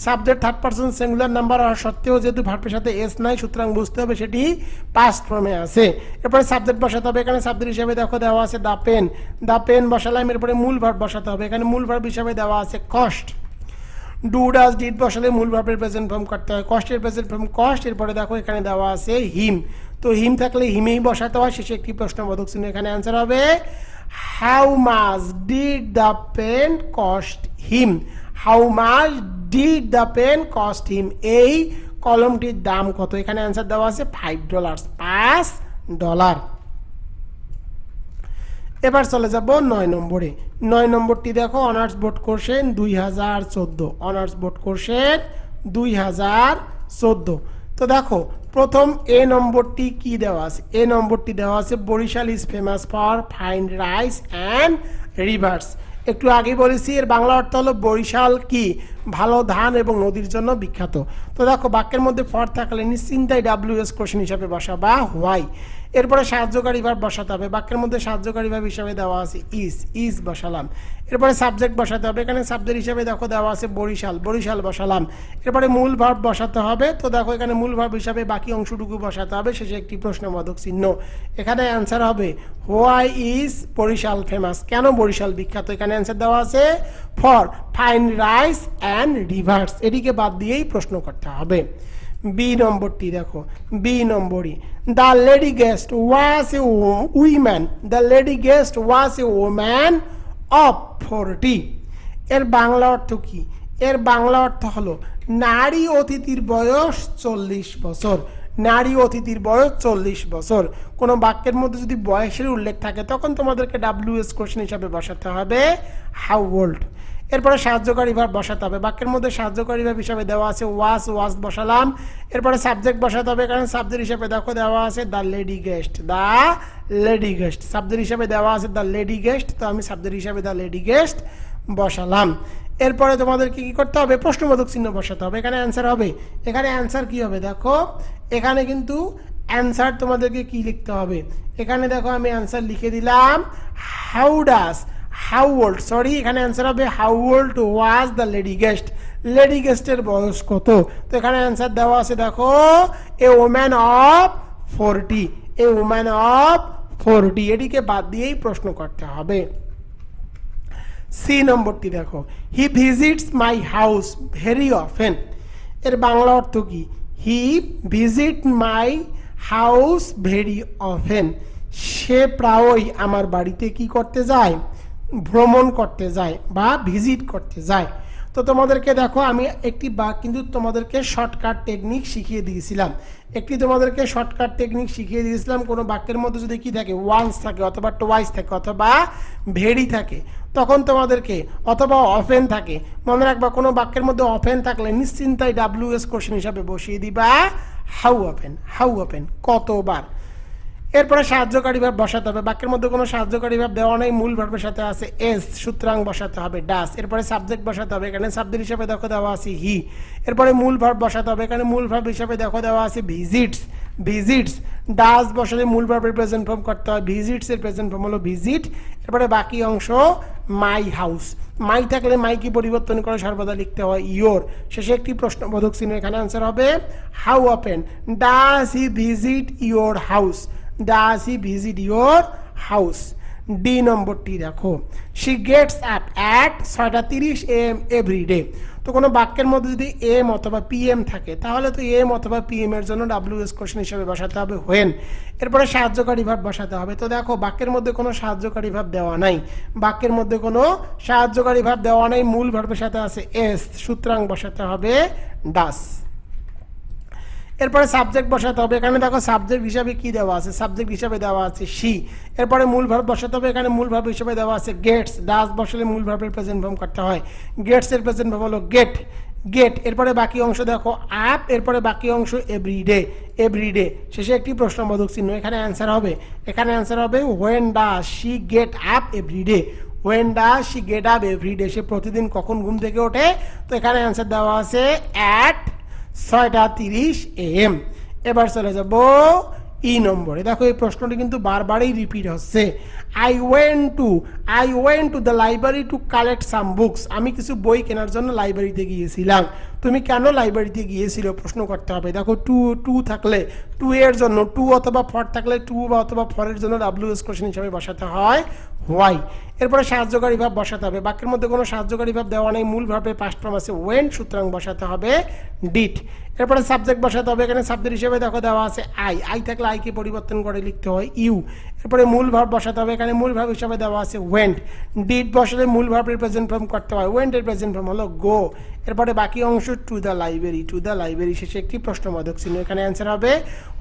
subject third person singular number হওয়ার সত্ত্বেও যেহেতু ভার্বের সাথে এস নাই, সুতরাং বুঝতে হবে সেটি পাস্ট ফর্মে আছে। এরপরে সাবজেক্ট বসাতে হবে, এখানে সাবজেক্ট হিসাবে দেখো দেওয়া আছে দ্য পেন বসালাম। এরপরে মূল ভার্ব বসাতে হবে, এখানে মূল ভার্ব হিসাবে দেওয়া আছে কস্ট। ডু ডাজ ডিড বসালে মূল ভার্বের প্রেজেন্ট ফর্ম করতে হয়, কস্টের প্রেজেন্ট ফর্ম কস্ট। এরপরে দেখো এখানে দেওয়া আছে হিম, তো হিম থাকলে হিমেই বসাতে হয়, শেষে একটি প্রশ্নবোধক চিহ্ন। এখানে অ্যান্সার হবে how much did the pen cost him, how much did the pen cost him, এই কলমটির দাম কত। এখানে অ্যান্সার দেওয়া আছে $5, $5। এবার চলে যাব 9 নম্বরে। 9 নম্বরটি দেখো honours board question 2014, honours board question 2014। তো দেখো প্রথম এ নম্বরটি কি দেওয়া আছে, এ নম্বরটি দেওয়া আছে Barishal is famous for fine rice and rivers. একটু আগে বলেছি এর বাংলা অর্থ হলো বরিশাল কি ভালো ধান এবং নদীর জন্য বিখ্যাত। তো দেখো বাক্যের মধ্যে ফর থাকলে নিশ্চিন্তায় WS কোশ্চেন হিসাবে বসাবা হোয়াই। এরপরে সাহায্যকারী ভাব বসাতে হবে, বাক্যের মধ্যে সাহায্যকারী ভাব হিসাবে দেওয়া আছে ইজ বসালাম। এরপরে সাবজেক্ট বসাতে হবে, এখানে সাবজেক্ট হিসাবে দেখো দেওয়া আছে বরিশাল বসালাম। এরপরে মূল ভার্ব বসাতে হবে, তো দেখো এখানে মূল ভার্ব হিসাবে বাকি অংশটুকু বসাতে হবে, শেষে একটি প্রশ্নবোধক চিহ্ন। এখানে অ্যান্সার হবে হোয়াই ইজ বরিশাল ফেমাস, কেন বরিশাল বিখ্যাত। এখানে অ্যান্সার দেওয়া আছে for fine rice and rivers, এটিকে বাদ দিয়েই প্রশ্ন করতে হবে। বি নম্বরটি দেখো, বি নম্বরই the lady guest was A woman, the lady guest was A woman of 40। এর বাংলা অর্থ কি, এর বাংলা অর্থ হলো নারী অতিথির বয়স 40 বছর, নারী অতিথির বয়স 40 বছর। কোনো বাক্যের মধ্যে যদি বয়সের উল্লেখ থাকে তখন তোমাদেরকে WS কোশ্চেন হিসাবে বসাতে হবে হাউ ওল্ড। এরপরে সাহায্যকারী ভাব বসাতে হবে, বাক্যের মধ্যে সাহায্যকারী ভাব হিসাবে দেওয়া আছে ওয়াজ বসালাম। এরপরে সাবজেক্ট বসাতে হবে, কারণ সাবজেক্ট হিসাবে দেখো দেওয়া আছে দ্য লেডি গেস্ট, সাবজেক্ট হিসাবে দেওয়া আছে দ্য লেডি গেস্ট, তো আমি সাবজেক্ট হিসাবে দ্য লেডি গেস্ট বসালাম। এরপরে তোমাদেরকে কি করতে হবে, প্রশ্নবোধক চিহ্ন বসাতে হবে। এখানে অ্যান্সার হবে, এখানে অ্যান্সার কি হবে দেখো, এখানে কিন্তু অ্যান্সার তোমাদেরকে কি লিখতে হবে, এখানে দেখো আমি অ্যান্সার লিখে দিলাম হাউ ওল্ড, এখানে অ্যান্সার হবে how old was the lady guest, lady গেস্টের বয়স কত। তো এখানে অ্যান্সার দেওয়া আছে দেখো a woman of 40, a woman of 40, এটিকে বাদ দিয়েই প্রশ্ন করতে হবে। সি নম্বরটি দেখো he visits my house very often. এর বাংলা অর্থ কি, he visit my house very often, সে প্রায়ই আমার বাড়িতে কি করতে যায়, ভ্রমণ করতে যায় বা ভিজিট করতে যায়। তো তোমাদেরকে দেখো আমি একটি কিন্তু তোমাদেরকে শর্টকাট টেকনিক শিখিয়ে দিয়েছিলাম, কোনো বাক্যের মধ্যে যদি কি থাকে ওয়ান্স থাকে অথবা টোয়াইস থাকে অথবা ভেরি থাকে তখন তোমাদেরকে অথবা অফেন থাকে, মনে রাখবা কোনো বাক্যের মধ্যে অফেন থাকলে নিশ্চিন্তায় WS কোশ্চেন হিসাবে বসিয়ে দিবা হাউ অফেন কতবার। এরপরে সাহায্যকারী ভাব বসাতে হবে, বাক্যের মধ্যে কোনো সাহায্যকারী ভাব দেওয়া নেই, মূল ভার্বের সাথে আছে এস, সুতরাং বসাতে হবে ডাস। এরপরে সাবজেক্ট বসাতে হবে, এখানে সাবজেক্ট হিসাবে দেখো দেওয়া আছে হি। এরপরে মূল ভার্ব বসাতে হবে, এখানে মূল ভার্ব হিসাবে দেখো দেওয়া আছে ভিজিটস, ভিজিটস, ডাজ বসালে মূল ভার্বের প্রেজেন্ট ফর্ম করতে হয়, ভিজিটস এর প্রেজেন্ট ফর্ম হলো ভিজিট। এরপরে বাকি অংশ মাই হাউস, মাই থাকলে মাইকে পরিবর্তন করে সর্বদা লিখতে হয় ইয়োর। শেষে একটি প্রশ্নবোধক চিহ্ন, এখানে আনসার হবে how often does he visit your house, does he visit your house. D নম্বরটি দেখো, she gets up at 6:30 AM every day. তো কোনো বাক্যের মধ্যে যদি এম অথবা পিএম থাকে তাহলে তো এম অথবা পিএম এর জন্য ডাব্লিউএস কোশ্চেন হিসেবে বসাতে হবে হোয়েন। এরপরে সাহায্যকারী ভাব বসাতে হবে। তো দেখো বাক্যের মধ্যে কোনো সাহায্যকারী ভাব দেওয়া নাই, বাক্যের মধ্যে কোনো সাহায্যকারী ভাব দেওয়া নাই, মূল ভার্বের সাথে আছে এস, সুতরাং বসাতে হবে ডাস। এরপরে সাবজেক্ট বসাতে হবে। এখানে দেখো সাবজেক্ট হিসাবে কি দেওয়া আছে, সাবজেক্ট হিসাবে দেওয়া আছে শি। এরপরে মূল ভার্ব বসাতে হবে। এখানে মূল ভার্ব হিসাবে দেওয়া আছে গেটস, ডাস বসালে মূল ভার্বের প্রেজেন্ট ফর্ম করতে হয়, গেটস এর প্রেজেন্ট ফর্ম হলো গেট, গেট। এরপরে বাকি অংশ দেখো আপ, এরপরে বাকি অংশ এভরিডে, এভরিডে। শেষে একটি প্রশ্নবোধক চিহ্ন, এখানে অ্যান্সার হবে, এখানে অ্যান্সার হবে when does she get up everyday, when does she get up everyday. সে প্রতিদিন কখন ঘুম থেকে ওঠে? তো এখানে অ্যান্সার দেওয়া আছে অ্যাট 6:30 AM। এবার চলে যাব ই নম্বরে। দেখো এই প্রশ্নটি কিন্তু বারবারই রিপিট হচ্ছে। I went to the library to collect some books. আমি কিছু বই কেনার জন্য লাইব্রেরিতে গিয়েছিলাম। তুমি কেন লাইব্রেরিতে গিয়েছিল প্রশ্ন করতে হবে। দেখো টু থাকলে টু এর জন্য, টু অথবা ফর থাকলে টু বা অথবা ফরের জন্য ডাব্লিউএস কোশ্চেন হিসাবে বসাতে হয় হোয়াই। এরপরে সাহায্যকারী ভাব বসাতে হবে। বাক্যের মধ্যে কোনো সাহায্যকারী ভাব দেওয়া নেই, মূল ভার্বের পাস্ট ফর্ম আছে ওয়েন্ট, সুতরাং বসাতে হবে ডিড। এরপরে সাবজেক্ট বসাতে হবে। এখানে সাবজেক্ট হিসেবে দেখো দেওয়া আছে আই থাকলে আইকে পরিবর্তন করে লিখতে হয় ইউ। এরপরে মূল ভার্ব বসাতে হবে। এখানে মূল ভার্ব হিসাবে দেওয়া আছে ওয়েন্ট, ডিড বসালে মূল ভার্বের প্রেজেন্ট ফর্ম করতে হয়, ওয়েন্টের প্রেজেন্ট ফর্ম হলো গো। এরপরে বাকি অংশ to the library, to the library. শেষে একটি প্রশ্নবোধক চিহ্ন, এখানে অ্যান্সার হবে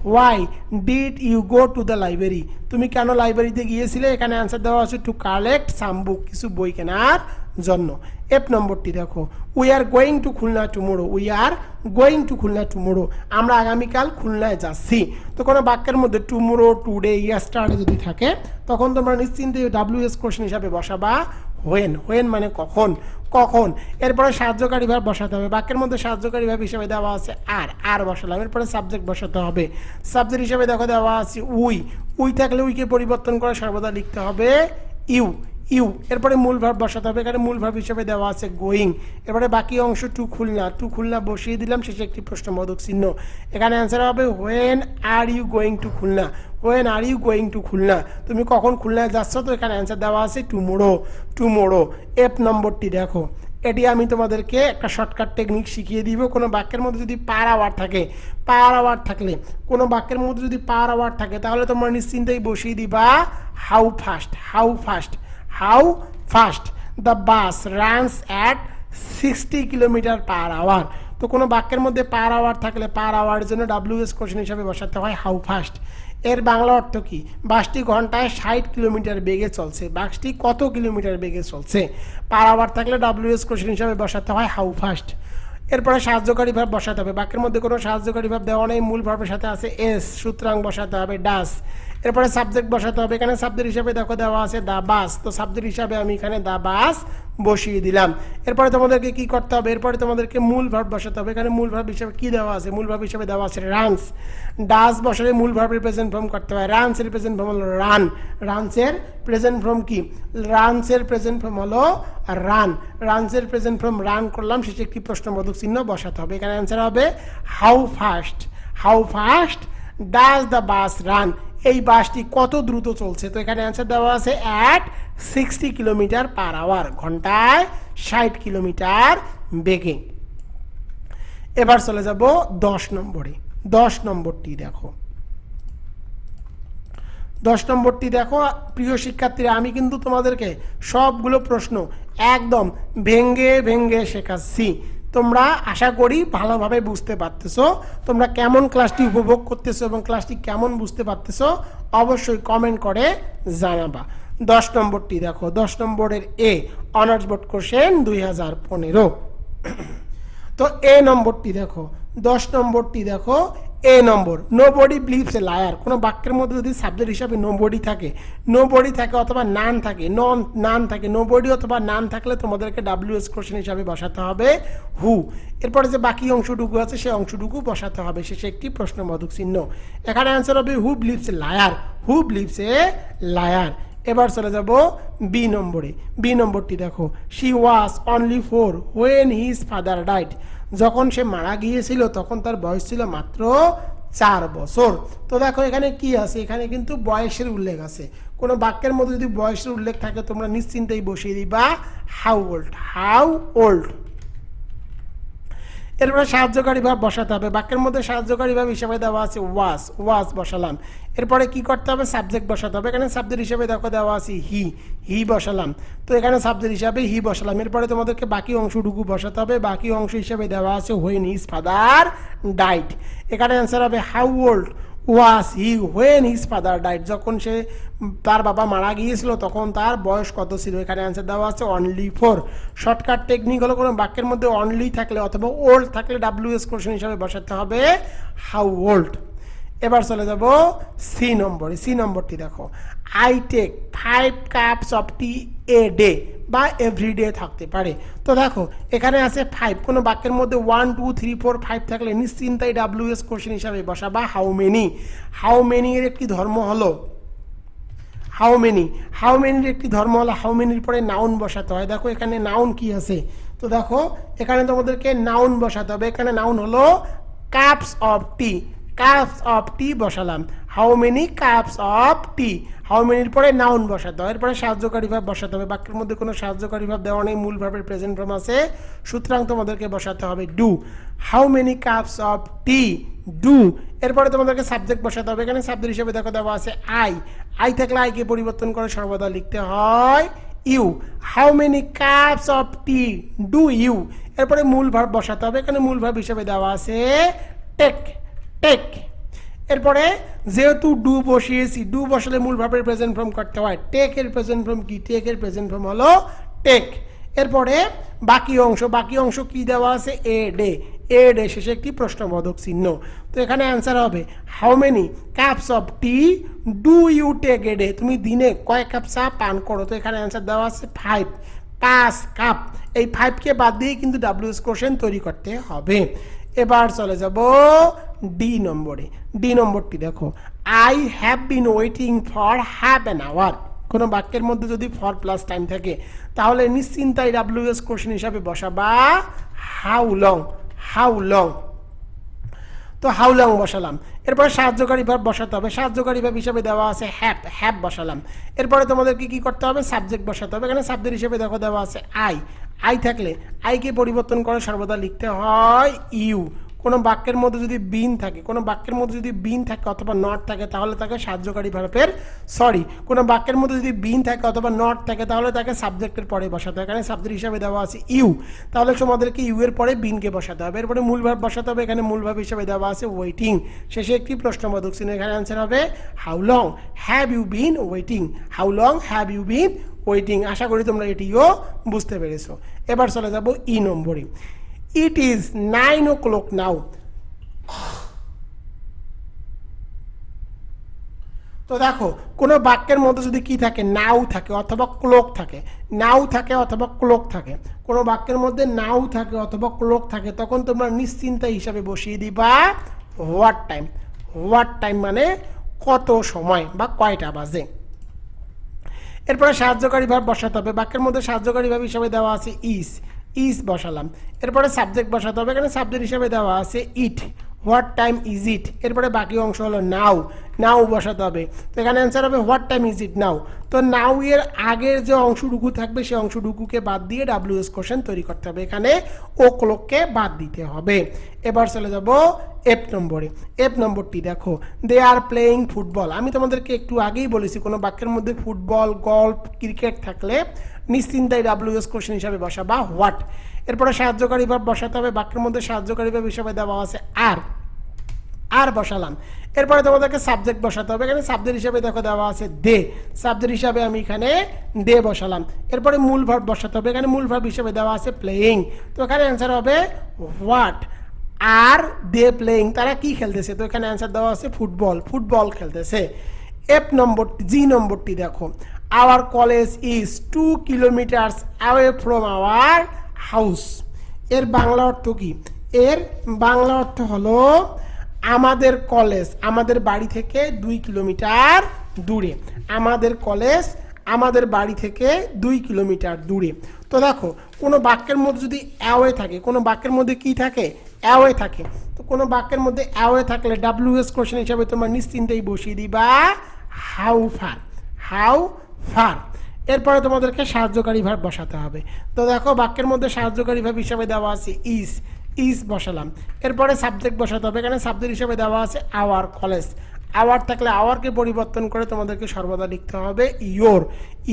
why did you go to the library. তুমি কেন লাইব্রেরিতে গিয়েছিলে? এখানে অ্যান্সার দেওয়া আছে টু কালেক্ট সাম বুক, কিছু বই কেনার জন্য। এফ নম্বরটি দেখো, we are going to Khulna tomorrow, we are going to Khulna tomorrow. আমরা আগামীকাল খুলনায় যাচ্ছি। তো কোনো বাক্যের মধ্যে টুমোরো, টুডে, ইয়েস্টারডে যদি থাকে তখন তোমরা নিশ্চিন্তে ডাব্লিউএস কোশ্চেন হিসাবে বসাবা হোয়েন, হোয়েন মানে কখন, কখন। এরপরে সাহায্যকারী ভাব বসাতে হবে। বাক্যের মধ্যে সাহায্যকারী ভাব হিসেবে দেওয়া আছে আর বসালাম। এরপরে সাবজেক্ট বসাতে হবে। সাবজেক্ট হিসেবে দেখো দেওয়া আছে উই থাকলে উইকে পরিবর্তন করে সর্বদা লিখতে হবে ইউ, ইউ। এরপরে মূল ভার্ব বসাতে হবে। এখানে মূল ভার্ব হিসেবে দেওয়া আছে গোয়িং। এরপরে বাকি অংশ টু খুলনা বসিয়ে দিলাম, শেষে একটি প্রশ্নবোধক চিহ্ন। এখানে অ্যান্সার হবে when are you going to Khulna, when are you going to Khulna. তুমি কখন খুলনায় যাচ্ছ? তো এখানে অ্যান্সার দেওয়া আছে টুমোরো। এফ নম্বরটি দেখো, এটি আমি তোমাদেরকে একটা শর্টকাট টেকনিক শিখিয়ে দিব। কোনো বাক্যের মধ্যে যদি পার আওয়ার থাকে, কোনো বাক্যের মধ্যে যদি পার আওয়ার থাকে তাহলে তোমরা নিশ্চিন্তেই বসিয়ে দিবা how fast the bus runs at 60 km/h। তো কোনো বাক্যের মধ্যে পার আওয়ার থাকলে পার আওয়ারের জন্য ডাব্লিউএস কোশ্চেন হিসাবে বসাতে হয় হাউ ফাস্ট। এর বাংলা অর্থ কি? বাসটি ঘন্টায় 60 কিলোমিটার বেগে চলছে। বাসটি কত কিলোমিটার বেগে চলছে? পার আওয়ার থাকলে ডাব্লিউএস কোশ্চেন হিসাবে বসাতে হয় হাউ ফাস্ট। এরপরে সাহায্যকারী ভাব বসাতে হবে। বাক্যের মধ্যে কোনো সাহায্যকারী ভাব দেওয়া নেই, মূল ভার্বের সাথে আছে এস, সুতরাং বসাতে হবে ডাস। এরপরে সাবজেক্ট বসাতে হবে। এখানে সাবজেক্ট হিসাবে দেখো দেওয়া আছে দা বাস, তো সাবজেক্ট হিসাবে আমি এখানে দা বাস বসিয়ে দিলাম। এরপরে তোমাদেরকে কি করতে হবে? এরপরে তোমাদেরকে মূল ভার্ব বসাতে হবে। এখানে মূল ভার্ব হিসাবে কি দেওয়া আছে? মূল ভার্ব হিসাবে দেওয়া আছে রানস। ডাস বসালে মূল ভার্বের প্রেজেন্ট ফর্ম করতে হয়, রানসের প্রেজেন্ট ফর্ম হলো রান। রানসের প্রেজেন্ট ফর্ম কি? রানসের প্রেজেন্ট ফর্ম হলো রান। রানসের প্রেজেন্ট ফর্ম রান করলাম, শেষে একটি প্রশ্নবোধক চিহ্ন বসাতে হবে। এখানে অ্যান্সার হবে how fast does the bus run. এই বাসটি কত দ্রুত চলছে? তো এখানে অ্যান্সার দেওয়া আছে অ্যাট 60 km/h, ঘন্টায় 60 কিলোমিটার বেগে। এবার চলে যাব 10 নম্বরে। 10 নম্বরটি দেখো, 10 নম্বরটি দেখো প্রিয় শিক্ষার্থীরা, আমি কিন্তু তোমাদেরকে সবগুলো প্রশ্ন একদম ভেঙ্গে শেখাচ্ছি। তোমরা আশা করি ভালোভাবে বুঝতে পারতেছো। তোমরা কেমন ক্লাসটি উপভোগ করতেছো এবং ক্লাসটি কেমন বুঝতে পারতেছো অবশ্যই কমেন্ট করে জানাবা। 10 নম্বরটি দেখো, 10 নম্বরের এ অনার্স বোর্ড কোশ্চেন 2015। তো এ নম্বরটি দেখো, 10 নম্বরটি দেখো, এ নম্বর, নোবডি বিলিভস এ লায়ার। কোনো বাক্যের মধ্যে যদি সাবজেক্ট হিসাবে নোবডি থাকে অথবা নান থাকে, নান থাকে, নোবডি অথবা নান থাকলে তোমাদেরকে ডাব্লিউএস কোশ্চেন হিসাবে বসাতে হবে হু। এরপরে যে বাকি অংশটুকু আছে সেই অংশটুকু বসাতে হবে, শেষে একটি প্রশ্নবোধক চিহ্ন। এখানে অ্যান্সার হবে who believes a liar, who believes a liar. এবার চলে যাব বি নম্বরে। বি নম্বরটি দেখো, she was only 4 when his father died. যখন সে মারা গিয়েছিল তখন তার বয়স ছিল মাত্র 4 বছর। তো দেখো এখানে কি আছে, এখানে কিন্তু বয়সের উল্লেখ আছে। কোনো বাক্যের মধ্যে যদি বয়সের উল্লেখ থাকে তোমরা নিশ্চিন্তেই বসিয়ে দিবা হাউ ওল্ড, হাউ ওল্ড। এরপরে সাহায্যকারী ভাব বসাতে হবে। বাক্যের মধ্যে সাহায্যকারী ভাব হিসেবে দেওয়া আছে ওয়াজ, ওয়াজ বসালাম। এরপরে কি করতে হবে, সাবজেক্ট বসাতে হবে। এখানে সাবজেক্ট হিসেবে দেখো দেওয়া আছে হি, হি বসালাম। তো এখানে সাবজেক্ট হিসাবে হি বসালাম। এরপরে তোমাদেরকে বাকি অংশটুকু বসাতে হবে। বাকি অংশ হিসেবে দেওয়া আছে হোয়েন হিজ ফাদার ডাইড। এখানে অ্যান্সার হবে how old was he when his father died. যখন সে তার বাবা মারা গিয়েছিল তখন তার বয়স কত ছিল। এখানে অ্যান্সার দেওয়া আছে অনলি 4। শর্টকাট টেকনিক হলো কোনো বাক্যের মধ্যে অনলি থাকলে অথবা ওল্ড থাকলে ডাব্লিউএস কোশ্চেন হিসাবে বসাতে হবে হাউ ওল্ড। এবার চলে যাব সি নম্বরে। সি নম্বরটি দেখো, I take 5 cups of tea a day বা এভরিডে থাকতে পারে। তো দেখো এখানে আছে 5। কোনো বাক্যের মধ্যে 1 2 3 4 5 থাকলে নিশ্চিন্তাই ডাব্লিউএস কোশ্চেন হিসাবে বসা বা হাউ মেনি। হাউ মেনি এর একটি ধর্ম হলো হাউ মেনি, হাউ মেনির একটি ধর্ম হলো হাউ মেনির পরে নাউন বসাতে হয়। দেখো এখানে নাউন কি আছে, তো দেখো এখানে তোমাদেরকে নাউন বসাতে হবে। এখানে নাউন হলো cups of tea, cups of tea বসালাম। How many cups of tea, how মেনির পরে নাউন বসাতে হবে। এরপরে সাহায্যকারী ভাব বসাতে হবে। বাক্যের মধ্যে কোনো সাহায্যকারী ভাব দেওয়া নেই, মূল ভাবের প্রেজেন্ট ফর্ম আছে, সুতরাং তোমাদেরকে বসাতে হবে do. How many cups of tea do. এরপরে তোমাদেরকে সাবজেক্ট বসাতে হবে। এখানে সাবজেক্ট হিসেবে দেখো দেওয়া আছে আই, আই থাকলে আইকে পরিবর্তন করে সর্বদা লিখতে হয় you. How many cups of tea do you. এরপরে মূল ভার্ব বসাতে হবে। এখানে মূল ভার্ব হিসেবে দেওয়া আছে টেক, টেক। এরপরে যেহেতু ডু বসিয়েছি, ডু বসালে মূল ভার্বের প্রেজেন্ট ফর্ম করতে হয়। টেক এর প্রেজেন্ট ফর্ম কি, টেক এর প্রেজেন্ট ফর্ম হলো টেক। এরপরে বাকি অংশ, বাকি অংশ কি দেওয়া আছে এ ডে, এ ডে শেষে একটি প্রশ্নবোধক চিহ্ন। তো এখানে অ্যান্সার হবে how many cups of tea do you take a day. তুমি দিনে কয় কাপ চা পান করো। তো এখানে অ্যান্সার দেওয়া আছে 5, 5 কাপ। এই 5কে বাদ দিয়ে কিন্তু ডাব্লিউএস কোশ্চেন তৈরি করতে হবে। এবার চলে যাব ডি নম্বরে। ডি নম্বরটি দেখো, I have been waiting for half an hour. কোনো বাক্যের মধ্যে যদি ফর প্লাস টাইম থাকে তাহলে নিশ্চিন্তায় ডাব্লিউএস কোশ্চেন হিসাবে বসাবা হাউ লং, হাউ লং। তো হাউ লং বসালাম। এরপরে সাহায্যকারী ভাব বসাতে হবে। সাহায্যকারী ভাব হিসেবে দেওয়া আছে হ্যাভ, হ্যাভ বসালাম। এরপরে তোমাদেরকে কি করতে হবে, সাবজেক্ট বসাতে হবে। এখানে সাবজেক্ট হিসেবে দেখো দেওয়া আছে আই, আই থাকলে আইকে পরিবর্তন করে সর্বদা লিখতে হয় ইউ। কোনো বাক্যের মধ্যে যদি বিন থাকে, কোনো বাক্যের মধ্যে যদি বিন থাকে অথবা নট থাকে তাহলে তাকে সাহায্যকারী ভার্বের কোনো বাক্যের মধ্যে যদি বিন থাকে অথবা নট থাকে তাহলে তাকে সাবজেক্টের পরে বসাতে হবে। এখানে সাবজেক্ট হিসাবে দেওয়া আছে ইউ, তাহলে তোমাদেরকে ইউ এর পরে বিনকে বসাতে হবে। এরপরে মূল ভার্ব বসাতে হবে। এখানে মূল ভার্ব হিসাবে দেওয়া আছে ওয়েটিং, শেষে একটি প্রশ্নবোধক চিহ্ন। এখানে অ্যান্সার হবে how long have you been waiting, how long have you been waiting. আশা করি তোমরা এটিও বুঝতে পেরেছো। এবার চলে যাব ই নম্বরে। It is 9 o'clock now. তো দেখো কোনো বাক্যের মধ্যে যদি কি থাকে, নাও থাকে অথবা ক্লোক থাকে, নাও থাকে অথবা ক্লোক থাকে, কোনো বাক্যের মধ্যে নাও থাকে অথবা ক্লোক থাকে তখন তোমরা নিশ্চিন্তা হিসাবে বসিয়ে দিবা হোয়াট টাইম। হোয়াট টাইম মানে কত সময় বা কয়টা বাজে। এরপরে সাহায্যকারী ভাব বসাতে হবে। বাক্যের মধ্যে সাহায্যকারী ভাব হিসাবে দেওয়া আছে ইজ, ইজ বসালাম। এরপরে সাবজেক্ট বসাতে হবে। এখানে সাবজেক্ট হিসেবে দেওয়া আছে ইট, হোয়াট টাইম ইজ ইট। এরপরে বাকি অংশ হলো নাও, নাও বসাতে হবে। তো এখানে অ্যান্সার হবে হোয়াট টাইম ইজ ইট নাও। তো নাও এর আগের যে অংশটুকু থাকবে সেই অংশটুকুকে বাদ দিয়ে ডাব্লিউএস কোশ্চেন তৈরি করতে হবে। এখানে ও ক্লককে বাদ দিতে হবে। এবার চলে যাব এফ নম্বরে। এফ নম্বরটি দেখো, দে আর প্লেয়িং ফুটবল। আমি তোমাদেরকে একটু আগেই বলেছি কোনো বাক্যের মধ্যে ফুটবল, গল্ফ, ক্রিকেট থাকলে নিশ্চিন্তায় ডাব্লিউএস কোশ্চেন হিসাবে বসাবা হোয়াট। এরপরে সাহায্যকারী ভাব বসাতে হবে। বাক্যের মধ্যে সাহায্যকারী ভাব হিসাবে দেওয়া আছে আর, আর বসালাম। এরপরে তোমাদেরকে সাবজেক্ট বসাতে হবে। এখানে সাবজেক্ট হিসাবে দেখো দেওয়া আছে দে, সাবজেক্ট হিসাবে আমি এখানে দে বসালাম। এরপরে মূল ভার্ব বসাতে হবে। এখানে মূল ভার্ব হিসাবে দেওয়া আছে প্লেয়িং। তো এখানে অ্যান্সার হবে হোয়াট আর দে প্লেইং, তারা কি খেলতেছে? তো এখানে অ্যান্সার দেওয়া আছে ফুটবল, ফুটবল খেলতেছে। এফ নম্বরটি, জি নম্বরটি দেখো, our college is 2 kilometres away from our house. এর বাংলা অর্থ কি? এর বাংলা অর্থ হলো আমাদের কলেজ আমাদের বাড়ি থেকে 2 কিলোমিটার দূরে। আমাদের কলেজ আমাদের বাড়ি থেকে 2 কিলোমিটার দূরে। তো দেখো কোনো বাক্যের মধ্যে যদি অ্যাওয়ে থাকে, কোনো বাক্যের মধ্যে কি থাকে? অ্যাওয়ে থাকে। তো কোনো বাক্যের মধ্যে অ্যাওয়ে থাকলে ডাব্লিউএস কোশ্চেন হিসাবে তোমরা নিশ্চিন্তেই বসিয়ে দিবা হাউ ফার, হাউ ফার। এরপরে তোমাদেরকে সাহায্যকারী ভার্ব বসাতে হবে। তো দেখো বাক্যের মধ্যে সাহায্যকারী ভার্ব হিসাবে দেওয়া আছে ইজ, ইজ বসালাম। এরপরে সাবজেক্ট বসাতে হবে, এখানে সাবজেক্ট হিসাবে দেওয়া আছে আওয়ার কলেজ। আওয়ার থাকলে আওয়ারকে পরিবর্তন করে তোমাদেরকে সর্বদা লিখতে হবে ইয়োর,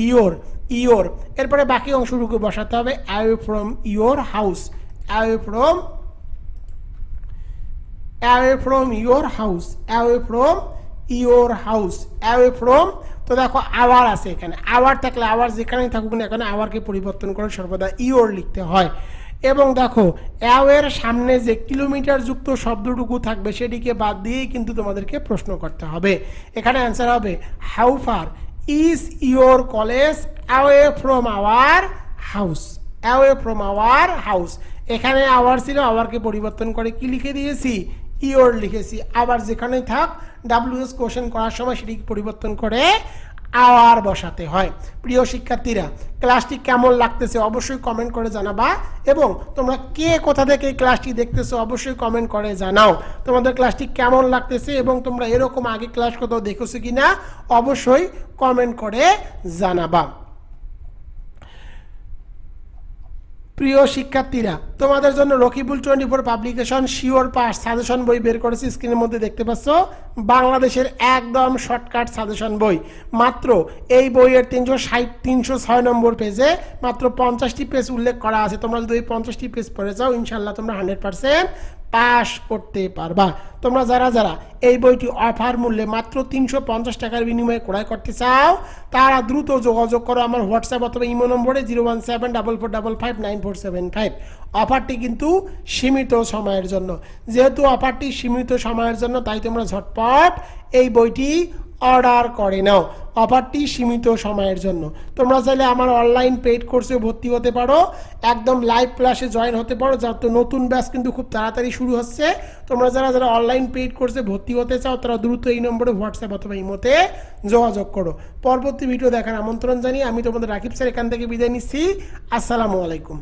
ইয়োর, ইয়োর। এরপরে বাকি অংশটুকু বসাতে হবে away from your house, away from, away from your house, away from your house, away from. তো দেখো আওয়ার আছে এখানে, আওয়ার থাকলে আওয়ার যেখানেই থাকুক না এখানে আওয়ারকে পরিবর্তন করে সর্বদা ইয়োর লিখতে হয়। এবং দেখো অ্যাওয়ের সামনে যে কিলোমিটার যুক্ত শব্দটুকু থাকবে সেটিকে বাদ দিয়েই কিন্তু তোমাদেরকে প্রশ্ন করতে হবে। এখানে অ্যান্সার হবে how far is your college away from our house, away from our house. এখানে আওয়ার ছিল, আওয়ারকে পরিবর্তন করে কি লিখে দিয়েছি? ইয়োর লিখেছি। আবার যেখানেই থাক ডাব্লিউএস কোশ্চেন করার সময় সেটিকে পরিবর্তন করে আওয়ার বসাতে হয়। প্রিয় শিক্ষার্থীরা, ক্লাসটি কেমন লাগতেছে অবশ্যই কমেন্ট করে জানাবা, এবং তোমরা কে কোথা থেকে এই ক্লাসটি দেখতেছো অবশ্যই কমেন্ট করে জানাও তোমাদের ক্লাসটি কেমন লাগতেছে, এবং তোমরা এরকম আগে ক্লাস কোথাও দেখেছো কিনা অবশ্যই কমেন্ট করে জানাবা। প্রিয় শিক্ষার্থীরা, তোমাদের জন্য Rakibul 24 publication sure pass suggestion বই বের করেছি, স্ক্রিনের মধ্যে দেখতে পাচ্ছ। বাংলাদেশের একদম শর্টকাট সাজেশন বই। মাত্র এই বইয়ের 306 নম্বর পেজে মাত্র 50টি পেজ উল্লেখ করা আছে। তোমরা যদি এই 50টি পেজ পড়ে যাও ইনশাল্লাহ তোমরা 100% পাস করতে পারবা। তোমরা যারা যারা এই বইটি অফার মূল্যে মাত্র 350 টাকার বিনিময়ে ক্রয় করতে চাও তারা দ্রুত যোগাযোগ করো আমার হোয়াটসঅ্যাপ অথবা ইমো নম্বরে 01744559475। অফারটি কিন্তু সীমিত সময়ের জন্য। যেহেতু অফারটি সীমিত সময়ের জন্য তাই তোমরা ঝটপট এই বইটি অর্ডার করে নাও। অফারটি সীমিত সময়ের জন্য। তোমরা চাইলে আমার অনলাইন পেইড কোর্সে ভর্তি হতে পারো, একদম লাইভ ক্লাসে জয়েন হতে পারো, যার তো নতুন ব্যাচ কিন্তু খুব তাড়াতাড়ি শুরু হচ্ছে। তোমরা যারা যারা অনলাইন পেইড কোর্সে ভর্তি হতে চাও তারা দ্রুত এই নম্বরে হোয়াটসঅ্যাপ অথবা ইমোতে যোগাযোগ করো। পরবর্তী ভিডিও দেখার আমন্ত্রণ জানিয়ে আমি তোমাদের রাকিব স্যার এখান থেকে বিদায় নিচ্ছি। আসসালামু আলাইকুম।